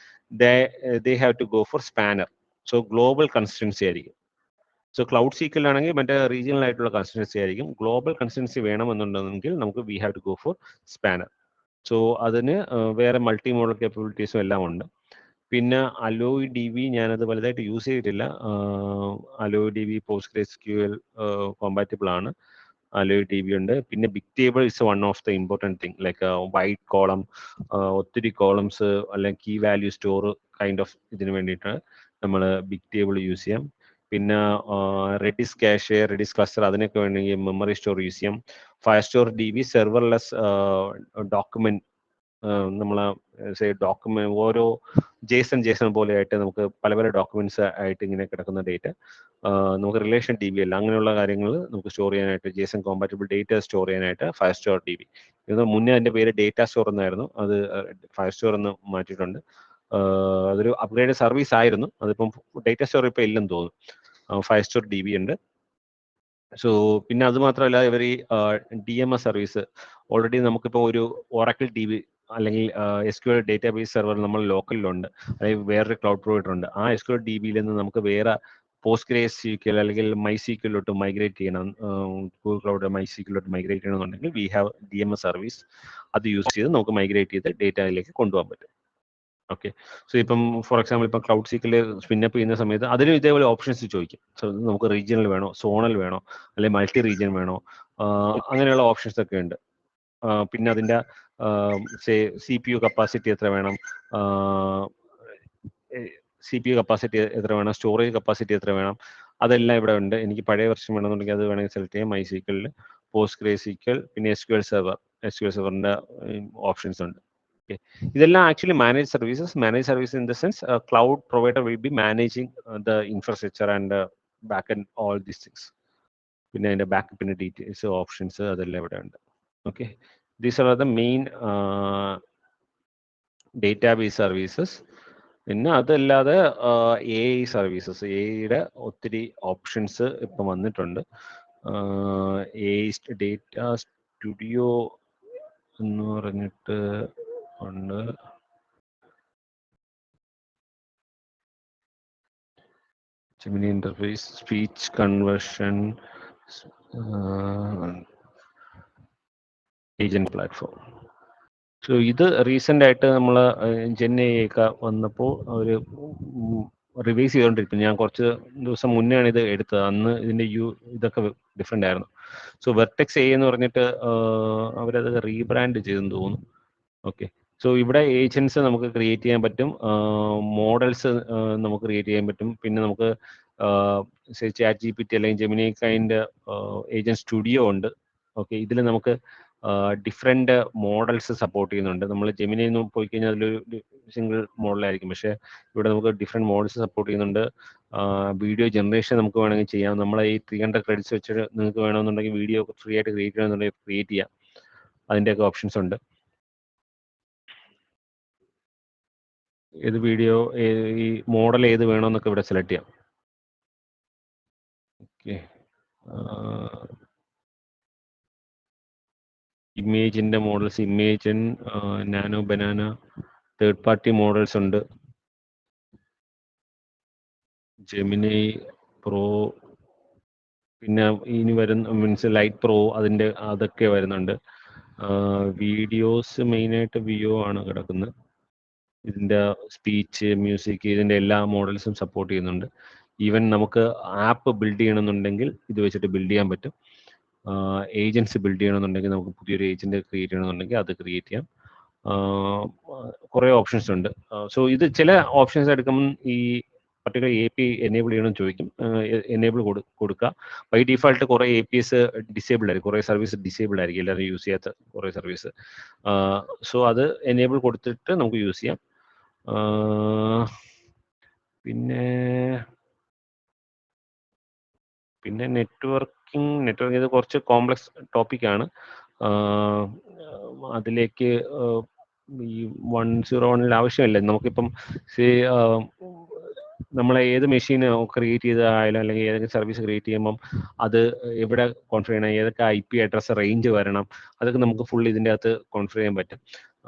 they have to go for Spanner. So global consistency ആയിരിക്കും. സോ ക്ലൗഡ് സീക്വലാണെങ്കിൽ മറ്റേ റീജിയണൽ ആയിട്ടുള്ള കൺസിസ്റ്റൻസി ആയിരിക്കും. ഗ്ലോബൽ കൺസിസ്റ്റൻസി വേണമെന്നുണ്ടെങ്കിൽ നമുക്ക് we have to go for Spanner. So അതിന് വേറെ മൾട്ടി മോഡൽ കേപ്പബിലിറ്റീസും എല്ലാം ഉണ്ട്. പിന്നെ അലോയ് DB ഞാനത് വലുതായിട്ട് യൂസ് ചെയ്തിട്ടില്ല. അലോയ് DB PostgreSQL കോമ്പാറ്റബിൾ ആണ്. അലോയ് DB ഉണ്ട്. പിന്നെ Bigtable is one of the important thing. Like wide column, ഒത്തിരി കോളംസ് അല്ലെങ്കിൽ key value store kind of ഇതിന് വേണ്ടിയിട്ട് നമ്മൾ ബിഗ് ടേബിൾ യൂസ് ചെയ്യാം. പിന്നെ റെഡിസ് ക്യാഷ്, റെഡിസ് ക്ലസ്റ്റർ അതിനൊക്കെ വേണമെങ്കിൽ മെമ്മറി സ്റ്റോർ യൂസ് ചെയ്യാം. ഫയർസ്റ്റോർ DB സെർവർലെസ് ഡോക്യുമെന്റ്, നമ്മൾ ഡോക്യുമെന്റ് ഓരോ ജേസൺ പോലെ ആയിട്ട് നമുക്ക് പല പല ഡോക്യുമെന്റ്സ് ആയിട്ട് ഇങ്ങനെ കിടക്കുന്ന ഡേറ്റ നമുക്ക് റിലേഷൻ DB അല്ല, അങ്ങനെയുള്ള കാര്യങ്ങൾ നമുക്ക് സ്റ്റോർ ചെയ്യാനായിട്ട് ജേസൺ കോമ്പാറ്റബിൾ ഡേറ്റ സ്റ്റോർ ചെയ്യാനായിട്ട് ഫയർസ്റ്റോർ DB. ഇത് മുന്നേ അതിന്റെ പേര് ഡേറ്റ സ്റ്റോർ എന്നായിരുന്നു, അത് ഫയർസ്റ്റോർ എന്ന് മാറ്റിയിട്ടുണ്ട്. അതൊരു അപ്ഗ്രേഡ് സർവീസ് ആയിരുന്നു, അതിപ്പം ഡേറ്റ സ്റ്റോർ ഇപ്പം ഇല്ലെന്ന് തോന്നുന്നു. ഫയർസ്റ്റോർ DB ഉണ്ട്. സോ പിന്നെ അത് മാത്രമല്ല ഇവർ ഈ DMS സർവീസ് ഓൾറെഡി നമുക്കിപ്പോൾ ഒരു Oracle DB അല്ലെങ്കിൽ SQL ഡേറ്റാബേസ് സെർവർ നമ്മൾ ലോക്കലിലുണ്ട്, അല്ലെങ്കിൽ വേറൊരു ക്ലൗഡ് പ്രൊവൈഡർ ഉണ്ട്. ആ SQL DBയിൽ നിന്ന് നമുക്ക് വേറെ PostgreSQL അല്ലെങ്കിൽ MySQLോട്ട് മൈഗ്രേറ്റ് ചെയ്യണം, ഗൂഗിൾ ക്ലൗഡ് MySQLോട്ട് മൈഗ്രേറ്റ് ചെയ്യണമെന്നുണ്ടെങ്കിൽ വി ഹാവ് DMS സർവീസ്. അത് യൂസ് ചെയ്ത് നമുക്ക് മൈഗ്രേറ്റ് ചെയ്ത് ഡേറ്റയിലേക്ക് കൊണ്ടുപോകാൻ പറ്റും. ഓക്കെ. സോ ഇപ്പം ഫോർ എക്സാമ്പിൾ ഇപ്പം ക്ലൗഡ് സീക്വൽ സ്പിന്നപ്പ് ചെയ്യുന്ന സമയത്ത് അതിലും ഇതേപോലെ ഓപ്ഷൻസ് ചോദിക്കും. സോ നമുക്ക് റീജിയണൽ വേണോ, സോണൽ വേണോ, അല്ലെങ്കിൽ മൾട്ടി റീജിയൻ വേണോ, അങ്ങനെയുള്ള ഓപ്ഷൻസ് ഒക്കെ ഉണ്ട്. പിന്നെ അതിൻ്റെ CPU കപ്പാസിറ്റി എത്ര വേണം, CPU കപ്പാസിറ്റി എത്ര വേണം, സ്റ്റോറേജ് കപ്പാസിറ്റി എത്ര വേണം, അതെല്ലാം ഇവിടെ ഉണ്ട്. എനിക്ക് പഴയ വെർഷൻ വേണമെന്നുണ്ടെങ്കിൽ അത് വേണമെങ്കിൽ സെലക്ട് ചെയ്യാം. MySQL, PostgreSQL, പിന്നെ SQL സെർവറിൻ്റെ ഓപ്ഷൻസ് ഉണ്ട്. Okay. ഇതെല്ലാം actually manage services in the sense cloud provider will be managing the infrastructure and back and all these things. പിന്നെ അതിൻ്റെ ബാക്കപ്പിൻ്റെ ഡീറ്റെയിൽസ്, ഓപ്ഷൻസ് അതെല്ലാം ഇവിടെ ഉണ്ട്. Okay, these are the main database services. പിന്നെ അതല്ലാതെ AI services, AIയുടെ ഒത്തിരി options ഇപ്പം വന്നിട്ടുണ്ട്. AI ഡേറ്റ സ്റ്റുഡിയോ എന്ന് പറഞ്ഞിട്ട് ഉണ്ട്. Gemini interface, speech conversion, agent platform. So ഇത് റീസെൻ്റ് ആയിട്ട് നമ്മൾ GenAI ഒക്കെ വന്നപ്പോൾ അവർ റിവൈസ് ചെയ്തുകൊണ്ടിരിക്കുന്നു. ഞാൻ കുറച്ച് ദിവസം മുന്നെയാണ് ഇത് എടുത്തത്. അന്ന് ഇതിൻ്റെ ഇതൊക്കെ ഡിഫറെൻ്റ് ആയിരുന്നു. സോ വെർട്ടെക്സ് AI എന്ന് പറഞ്ഞിട്ട് അവരത് റീബ്രാൻഡ് ചെയ്തെന്ന് തോന്നുന്നു. ഓക്കെ. സോ ഇവിടെ ഏജൻസ് നമുക്ക് ക്രിയേറ്റ് ചെയ്യാൻ പറ്റും, മോഡൽസ് നമുക്ക് ക്രിയേറ്റ് ചെയ്യാൻ പറ്റും. പിന്നെ നമുക്ക് ChatGPT അല്ലെങ്കിൽ ജെമിനി കൈൻഡ് ഏജന്റ് സ്റ്റുഡിയോ ഉണ്ട്. ഓക്കെ, ഇതിൽ നമുക്ക് ഡിഫറെൻ്റ് മോഡൽസ് സപ്പോർട്ട് ചെയ്യുന്നുണ്ട്. നമ്മൾ ജെമിനിയിൽ നിന്ന് പോയി കഴിഞ്ഞാൽ അതിലൊരു സിംഗിൾ മോഡലായിരിക്കും, പക്ഷേ ഇവിടെ നമുക്ക് ഡിഫറെൻറ്റ് മോഡൽസ് സപ്പോർട്ട് ചെയ്യുന്നുണ്ട്. വീഡിയോ ജനറേഷൻ നമുക്ക് വേണമെങ്കിൽ ചെയ്യാം. നമ്മളെ ഈ 300 ക്രെഡിറ്റ്സ് വെച്ചിട്ട് നിങ്ങൾക്ക് വേണമെന്നുണ്ടെങ്കിൽ വീഡിയോ ഫ്രീ ആയിട്ട് ക്രിയേറ്റ് ചെയ്യണമെന്നുണ്ടെങ്കിൽ ക്രിയേറ്റ് ചെയ്യാം. അതിൻ്റെയൊക്കെ ഓപ്ഷൻസ് ഉണ്ട്. ഏത് വീഡിയോ, ഈ മോഡൽ ഏത് വേണമെന്നൊക്കെ ഇവിടെ സെലക്ട് ചെയ്യാം. ഓക്കെ, ഇമേജിൻ്റെ models, Imagen, nano banana, third party models ഉണ്ട്. ജെമിനി പ്രോ, പിന്നെ ഇനി വരുന്ന മീൻസ് ലൈറ്റ് പ്രോ, അതിൻ്റെ അതൊക്കെ വരുന്നുണ്ട്. വീഡിയോസ് മെയിനായിട്ട് വിയോ ആണ് കിടക്കുന്നത്. ഇതിൻ്റെ സ്പീച്ച്, മ്യൂസിക്, ഇതിൻ്റെ എല്ലാ മോഡൽസും സപ്പോർട്ട് ചെയ്യുന്നുണ്ട്. ഈവൻ നമുക്ക് ആപ്പ് ബിൽഡ് ചെയ്യണമെന്നുണ്ടെങ്കിൽ ഇത് വെച്ചിട്ട് ബിൽഡ് ചെയ്യാൻ പറ്റും. ഏജൻസ് ബിൽഡ് ചെയ്യണമെന്നുണ്ടെങ്കിൽ നമുക്ക് പുതിയൊരു ഏജൻറ്റ് ക്രിയേറ്റ് ചെയ്യണമെന്നുണ്ടെങ്കിൽ അത് ക്രിയേറ്റ് ചെയ്യാം. കുറേ ഓപ്ഷൻസ് ഉണ്ട്. സോ ഇത് ചില ഓപ്ഷൻസ് എടുക്കുമ്പോൾ ഈ പർട്ടിക്കുലർ API എനേബിൾ ചെയ്യണമെന്ന് ചോദിക്കും. എനേബിൾ കൊടുക്കുക. ബൈ ഡിഫാൾട്ട് കുറേ APIs ഡിസേബിൾ ആയിരിക്കും, കുറേ സർവീസ് ഡിസേബിൾ ആയിരിക്കും, എല്ലാവരും യൂസ് ചെയ്യാത്ത കുറേ സർവീസ്. സോ അത് എനേബിൾ കൊടുത്തിട്ട് നമുക്ക് യൂസ് ചെയ്യാം. പിന്നെ നെറ്റ്വർക്കിംഗ് ഇത് കുറച്ച് കോംപ്ലക്സ് ടോപ്പിക്കാണ്. അതിലേക്ക് ഈ 101 ആവശ്യമില്ല. നമുക്കിപ്പം നമ്മളെ ഏത് മെഷീൻ ക്രിയേറ്റ് ചെയ്തതായാലും അല്ലെങ്കിൽ ഏതൊക്കെ സർവീസ് ക്രിയേറ്റ് ചെയ്യുമ്പം അത് എവിടെ കോൺഫിഗർ ചെയ്യണം, ഏതൊക്കെ IP അഡ്രസ് റേഞ്ച് വരണം, അതൊക്കെ നമുക്ക് ഫുൾ ഇതിൻ്റെ അകത്ത് കോൺഫിഗർ ചെയ്യാൻ പറ്റും.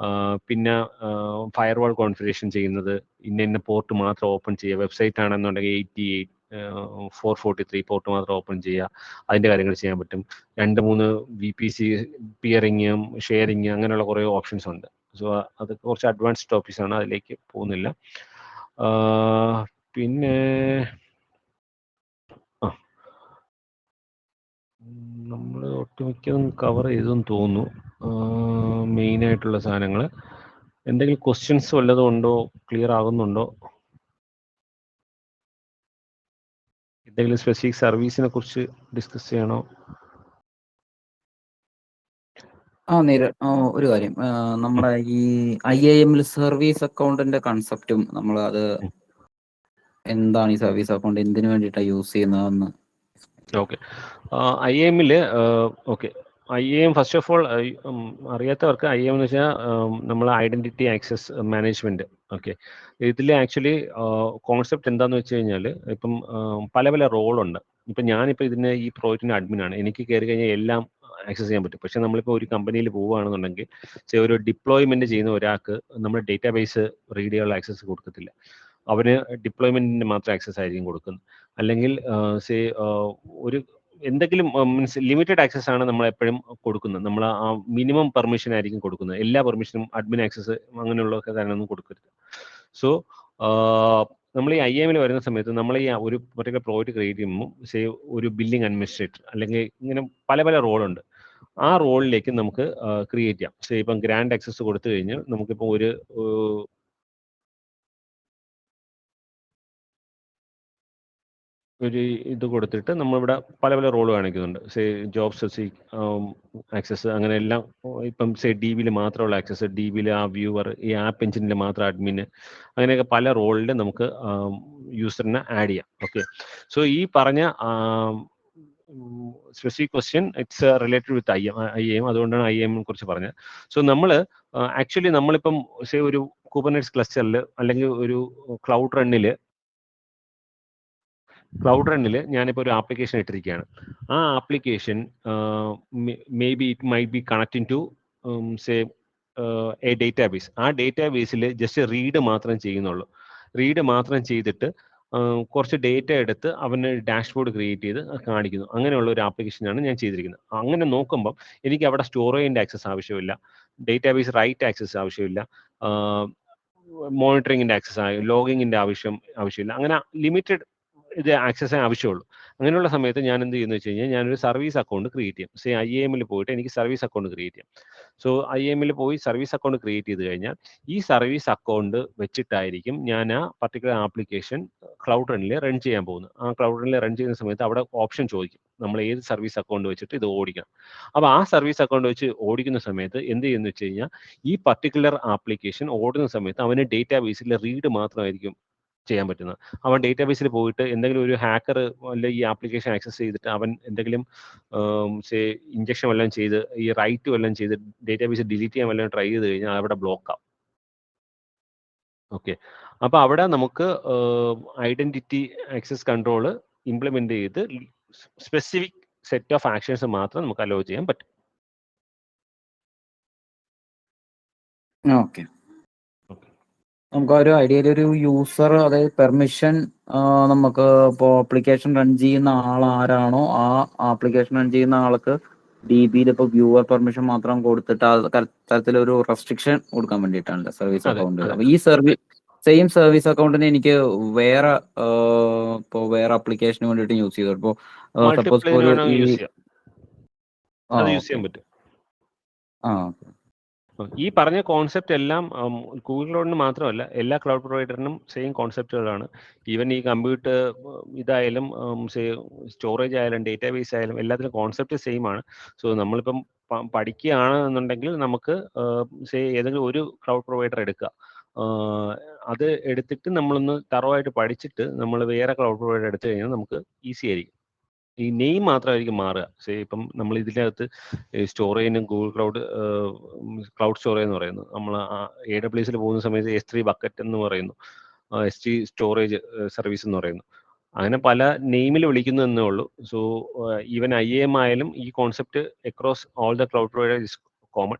പിന്നെ ഫയർവാൾ കോൺഫിഗറേഷൻ ചെയ്യുന്നത്, ഇന്ന പോർട്ട് മാത്രം ഓപ്പൺ ചെയ്യുക. വെബ്സൈറ്റ് ആണെന്നുണ്ടെങ്കിൽ 88 443 പോർട്ട് മാത്രം ഓപ്പൺ ചെയ്യുക, അതിൻ്റെ കാര്യങ്ങൾ ചെയ്യാൻ പറ്റും. 2-3 VPC പിയറിങ്ങും ഷെയറിങ് അങ്ങനെയുള്ള കുറേ ഓപ്ഷൻസ് ഉണ്ട്. സോ അത് കുറച്ച് അഡ്വാൻസ്ഡ് ടോപ്പിക്സാണ്, അതിലേക്ക് പോകുന്നില്ല. പിന്നെ നമ്മൾ ഒട്ടുമിക്കതും കവർ ചെയ്തെന്ന് തോന്നുന്നു, മെയിനായിട്ടുള്ള സാധനങ്ങൾ. എന്തെങ്കിലും ക്വസ്റ്റ്യൻസ് വല്ലതും ഉണ്ടോ? ക്ലിയർ ആകുന്നുണ്ടോ? എന്തെങ്കിലും സ്പെസിഫിക് സർവീസിനെ കുറിച്ച് ഡിസ്കസ് ചെയ്യണോ? ഒരു കാര്യം, നമ്മുടെ ഈ IAMൽ സർവീസ് അക്കൗണ്ടിന്റെ കൺസെപ്റ്റും നമ്മൾ അത് എന്താണ് ഈ സർവീസ് അക്കൗണ്ട്, എന്തിനു വേണ്ടിയിട്ടാണ് യൂസ് ചെയ്യുന്നതെന്ന്. ഓക്കെ, IAMൽ okay, IAM first of all അറിയാത്തവർക്ക് IAM എന്ന് വെച്ചാൽ നമ്മൾ ഐഡന്റിറ്റി ആക്സസ് മാനേജ്മെന്റ്. ഓക്കെ, ഇതിൽ ആക്ച്വലി കോൺസെപ്റ്റ് എന്താന്ന് വെച്ച് കഴിഞ്ഞാൽ ഇപ്പം പല പല റോളുണ്ട്. ഇപ്പം ഞാനിപ്പോൾ ഇതിന് ഈ പ്രോജക്റ്റിന് അഡ്മിനാണ്. എനിക്ക് കയറി കഴിഞ്ഞാൽ എല്ലാം ആക്സസ് ചെയ്യാൻ പറ്റും. പക്ഷെ നമ്മളിപ്പോൾ ഒരു കമ്പനിയിൽ പോവുകയാണെന്നുണ്ടെങ്കിൽ ഒരു ഡിപ്ലോയ്മെന്റ് ചെയ്യുന്ന ഒരാൾക്ക് നമ്മുടെ ഡേറ്റാബേസ് റീഡ് ചെയ്യാനുള്ള ആക്സസ് കൊടുക്കത്തില്ല. അവന് ഡിപ്ലോയ്മെന്റിന് മാത്രം ആക്സസ് ആയിരിക്കും കൊടുക്കുന്നത്. അല്ലെങ്കിൽ ഒരു എന്തെങ്കിലും മീൻസ് ലിമിറ്റഡ് ആക്സസ് ആണ് നമ്മൾ എപ്പോഴും കൊടുക്കുന്നത്. നമ്മൾ ആ മിനിമം പെർമിഷൻ ആയിരിക്കും കൊടുക്കുന്നത്. എല്ലാ പെർമിഷനും അഡ്മിൻ ആക്സസ് അങ്ങനെയുള്ള കാര്യങ്ങളൊന്നും കൊടുക്കരുത്. സോ നമ്മൾ ഈ IAMൽ വരുന്ന സമയത്ത് നമ്മൾ ഈ ഒരു പർട്ടിക്കുലർ പ്രോജക്റ്റ് ക്രിയേറ്റ് ചെയ്യുമ്പോൾ ഒരു ബില്ലിംഗ് അഡ്മിനിസ്ട്രേറ്റർ അല്ലെങ്കിൽ ഇങ്ങനെ പല പല റോളുണ്ട്. ആ റോളിലേക്ക് നമുക്ക് ക്രിയേറ്റ് ചെയ്യാം. ഇപ്പം ഗ്രാൻഡ് ആക്സസ് കൊടുത്തു കഴിഞ്ഞാൽ നമുക്കിപ്പോൾ ഒരു ഇത് കൊടുത്തിട്ട് നമ്മളിവിടെ പല പല റോൾ കാണിക്കുന്നുണ്ട്. ജോബ് സ്പെസിഫിക് ആക്സസ്, അങ്ങനെ എല്ലാം. ഇപ്പം DBയിൽ മാത്രമുള്ള ആക്സസ്, DBയിൽ ആ വ്യൂവർ, ഈ ആപ്പ് എഞ്ചിനിൽ മാത്രം അഡ്മിന്, അങ്ങനെയൊക്കെ പല റോളിൽ നമുക്ക് യൂസറിനെ ആഡ് ചെയ്യാം. ഓക്കെ, സോ ഈ പറഞ്ഞ specific question it's related with IAM. അതുകൊണ്ടാണ് IAM കുറിച്ച് പറഞ്ഞത്. സോ നമ്മൾ ആക്ച്വലി നമ്മളിപ്പം ഒരു കുബർനെറ്റ്സ് ക്ലസ്റ്ററിൽ അല്ലെങ്കിൽ ഒരു ക്ലൗഡ് റണ്ണിൽ ഞാനിപ്പോൾ ഒരു ആപ്ലിക്കേഷൻ ഇട്ടിരിക്കുകയാണ്. ആ application maybe it might be connecting to a database. ആ ഡേറ്റാബേസിൽ ജസ്റ്റ് റീഡ് മാത്രം ചെയ്യുന്നുള്ളൂ. റീഡ് മാത്രം ചെയ്തിട്ട് കുറച്ച് ഡേറ്റ എടുത്ത് അവന് ഡാഷ്ബോർഡ് ക്രിയേറ്റ് ചെയ്ത് കാണിക്കുന്നു. അങ്ങനെയുള്ള ഒരു ആപ്ലിക്കേഷനാണ് ഞാൻ ചെയ്തിരിക്കുന്നത്. അങ്ങനെ നോക്കുമ്പം എനിക്ക് അവിടെ സ്റ്റോറേജിൻ്റെ ആക്സസ് ആവശ്യമില്ല, ഡേറ്റാബേസ് റൈറ്റ് ആക്സസ് ആവശ്യമില്ല, മോണിറ്ററിങ്ങിൻ്റെ ആക്സസ് ലോഗിങ്ങിൻ്റെ ആവശ്യമില്ല. അങ്ങനെ ലിമിറ്റഡ് ഇത് ആക്സസ് ആവശ്യമുള്ളൂ. അങ്ങനെയുള്ള സമയത്ത് ഞാൻ എന്ത് ചെയ്യുന്നു വെച്ച് കഴിഞ്ഞാൽ ഞാനൊരു സർവീസ് അക്കൗണ്ട് ക്രിയേറ്റ് ചെയ്യും. IAMൽ പോയിട്ട് എനിക്ക് സർവീസ് അക്കൗണ്ട് ക്രിയേറ്റ് ചെയ്യാം. സോ IAMൽ പോയി സർവീസ് അക്കൗണ്ട് ക്രിയേറ്റ് ചെയ്ത് കഴിഞ്ഞാൽ ഈ സർവീസ് അക്കൗണ്ട് വെച്ചിട്ടായിരിക്കും ഞാൻ ആ പർട്ടിക്കുലർ ആപ്ലിക്കേഷൻ ക്ലൗഡ് റണ്ണിൽ റൺ ചെയ്യാൻ പോകുന്നത്. ആ ക്ലൗഡ് റണ്ണിൽ റൺ ചെയ്യുന്ന സമയത്ത് അവിടെ ഓപ്ഷൻ ചോദിക്കും, നമ്മൾ ഏത് സർവീസ് അക്കൗണ്ട് വെച്ചിട്ട് ഇത് ഓടിക്കണം. അപ്പോൾ ആ സർവീസ് അക്കൗണ്ട് വെച്ച് ഓടിക്കുന്ന സമയത്ത് എന്ത് ചെയ്യുന്നു വെച്ച് കഴിഞ്ഞാൽ ഈ പർട്ടിക്കുലർ ആപ്ലിക്കേഷൻ ഓടുന്ന സമയത്ത് അവന് ഡേറ്റാബേസിൽ റീഡ് മാത്രമായിരിക്കും ചെയ്യാൻ പറ്റുന്നത്. അവൻ ഡേറ്റാബേസിൽ പോയിട്ട് എന്തെങ്കിലും ഒരു ഹാക്കർ അല്ലെ ഈ ആപ്ലിക്കേഷൻ ആക്സസ് ചെയ്തിട്ട് അവൻ എന്തെങ്കിലും ഇഞ്ചക്ഷൻ വല്ലതും ചെയ്ത് ഈ റൈറ്റ് വല്ലതും ചെയ്ത് ഡേറ്റാബേസ് ഡിലീറ്റ് ചെയ്യാൻ വല്ലതും ട്രൈ ചെയ്ത് കഴിഞ്ഞാൽ അവിടെ ബ്ലോക്ക് ആവും. ഓക്കെ, അപ്പോൾ അവിടെ നമുക്ക് ഐഡന്റിറ്റി ആക്സസ് കൺട്രോൾ ഇംപ്ലിമെന്റ് ചെയ്ത് സ്പെസിഫിക് സെറ്റ് ഓഫ് ആക്ഷൻസ് മാത്രം നമുക്ക് അലോ ചെയ്യാൻ പറ്റും. ഓക്കെ, നമുക്ക് ഒരു ഐഡിയയിൽ ഒരു യൂസർ, അതായത് പെർമിഷൻ, നമുക്ക് ഇപ്പോൾ ആപ്ലിക്കേഷൻ റൺ ചെയ്യുന്ന ആൾ ആരാണോ ആ ആപ്ലിക്കേഷൻ റൺ ചെയ്യുന്ന ആൾക്ക് DBയിൽ ഇപ്പോൾ വ്യൂവർ പെർമിഷൻ മാത്രം കൊടുത്തിട്ട് തരത്തിലൊരു റെസ്ട്രിക്ഷൻ കൊടുക്കാൻ വേണ്ടിയിട്ടാണ് സർവീസ് അക്കൗണ്ട്. അപ്പോൾ ഈ സെയിം സർവീസ് അക്കൗണ്ടിന് എനിക്ക് വേറെ ഇപ്പോൾ വേറെ ആപ്ലിക്കേഷന് വേണ്ടിയിട്ട് യൂസ് ചെയ്തു. ഇപ്പോൾ സപ്പോസ് ഒരു ഈ പറഞ്ഞ കോൺസെപ്റ്റ് എല്ലാം ഗൂഗിൾ ക്ലൗഡിന് മാത്രമല്ല, എല്ലാ ക്ലൗഡ് പ്രൊവൈഡറിനും സെയിം കോൺസെപ്റ്റുകളാണ്. ഈവൻ ഈ കമ്പ്യൂട്ടർ ഇതായാലും സ്റ്റോറേജ് ആയാലും ഡേറ്റാബേസ് ആയാലും എല്ലാത്തിനും കോൺസെപ്റ്റ് സെയിം ആണ്. സോ നമ്മളിപ്പം പഠിക്കുകയാണെന്നുണ്ടെങ്കിൽ നമുക്ക് ഏതെങ്കിലും ഒരു ക്ലൗഡ് പ്രൊവൈഡർ എടുക്കുക. അത് എടുത്തിട്ട് നമ്മളൊന്ന് തറവായിട്ട് പഠിച്ചിട്ട് നമ്മൾ വേറെ ക്ലൗഡ് പ്രൊവൈഡർ എടുത്തു കഴിഞ്ഞാൽ നമുക്ക് ഈസി ആയിരിക്കും. ഈ നെയിം മാത്രമായിരിക്കും മാറുക. ഇപ്പം നമ്മൾ ഇതിനകത്ത് സ്റ്റോറേജിനും ഗൂഗിൾ ക്ലൗഡ് സ്റ്റോറേജ് എന്ന് പറയുന്നു. നമ്മൾ AWSൽ പോകുന്ന സമയത്ത് S3 ബക്കറ്റ് എന്ന് പറയുന്നു. ST സ്റ്റോറേജ് സർവീസ് എന്ന് പറയുന്നു. അങ്ങനെ പല നെയിമിൽ വിളിക്കുന്നു എന്നേ ഉള്ളൂ. സോ ഈവൻ IAM ആയാലും ഈ concept across all the cloud provider is common.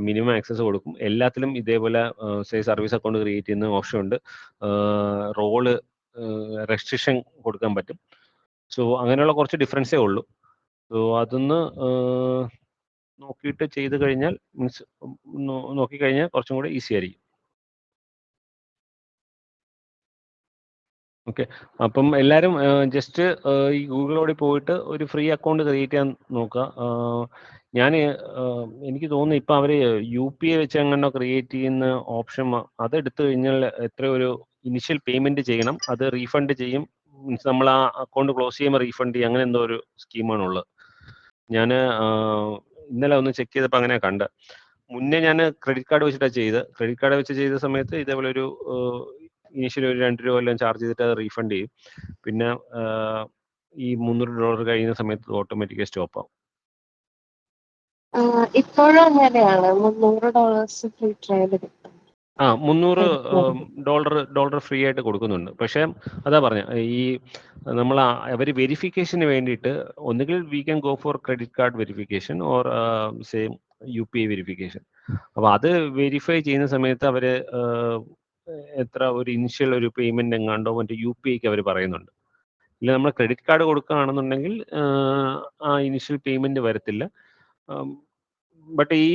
Minimum access കൊടുക്കും. എല്ലാത്തിലും ഇതേപോലെ സർവീസ് അക്കൗണ്ട് ക്രിയേറ്റ് ചെയ്യുന്ന ഓപ്ഷൻ ഉണ്ട്. റോള് റെസ്ട്രിക്ഷൻ കൊടുക്കാൻ പറ്റും. സോ അങ്ങനെയുള്ള കുറച്ച് ഡിഫറൻസേ ഉള്ളൂ. സോ അതൊന്ന് നോക്കിയിട്ട് ചെയ്ത് കഴിഞ്ഞാൽ നോക്കിക്കഴിഞ്ഞാൽ കുറച്ചും കൂടെ ഈസി ആയിരിക്കും. ഓക്കെ, അപ്പം എല്ലാവരും ജസ്റ്റ് ഈ ഗൂഗിളോടെ പോയിട്ട് ഒരു ഫ്രീ അക്കൗണ്ട് ക്രിയേറ്റ് ചെയ്യാൻ നോക്കുക. ഞാൻ എനിക്ക് തോന്നുന്നു ഇപ്പം അവർ UPI വെച്ച് എങ്ങനെ ക്രിയേറ്റ് ചെയ്യുന്ന ഓപ്ഷൻ അതെടുത്തു കഴിഞ്ഞാൽ എത്ര ഒരു ഇനിഷ്യൽ പേയ്മെന്റ് ചെയ്യണം, അത് റീഫണ്ട് ചെയ്യും. മീൻസ് നമ്മൾ ആ അക്കൗണ്ട് ക്ലോസ് ചെയ്യുമ്പോൾ റീഫണ്ട് ചെയ്യും. അങ്ങനെ എന്തോ ഒരു സ്കീമാണുള്ളത്. ഞാൻ ഇന്നലെ ഒന്ന് ചെക്ക് ചെയ്തപ്പോൾ അങ്ങനെ കണ്ട്. മുന്നേ ഞാൻ ക്രെഡിറ്റ് കാർഡ് വെച്ചിട്ടാണ് ചെയ്ത്. ക്രെഡിറ്റ് കാർഡ് വെച്ച് ചെയ്ത സമയത്ത് ഇതേപോലെ ഒരു ഇനീഷ്യലി ഒരു 2 രൂപ എല്ലാം ചാർജ് ചെയ്തിട്ട് അത് റീഫണ്ട് ചെയ്യും. പിന്നെ ഈ $300 കഴിയുന്ന സമയത്ത് ഓട്ടോമാറ്റിക്കായി സ്റ്റോപ്പ് ആവും. ഇപ്പോഴും അങ്ങനെയാണ്. $300 ഫ്രീ ട്രയൽ കിട്ടും. $300 ഫ്രീ ആയിട്ട് കൊടുക്കുന്നുണ്ട്. പക്ഷേ അതാ പറഞ്ഞ ഈ നമ്മൾ അവർ വെരിഫിക്കേഷന് വേണ്ടിയിട്ട് ഒന്നുകിൽ V can go four credit card verification or same UPI verification. അപ്പോൾ അത് വെരിഫൈ ചെയ്യുന്ന സമയത്ത് അവർ എത്ര ഒരു ഇനിഷ്യൽ ഒരു പേയ്മെന്റ് എങ്ങാണ്ടോ മറ്റേ UPIക്ക് അവർ പറയുന്നുണ്ട്. ഇല്ല നമ്മൾ ക്രെഡിറ്റ് കാർഡ് കൊടുക്കുകയാണെന്നുണ്ടെങ്കിൽ ആ ഇനിഷ്യൽ പേയ്മെന്റ് വരത്തില്ല. ബട്ട് ഈ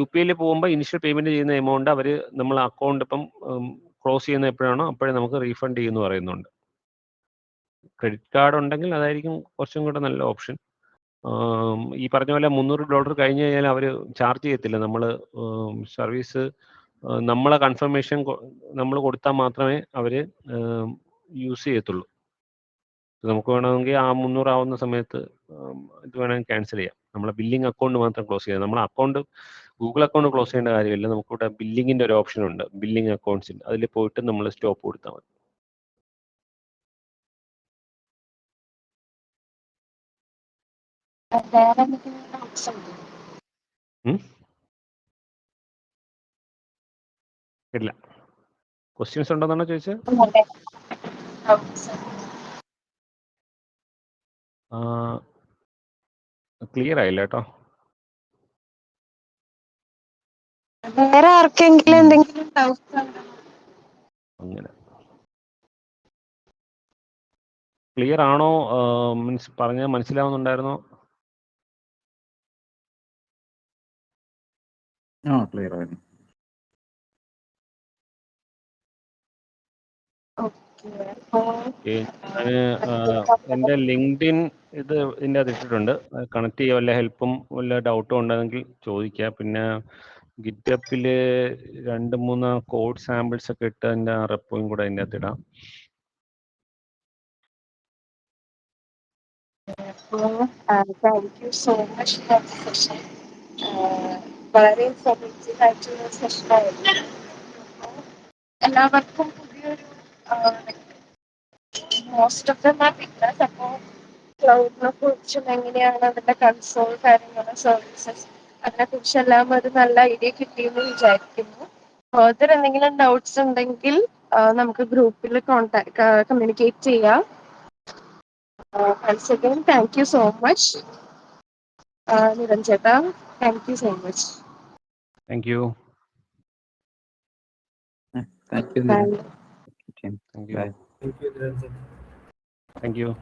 UPIയിൽ പോകുമ്പോൾ ഇനിഷ്യൽ പേയ്മെന്റ് ചെയ്യുന്ന എമൗണ്ട് അവർ നമ്മൾ അക്കൗണ്ട് ഇപ്പം ക്ലോസ് ചെയ്യുന്ന എപ്പോഴാണോ അപ്പോഴേ നമുക്ക് റീഫണ്ട് ചെയ്യുമെന്ന് പറയുന്നുണ്ട്. ക്രെഡിറ്റ് കാർഡ് ഉണ്ടെങ്കിൽ അതായിരിക്കും കുറച്ചും കൂടെ നല്ല ഓപ്ഷൻ. ഈ പറഞ്ഞ പോലെ $300 കഴിഞ്ഞ് കഴിഞ്ഞാൽ അവർ ചാർജ് ചെയ്യത്തില്ല. നമ്മൾ സർവീസ് നമ്മളെ കൺഫർമേഷൻ നമ്മൾ കൊടുത്താൽ മാത്രമേ അവർ യൂസ് ചെയ്യത്തുള്ളൂ. നമുക്ക് വേണമെങ്കിൽ ആ 300 ആവുന്ന സമയത്ത് ഇത് വേണമെങ്കിൽ ക്യാൻസൽ ചെയ്യാം. നമ്മളെ ബില്ലിംഗ് അക്കൗണ്ട് മാത്രം ക്ലോസ് ചെയ്യാം. നമ്മളെ അക്കൗണ്ട് ഗൂഗിൾ അക്കൗണ്ട് ക്ലോസ് ചെയ്യേണ്ട കാര്യമില്ല. നമുക്കിവിടെ ബില്ലിങ്ങിൻ്റെ ഒരു ഓപ്ഷൻ ഉണ്ട്, ബില്ലിംഗ് അക്കൗണ്ട്സിൽ. അതിൽ പോയിട്ട് നമ്മൾ സ്റ്റോപ്പ് കൊടുത്താൽ മതി. ഇല്ല, ക്വസ്റ്റ്യൻസ് ഉണ്ടോന്നാണോ ചോദിച്ചത്? ക്ലിയർ ആയില്ല കേട്ടോ. വേറെ ആർക്കെങ്കിലും എന്തെങ്കിലും ഡൗട്ട്സ് ഉണ്ടോ? അങ്ങനെ ക്ലിയർ ആണോ? മീൻസ് പറഞ്ഞാൽ മനസ്സിലാവുന്നുണ്ടായിരുന്നോ? ക്ലിയർ ആയിരുന്നു. എൻ്റെ LinkedIn ഇതിൻ്റെ അത് ഇട്ടിട്ടുണ്ട്. കണക്ട് ചെയ്യുക. വല്ല ഹെൽപ്പും വല്ല ഡൗട്ടും ഉണ്ടെങ്കിൽ ചോദിക്കുക. പിന്നെ ഗിറ്റപ്പിൽ 2-3 കോഡ് സാമ്പിൾസ് ഒക്കെ ഇട്ട് അതിൻ്റെ റെപ്പോയും കൂടെ അതിൻ്റെ അകത്ത് ഇടാം. Thank you so much for the session. വളരെ ഇൻഫോർമേറ്റീവ് ആയിട്ടുള്ള സെഷനായിരുന്നു. എല്ലാവർക്കും പുതിയൊരു മോസ്റ്റ് ഓഫ് ദ ബിസിനസ് അപ്പോൾ ക്ലൗഡിനെ കുറിച്ചും എങ്ങനെയാണ് അതിന്റെ കൺസോൾ കാര്യങ്ങൾ, സർവീസസ്, അതിനെ കുറിച്ചെല്ലാം ഒരു നല്ല ഐഡിയ കിട്ടിയെന്ന് വിചാരിക്കുന്നു. ഫർദർ എന്തെങ്കിലും ഡൗട്ട്സ് ഉണ്ടെങ്കിൽ നമുക്ക് ഗ്രൂപ്പിൽ കമ്മ്യൂണിക്കേറ്റ് ചെയ്യാം. Once again, thank you so much. Niranjata, thank you so much. Thank you. Thank you. Bye. Thank you. Bye. Thank you.